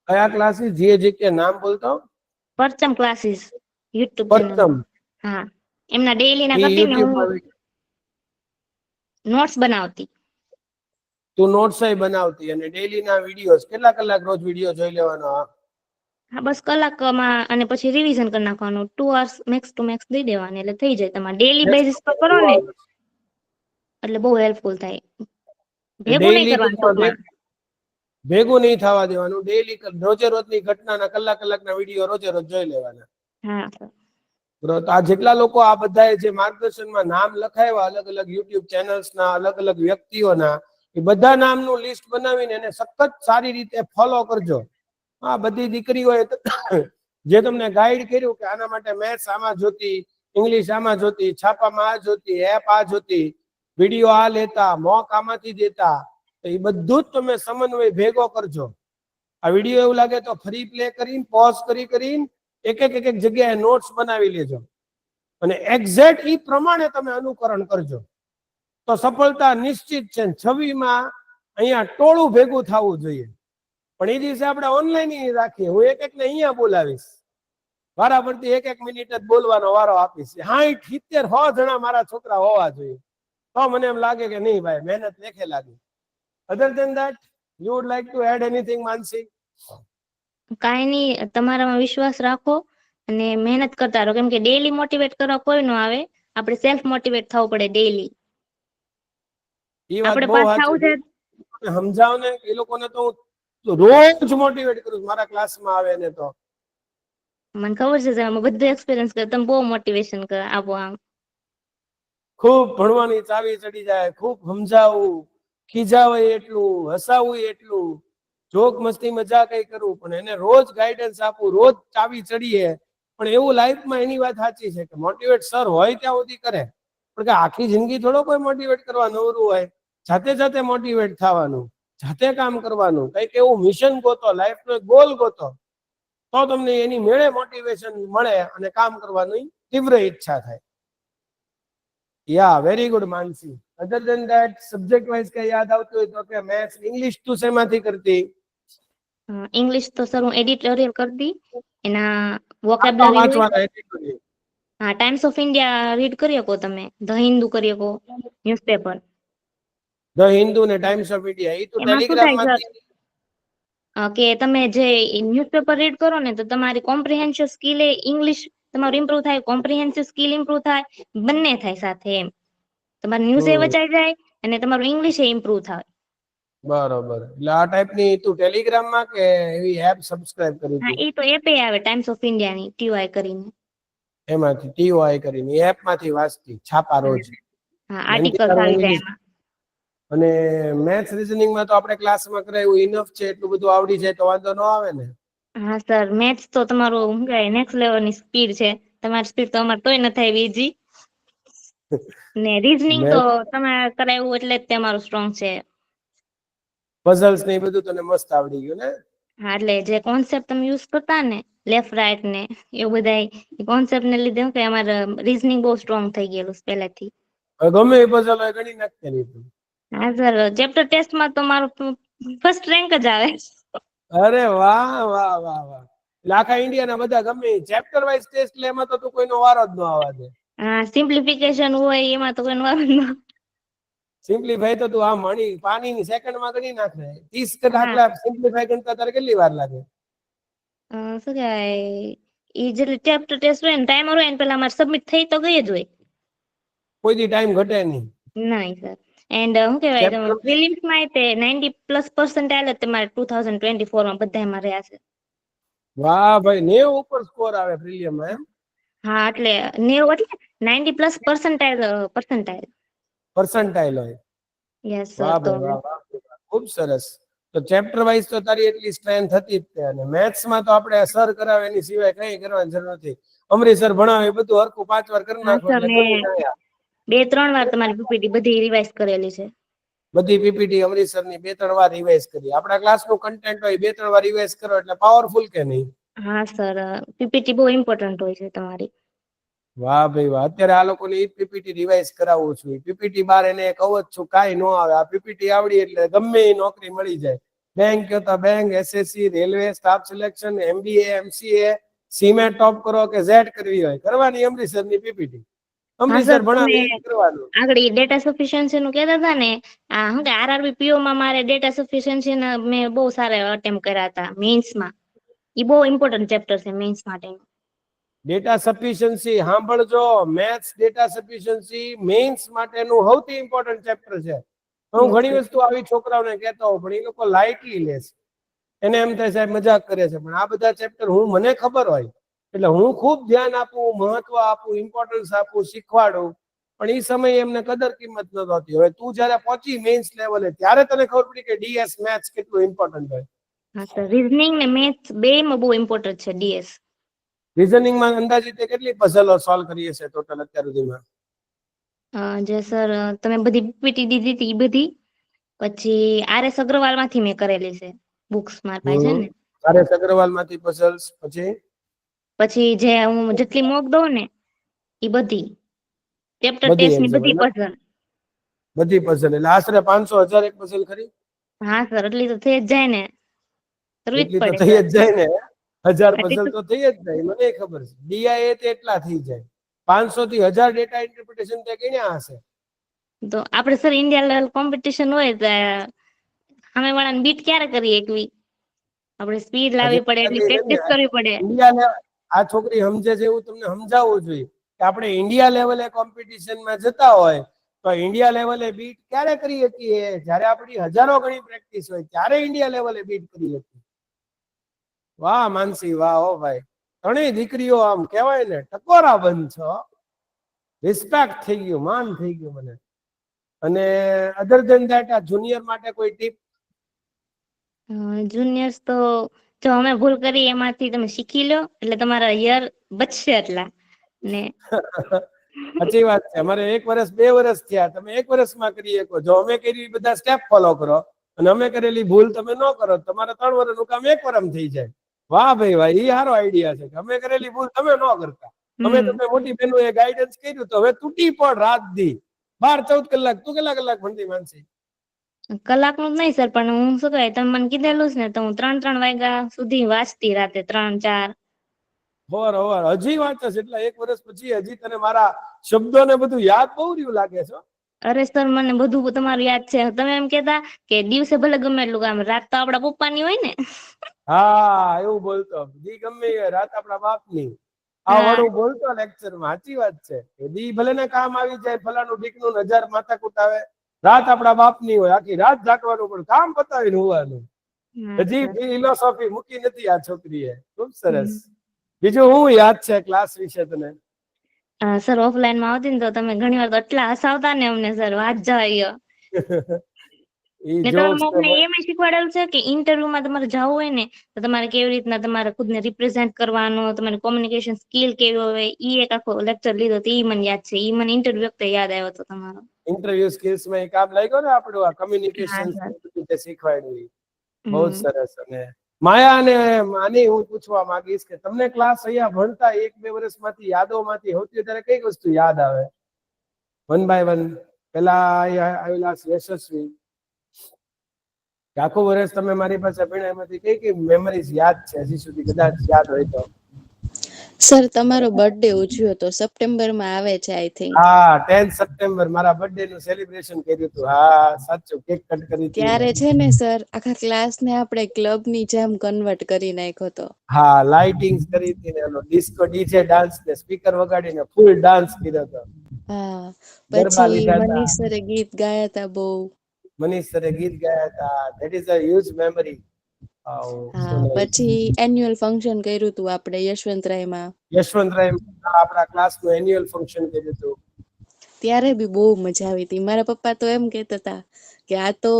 કયા ક્લાસીસ? જીએ નામ બોલતો? પરચમ ક્લાસીસ યુટ્યુબ ચેનલ. પરચમ. હા, એમના ડેલી ના ઈ કરતી ને યુટ્યુબ હું પર નોટ્સ બનાવતી. તું નોટ્સ બનાવતી અને ડેલી ના વિડીયોઝ કેટલા કલાક રોજ વિડીયો જોઈ લેવાનો? હા, બસ કલાકમાં અને પછી રિવિઝન કરી નાખવાનું. 2 hours મેક્સ ટુ મેક્સ દઈ દેવાની એટલે થઈ જાય. તમારે ડેલી બેઝિસ પર કરો ને એટલે બહુ હેલ્પફુલ થાય. ભેગું નહીં ડેઈલી કરવાનું ટૂંકમાં. ભેગું નહીં થવા દેવાનું. ડેઈલી રોજે રોજની ઘટનાના કલાકના વિડીયો રોજે રોજ જોઈ લેવાના. હા. આ જેટલા લોકો આ બધાએ જે માર્ગદર્શનમાં નામ લખાવ્યા અલગ અલગ યુટ્યુબ ચેનલ્સના, અલગ અલગ વ્યક્તિઓના, એ બધા નામનું લિસ્ટ બનાવીને એને સખત સારી રીતે ફોલો કરજો. આ બધી દીકરીઓએ જે તમને ગાઈડ કર્યું કે આના માટે મેથ્સ આમાં જોતી, ઇંગ્લિશ આમાં જોતી, છાપામાં આ જોતી, એપ આ જોતી, વિડીયો આ લેતા, મોક આમાંથી દેતા, તો એ બધું જ તમે સમન્વય ભેગો કરજો. આ વિડીયો એવું લાગે તો ફરી પ્લે કરીને પોઝ કરીને એક એક જગ્યાએ નોટ્સ બનાવી લેજો અને એક્ઝેક્ટ ઈ પ્રમાણે તમે અનુકરણ કરજો તો સફળતા નિશ્ચિત છે. 26માં અહીંયા ટોળું ભેગું થવું જોઈએ. પણ એ દિવસે આપણે ઓનલાઈન રાખીએ. હું એક ને અહીંયા બોલાવીશ, વારા પરથી એક મિનિટ જ બોલવાનો વારો આપીશ. 60, 70, 100 જણા મારા છોકરા હોવા જોઈએ, તો મને એમ લાગે કે નહીં ભાઈ મહેનત લેખે લાગી. Other than that you would like to add anything, Mansi? કાંઈ નહીં, તમારામાં વિશ્વાસ રાખો અને મહેનત કરતા રહો, કેમ કે ડેઈલી મોટિવેટ કરવા કોઈ નો આવે, આપણે સેલ્ફ મોટિવેટ થવું પડે ડેઈલી. એ વાત આપણે બહુ પાસ થવું છે. સાચી. સમજાવ ને, એ લોકોને તો હું રોજ મોટિવેટ કરું છું, મારા ક્લાસમાં આવે ને તો. મને ખબર છે તમે બધું એક્સપિરિયન્સ કરો, તમે બહુ મોટિવેશન આપો આમ. ખૂબ ભણવાની ચાવી ચડી જાય, ખૂબ સમજાવવું, ખીજાવાય એટલું, હસાવવું એટલું, જોક મસ્તી મજા કઈ કરવું, પણ એને રોજ ગાઈડન્સ આપવું, રોજ ચાવી ચડીએ. પણ એવું લાઈફમાં એની વાત સાચી છે કે મોટિવેટ સર હોય ત્યાં સુધી કરે, પણ કે આખી જિંદગી થોડો કોઈ મોટિવેટ કરવા નવરું હોય. જાતે જાતે મોટિવેટ થવાનું, જાતે કામ કરવાનું, કઈક એવું મિશન ગોતો, લાઈફનો ગોલ ગોતો, તો તમને એની મેળે મોટિવેશન મળે અને કામ કરવાની તીવ્ર ઈચ્છા થાય. Yeah very good Mansi. Other than that subject wise કઈ યાદ આવતું હોય તો કે મેથ્સ, ઇંગ્લિશ તું શેમાંથી કરતી? ઇંગ્લિશ તો સર હું એડિટોરિયલ કરતી, એના વાંચવા વોકેબ્લરી હોય. વાંચવાના editorial. હા, ટાઈમ્સ ઓફ ઇન્ડિયા રીડ કરી શકો તમે, ધ હિન્દુ કરી શકો, ન્યૂઝપેપર. ધ હિન્દુ ને ટાઈમ્સ ઓફ ઇન્ડિયા, એ તો એમાં શું ટેલિગ્રામ થાય માંથી. કે તમે જે ન્યૂઝપેપર રીડ કરો ને તો તમારી કોમ્પ્રિહેન્શન સ્કિલ એ ઇંગ્લિશ તમારું ઇમ્પ્રુવ થાય, કોમ્પ્રિહેન્સિવ સ્કિલ ઇમ્પ્રુવ થાય, બંને થાય સાથે એમ. તમારું ન્યૂઝ એ વચાઈ જાય અને તમારું ઇંગ્લિશ એ ઇમ્પ્રુવ થાય. બરોબર. એટલે આ ટાઈપની તું ટેલિગ્રામ માં કે એવી એપ સબસ્ક્રાઇબ કરી હા, હતી? એ તો એપે આવે ટાઈમ્સ ઓફ ઇન્ડિયા ની TY કરીને. એમાંથી TOI કરીને એપ માંથી વાંચતી છાપા રોજ. હા, અને એનથી આર્ટિકલ્સ તારું આવી જાય ઇંગ્લિશ. એમાં. અને મેથ્સ રીઝનિંગ માં તો આપણે ક્લાસમાં કરાયું ઇનફ છે, એટલું બધું આવડી જાય તો વાંધો ન આવે ને? હા સર, મેથ્સ તો તમારું શું કહેવાય નેક્સ્ટ લેવલ ની સ્પીડ છે. તમારી સ્પીડ તો અમારે તોય ન થાય ઈજી. ને રીઝનિંગ તો મેથ્સ, તમે કરાવ્યું એટલે જ તમારું સ્ટ્રોંગ છે. પઝલ્સ ને એ બધું તને મસ્ત આવડી ગયું ને? હા, એટલે જે કોન્સેપ્ટ તમે યુઝ કરતા ને લેફ્ટ રાઈટ ને એવું બધા કોન્સેપ્ટ ને લીધે કે અમારે રીઝનિંગ બહુ સ્ટ્રોંગ થઈ ગયેલું પહેલેથી. ગમે એ પઝલ હોય ગણી નાખતી તું. હા સર, ચેપ્ટર ટેસ્ટમાં તો મારું ફર્સ્ટ રેન્ક જ આવે. અરે વાહ વાહ વાહ વાહ. એટલે આખા ઇન્ડિયાના બધા ગમે ચેપ્ટર વાઇઝ ટેસ્ટ લે, એમાં તો તું કોઈનો વારો જ ન આવવા દે. હા, સિમ્પ્લિફિકેશન હોય એમાં તો કોઈ વાર ન. સિમ્પ્લીફાઈ તો તું આમ પાણીની સેકન્ડમાં ગણી નાખે. 30 હા, દાખલા સિમ્પ્લીફાઈ કરતા તારે કેટલી વાર લાગે? શું કહેવાય, એ જે ચેપ્ટર ટેસ્ટ હોય ને ટાઈમર હોય ને પેલા અમારે સબમિટ થઈ તો ગઈ જ હોય. કોઈ દી ટાઈમ ઘટે નહીં. નહીં સર. એન્ડ શું કહેવાય, ચેપ્ટર, પ્રિલિમ્સ માં તે 90+% આવેલા તમારે 2024 માં બધામાં રહ્યા છે. વાહ ભાઈ, 90 ઉપર સ્કોર આવે પ્રિલિયમમાં એમ? હા, એટલે 90 એટલે 90+% પર્સન્ટાઇલ હોય. Yes sir. વાહ તો ભાઈ વાહ વાહ, ખૂબ સરસ. તો ચેપ્ટર વાઇઝ તો તારી એટલી સ્ટ્રેન્થ હતી જ તે. અને મેથ્સમાં તો આપણે સર કરાવે એની સિવાય કઈ કરવાની જરૂર નથી. અમરી સર ભણાવે એ બધું હરખું 5 વાર કરી હા નાખો સર, એટલે ગણી મેં જાય. 2-3 વાર તમારી પીપીટી બધી રિવાઇઝ કરેલી છે. બધી પીપીટી અમરીસરની 2-3 વાર રિવાઇઝ કરી. આપણા ક્લાસનું કન્ટેન્ટ હોય 2-3 વાર રિવાઇઝ કરો એટલે પાવરફુલ કે નહીં? હા સર, પીપીટી બહુ ઇમ્પોર્ટન્ટ હોય છે તમારી. વાહ ભાઈ વાહ. અત્યારે આ લોકોને ઈ પીપીટી રિવાઇઝ કરાવું છું. પીપીટી બાર એને કહું જ છું કાંઈ ન આવે, આ પીપીટી આવડી એટલે ગમે એ નોકરી મળી જાય. બેંક કયો તો bank, SSC, railway, staff selection, MBA, MCA, CMAT top કરો કે ઝેડ કરવી હોય, કરવાની અમરીસરની પીપીટી. હા સર, અમરીસર તમે ભણાવે એ જ કરવાનું. આગળ ડેટા સફિશિયન્સી નું કહેતા હતા ને, શું કે આરઆરબી પીઓ માં મારે ડેટા સફિશિયન્સી મેં બહુ સારા અટેમ્પ કર્યા હતા મેઇન્સમાં. એ બહુ ઇમ્પોર્ટન્ટ ચેપ્ટર છે મેઇન્સ માટે. ડેટા સફિશિયન્સી સાંભળજો, મેથ્સ ડેટા સફિશિયન્સી મેઇન્સ માટેનું સૌથી ઇમ્પોર્ટન્ટ ચેપ્ટર છે. હું યસ ઘણી સર. વસ્તુ આવી છોકરાઓને કહેતો હોઉં, પણ એ લોકો લાઇટલી લે છે. એને એમ થાય સાહેબ મજાક કરે છે, પણ આ બધા ચેપ્ટર મને ખબર હોય એટલે હું ખૂબ ધ્યાન આપું, મહત્વ આપું, ઇમ્પોર્ટન્સ આપું, શીખવાડું. પણ એ સમયે એમને કદર કિંમત ન હોતી. હવે તું જયારે પહોંચી મેઇન્સ લેવલે ત્યારે તને ખબર પડી કે ડીએસ મેથ્સ કેટલું ઇમ્પોર્ટન્ટ હોય. હા સર, રીઝનિંગ ને મેથ્સ બેમાં બહુ ઇમ્પોર્ટન્ટ છે ડીએસ. રીઝનિંગમાં અંદાજિત કેટલી પઝલો સોલ્વ કરી હશે ટોટલ અત્યાર સુધીમાં? જે સર તમે બધી પીપીટી દીધી હતી એ બધી, પછી RS અગ્રવાલ માંથી મેં કરેલી છે બુક્સ મારા પાસે છે ને. RS અગ્રવાલ માંથી પઝલ્સ, પછી જે હું જેટલી મોક દઉં ને એ બધી ચેપ્ટર બધી ટેસ્ટ ની એક્ઝામ બધી પઝલ. બધી પઝલ એટલે આશરે 500-1000 એક પઝલ ખરી? હા સર, એટલી તો થઈ જ જાય ને. કરવી જ એટલી તો પડે થઈ સર. જ જાય ને 1000 આટલી પઝલ તો થઈ જ જાય, મને ખબર છે. ડીઆઈએ તે એટલા થઈ જાય, 500 થી 1000 ડેટા ઇન્ટરપ્રિટેશન તે ગણ્યા હશે. તો આપણે સર ઇન્ડિયા લેવલ કોમ્પિટિશન હોય તો સામે વાળાને બીટ ક્યારે કરી એકવી? આપણે સ્પીડ લાવવી પડે, એટલી પ્રેક્ટિસ કરવી પડે. ઇન્ડિયા આ છોકરી સમજે છે એવું તમને સમજાવવું જોઈએ કે આપણે ઇન્ડિયા લેવલે કોમ્પિટિશનમાં જતા હોય તો ઇન્ડિયા લેવલે બીટ ક્યારે કરી શકીએ? જ્યારે આપણી હજારો ગણી પ્રેક્ટિસ હોય ત્યારે ઇન્ડિયા લેવલે બીટ કરી શકીએ. વાહ માનસી, વાહ હો ભાઈ, ઘણી દીકરીઓ આમ કહેવાય ને ટકોરા બંધ છો. રિસ્પેક્ટ થઈ ગયું, માન થઈ ગયું મને. અને અધર ધેન ધેટ આ જુનિયર માટે કોઈ ટીપ? જુનિયર્સ તો જો અમે ભૂલ કરી એમાંથી તમે શીખી લો એટલે તમારા યર બચશે એટલા ને. સાચી વાત છે. અમારે 1 વર્ષ 2 વર્ષ થયા, તમે 1 વર્ષમાં કરી શકો. જો અમે કરી બધા સ્ટેપ ફોલો કરો અને અમે કરેલી ભૂલ તમે ન કરો, તમારે 3 વર્ષનું કામ 1 વર્ષમાં થઈ જાય. વાહ ભાઈ વાહ, એ સારો આઈડિયા છે કે અમે કરેલી ભૂલ તમે ન કરતા. અમે તમને મોટી બહેનોએ ગાઈડન્સ કર્યું તો હવે તૂટી પડ રાત દી 12-14 કલાક. તું કેટલા કલાક ભણતી માનસી? કલાકનું જ નહીં સર, પણ હું શું કહે, તમે મને કીધેલું જ ને તો હું 3-3 વાગ્યા સુધી વાંચતી રાતે 3-4. હોર હજી વાંચે છે એટલે 1 વર્ષ પછી હજી તને મારા શબ્દો ને બધું યાદ બહુ રહ્યું લાગે છે. અરે સર મને બધું તમારું યાદ છે. તમે એમ કેતા કે દિવસે ભલે ગમે એટલું કામ, રાત તો આપડા પપ્પાની હોય ને. હા એવું બોલતો, દી ગમે એ રાત આપણા બાપની. આ હા વડું બોલતો લેક્ચરમાં. સાચી વાત છે કે દી ભલે ને કામ આવી જાય, ફલાનું ઢીકનું 1000 માથાકૂટ આવે, રાત આપણા બાપની હોય. આખી રાત જાગવાનું પણ કામ પતાવીને હોવાનું. હા હજી સર. ફિલોસોફી મૂકી નથી આ છોકરીએ. ખૂબ સરસ. બીજું હું યાદ છે ક્લાસ વિશે તને? સર ઓફલાઈન માં આવતી ને તો તમે ઘણી વાર તો એટલા હસાવતા ને અમને સર, વાત જવાય. ઈ ને તમારા જોક્સ તો મોકલે એમ શીખવાડેલું છે કે ઇન્ટરવ્યુમાં તમારે જવું હોય ને તો તમારે કેવી રીતના તમારે ખુદને રિપ્રેઝેન્ટ કરવાનું, તમારી કોમ્યુનિકેશન સ્કિલ કેવી હોય, ઈ એક આખો લેક્ચર લીધો તો ઈ મને યાદ છે. ઈ મને ઇન્ટરવ્યુ વખતે યાદ આવ્યો હતો તમારો. ઇન્ટરવ્યુ સ્કિલ્સ માં એ કામ લાગ્યો ને આપણું આ હા કમ્યુનિકેશન સર. શીખવાડ્યું. બહુ જ હમ. સરસ. અને માયા અને આની હું પૂછવા માંગીશ કે તમને ક્લાસ અહીંયા ભણતા 1-2 વર્ષમાંથી યાદોમાંથી સૌથી વધારે કઈ વસ્તુ યાદ આવે? 1 by 1. પેલા આવેલા યશસ્વી, આખું વર્ષ તમે મારી પાસે ભણ્યા, એમાંથી કઈ કઈ મેમરીઝ યાદ છે હજી સુધી, કદાચ યાદ હોય તો? સર તમારો બર્થડે ઉજવ્યો તો સપ્ટેમ્બરમાં આવે છે આઈ થિંક. હા, 10 સપ્ટેમ્બર મારા બર્થડે નું સેલિબ્રેશન કર્યું હતું. હા સાચું, કેક કટ કરી હતી ને. ત્યારે છે ને સર આખા ક્લાસ ને આપણે ક્લબ ની જેમ કન્વર્ટ કરી નાખ્યો હતો. હા, લાઇટિંગ્સ કરી હતી ને, એનો ડિસ્કો ડીજે ડાન્સ ને સ્પીકર વગાડીને ફૂલ ડાન્સ કર્યો હતો. હા, ગરબા પછી લીધા હતા. મનીષ સરે ગીત ગાયા હતા બહુ. મનીષ સરે ગીત ગાયા હતા. That is a huge memory. હા, પછી એન્યુઅલ ફંક્શન કર્યું હતું આપણે યશવંતરાયમાં. યશવંતરાય આપણા ક્લાસ નું એન્યુઅલ ફંક્શન કર્યું હતું. ત્યારે બી બહુ મજા આવી હતી. મારા પપ્પા તો એમ કેતા હતા કે આ તો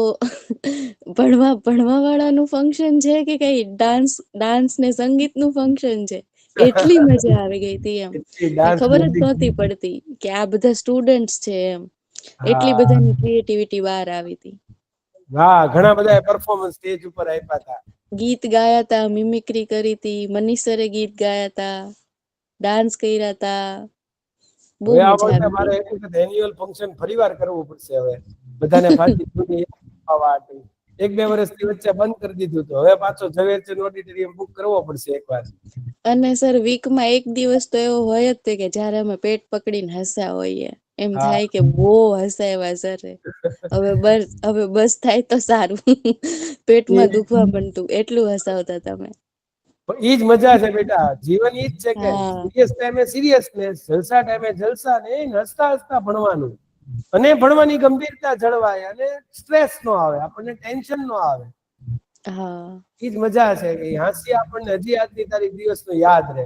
ભણવા વાળાનું ફંક્શન છે કે કઈ ડાન્સ ને સંગીત નું ફંક્શન છે. એટલી મજા આવી ગઈ હતી એમ. એટલી કઈ ડાન્સ ખબર જ મ્યુઝિક. નહોતી પડતી કે આ બધા સ્ટુડન્ટ્સ છે એમ. એટલી હા બધાની ક્રિએટિવિટી બહાર આવી હતી. હા, ઘણા બધા પરફોર્મન્સ સ્ટેજ ઉપર આપ્યા હતા. ગીત ગાયા હતા, મિમિક્રી કરી હતી, મનીષ સરે ગીત ગાયા હતા, ડાન્સ કર્યા હતા. બહુ હવે આ મજા વખતે આવી હતી. મારે એન્યુઅલ ફંક્શન ફરીવાર કરવું પડશે. હવે બધાને પાછી 1-2 વર્ષની વચ્ચે બંધ કરી દીધું હતું. હવે પાછો ઝવેરચંદ ઓડિટોરિયમ બુક કરવો પડશે એકવાર. અને સર વીકમાં એક દિવસ તો એવો હોય જ તે કે જયારે અમે પેટ પકડીને હસ્યા હોઈએ. એમ હા થાય કે બહુ હસાવ્યા સર. હવે બસ થાય તો સારું. પેટમાં દુખવા માંડતું એટલું હસાવતા તમે. ઈ જ મજા છે બેટા. જીવન ઈ જ છે કે હા સિરિયસ ટાઈમે સિરિયસનેસ, જલસા ટાઈમે જલસા, ને હસતા હસતા ભણવાનું. અને ભણવાની ગંભીરતા જળવાય અને સ્ટ્રેસ નો આવે, આપણને ટેન્શન નો આવે. હા. ઈ જ મજા છે કે હાસ્ય આપણને હજી આજની તારીખ દિવસ નું યાદ રહે.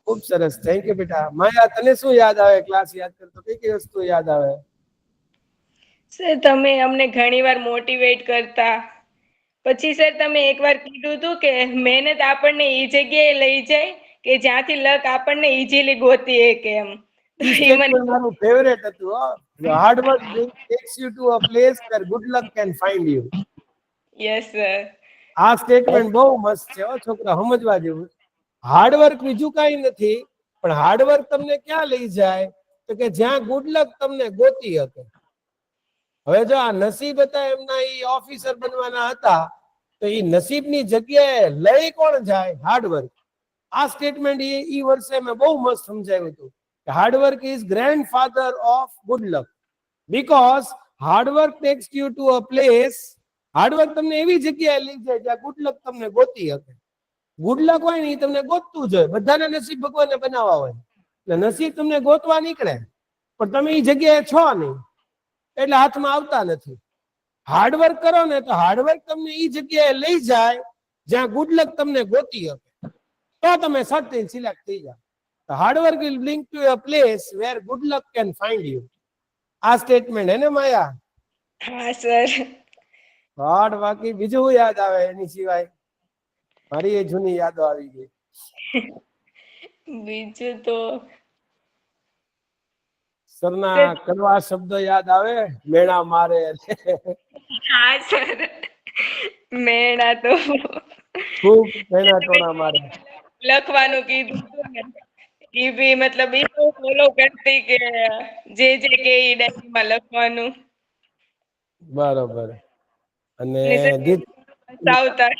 ખુબ સરસ. થેન્ક યુ બેટા. માયા, તને શું યાદ આવે ક્લાસ યાદ કરતો? કઈ કઈ વસ્તુ યાદ આવે? સર તમે અમને ઘણી વાર મોટિવેટ કરતા. પછી સર તમે એકવાર કીધું હતું કે મહેનત આપણને એ જગ્યાએ લઈ જાય કે જ્યાંથી લક આપણને ઈઝીલી ગોતી શકે એમ. તો ઈ એ મને સ્ટેટમેન્ટ મારું ફેવરેટ હતું હો. Hard work tax you to a place were good luck can find you. Yes sir. આ સ્ટેટમેન્ટ બહુ મસ્ત છે હો છોકરા, સમજવા જેવું. હાર્ડવર્ક બીજું કઈ નથી, પણ હાર્ડવર્ક તમને ક્યાં લઈ જાય તો કે જ્યાં ગુડલક તમને ગોતી શકે. હવે જો આ નસીબ હતા એમના, ઈ ઓફિસર બનવાના હતા, તો એ નસીબની જગ્યાએ લઈ કોણ જાય? હાર્ડવર્ક. આ સ્ટેટમેન્ટ એ વર્ષે મેં બહુ મસ્ત સમજાવ્યું હતું કે hard work is grandfather of good luck, because hard work takes you to a place. Hard work તમને એવી જગ્યાએ લઈ જાય જ્યાં ગુડ લક તમને ગોતી શકે. ગુડ લક હોય ને એ તમને ગોતતું જ હોય. બધાના નસીબ ભગવાને બનાવવા હોય એટલે નસીબ તમને ગોતવા નીકળે, પણ તમે એ જગ્યાએ છો નહીં એટલે હાથમાં આવતા નથી. હાર્ડવર્ક કરો ને તો હાર્ડવર્ક તમને એ જગ્યાએ લઈ જાય જ્યાં ગુડ લક તમને ગોતી શકે, તો તમે સર્ટેન સિલેક્ટ થઈ જાવ. Hard work will bring two a place were good luck can find you. આ સ્ટેટમેન્ટ હે ને માયા? હા સર. હાર્ડ. બાકી બીજું શું યાદ આવે એની સિવાય? મારી એ જૂની યાદો આવી ગઈ. બીજું તો સરના કડવા શબ્દો યાદ આવે? મેણા મારે. હા સર, મેળા તો ખૂબ મેણા ટોણા મારે. લખવાનું કીધું હતું ને, એ બી મતલબ એ તો ફોલો કરતી કે જે કે એ ડાયરીમાં લખવાનું. બરોબર. અને ને સર this આવતા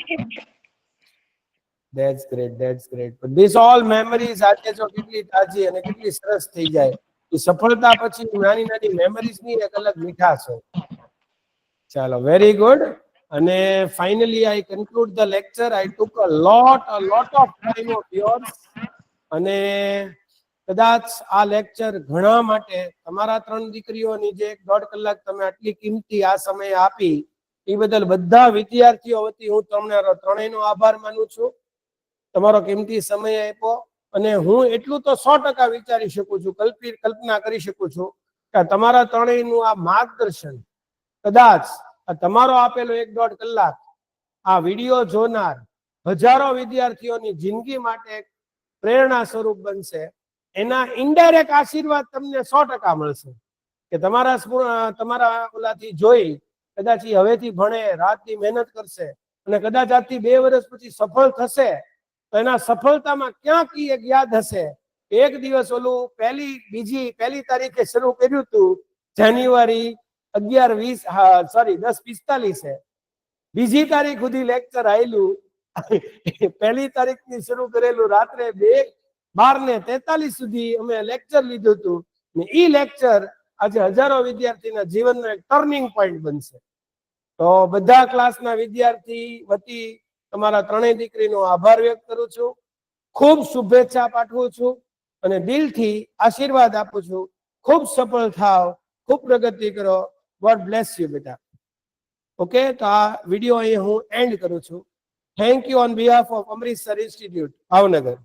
that's great, that's great. But this all memories આજે જો કેટલી તાજી અને કેટલી સરસ થઈ જાય. એ સફળતા પછી નાની નાની મેમરીઝ ની એક અલગ મીઠાશ હોય. ચાલો, વેરી ગુડ. અને finally I conclude the lecture. I took a lot of time of yours. અને કદાચ આ લેક્ચર ઘણા માટે તમારા 3 દીકરીઓની જે 1.5 કલાક તમે આટલી કિંમતી આ સમય આપી એ બદલ બધા વિદ્યાર્થીઓ વતી હું તમારો ત્રણેયનો આભાર માનું છું. તમારો કિંમતી સમય આપ્યો. અને હું એટલું તો 100% વિચારી શકું છું, કલ્પના કરી શકું છું કે તમારા ત્રણેયનું આ માર્ગદર્શન કદાચ આ તમારો આપેલો 1.5 કલાક આ વિડીયો જોનાર હજારો વિદ્યાર્થીઓની જિંદગી માટે પ્રેરણા સ્વરૂપ બનશે. એના ઇનડાયરેક્ટ આશીર્વાદ તમને 100% મળશે કે તમારા ઓલાથી જોઈ કદાચ એ હવેથી ભણે, રાતની મહેનત કરશે અને કદાચ આજથી 2 વર્ષ પછી સફળ થશે તો એના સફળતામાં ક્યાંક એક યાદ હશે. એક દિવસ ઓલું પહેલી તારીખે શરૂ કર્યું હતું, જાન્યુઆરી 10:45 બીજી તારીખ સુધી લેક્ચર આવેલું. પહેલી તારીખની શરૂ કરેલું રાત્રે 12:43 સુધી અમે લેક્ચર લીધું હતું. ને ઈ લેક્ચર આજે હજારો વિદ્યાર્થીના જીવનનો એક ટર્નિંગ પોઈન્ટ બનશે. તો બધા ક્લાસના વિદ્યાર્થી વતી તમારા ત્રણેય દીકરીનો આભાર વ્યક્ત કરું છું. ખૂબ શુભેચ્છા પાઠવું છું અને દિલથી આશીર્વાદ આપું છું. ખૂબ સફળ થાવ, ખૂબ પ્રગતિ કરો. ગોડ બ્લેસ યુ બેટા. ઓકે, તો આ વિડીયો અહીં હું એન્ડ કરું છું. Thank you on behalf of Amritsar institute Bhavnagar.